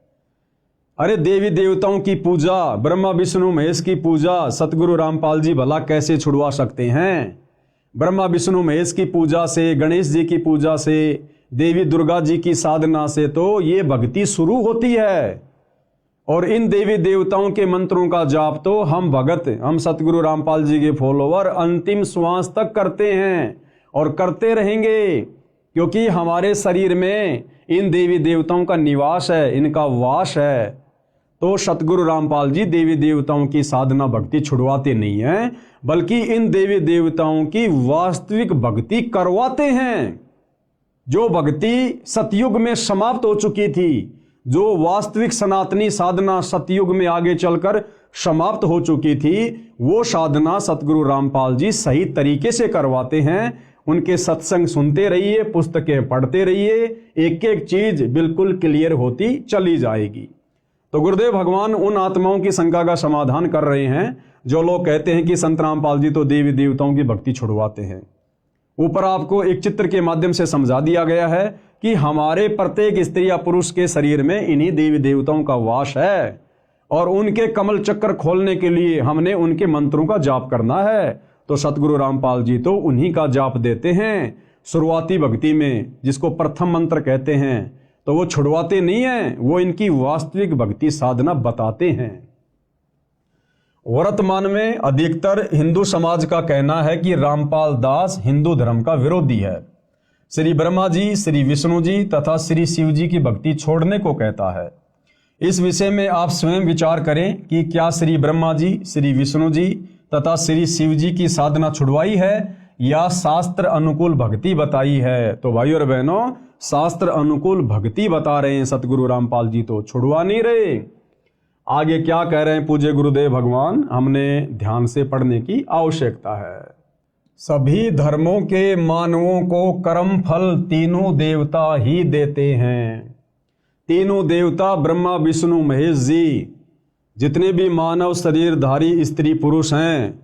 अरे देवी देवताओं की पूजा, ब्रह्मा विष्णु महेश की पूजा सतगुरु रामपाल जी भला कैसे छुड़वा सकते हैं? ब्रह्मा विष्णु महेश की पूजा से, गणेश जी की पूजा से, देवी दुर्गा जी की साधना से तो ये भक्ति शुरू होती है। और इन देवी देवताओं के मंत्रों का जाप तो हम भगत, हम सतगुरु रामपाल जी के फॉलोवर अंतिम श्वास तक करते हैं और करते रहेंगे, क्योंकि हमारे शरीर में इन देवी देवताओं का निवास है, इनका वास है। तो सतगुरु रामपाल जी देवी देवताओं की साधना भक्ति छुड़वाते नहीं हैं, बल्कि इन देवी देवताओं की वास्तविक भक्ति करवाते हैं। जो भक्ति सतयुग में समाप्त हो चुकी थी, जो वास्तविक सनातनी साधना सतयुग में आगे चलकर समाप्त हो चुकी थी, वो साधना सतगुरु रामपाल जी सही तरीके से करवाते हैं। उनके सत्संग सुनते रहिए, पुस्तकें पढ़ते रहिए, एक एक चीज बिल्कुल क्लियर होती चली जाएगी। तो गुरुदेव भगवान उन आत्माओं की शंका का समाधान कर रहे हैं जो लोग कहते हैं कि संत रामपाल जी तो देवी देवताओं की भक्ति छुड़वाते हैं। ऊपर आपको एक चित्र के माध्यम से समझा दिया गया है कि हमारे प्रत्येक स्त्री या पुरुष के शरीर में इन्हीं देवी देवताओं का वास है, और उनके कमल चक्कर खोलने के लिए हमने उनके मंत्रों का जाप करना है। तो सतगुरु रामपाल जी तो उन्हीं का जाप देते हैं शुरुआती भक्ति में, जिसको प्रथम मंत्र कहते हैं। तो वो छुड़वाते नहीं हैं, वो इनकी वास्तविक भक्ति साधना बताते हैं। वर्तमान में अधिकतर हिंदू समाज का कहना है कि रामपाल दास हिंदू धर्म का विरोधी है। श्री ब्रह्मा जी, श्री विष्णु जी तथा श्री शिव जी की भक्ति छोड़ने को कहता है। इस विषय में आप स्वयं विचार करें कि क्या श्री ब्रह्मा जी, श्री विष्णु जी तथा श्री शिव जी की साधना छुड़वाई है या शास्त्र अनुकूल भक्ति बताई है? तो भाइयों और बहनों, शास्त्र अनुकूल भक्ति बता रहे हैं सतगुरु रामपाल जी, तो छुड़वा नहीं रहे। आगे क्या कह रहे हैं पूज्य गुरुदेव भगवान, हमने ध्यान से पढ़ने की आवश्यकता है। सभी धर्मों के मानवों को कर्म फल तीनों देवता ही देते हैं। तीनों देवता ब्रह्मा विष्णु महेश जी, जितने भी मानव शरीरधारी स्त्री पुरुष हैं,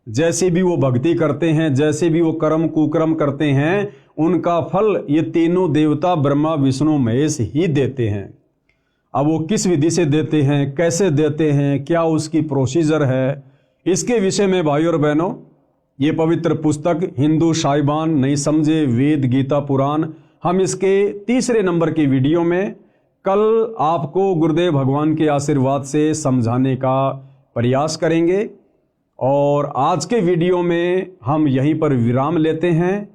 जैसे भी वो भक्ति करते हैं, जैसे भी वो कर्म कुकर्म करते हैं, उनका फल ये तीनों देवता ब्रह्मा विष्णु महेश ही देते हैं। अब वो किस विधि से देते हैं, कैसे देते हैं, क्या उसकी प्रोसीजर है, इसके विषय में भाइयों और बहनों ये पवित्र पुस्तक हिंदू साहिबान नहीं समझे वेद गीता पुराण, हम इसके तीसरे नंबर की वीडियो में कल आपको गुरुदेव भगवान के आशीर्वाद से समझाने का प्रयास करेंगे। और आज के वीडियो में हम यहीं पर विराम लेते हैं।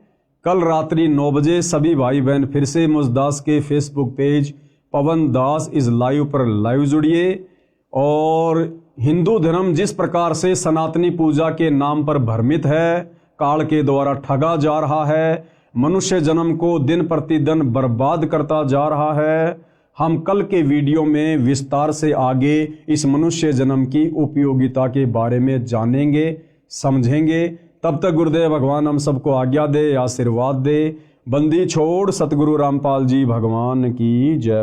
कल रात्रि 9 बजे सभी भाई बहन फिर से मुझदास के Facebook page Pawan Das is live पर लाइव जुड़िए। और हिंदू धर्म जिस प्रकार से सनातनी पूजा के नाम पर भ्रमित है, काल के द्वारा ठगा जा रहा है, मनुष्य जन्म को दिन प्रतिदिन बर्बाद करता जा रहा है, हम कल के वीडियो में विस्तार से आगे इस मनुष्य जन्म की उपयोगिता के बारे में जानेंगे, समझेंगे। तब तक गुरुदेव भगवान हम सबको आज्ञा दे, आशीर्वाद दे। बंदी छोड़ सतगुरु रामपाल जी भगवान की जय।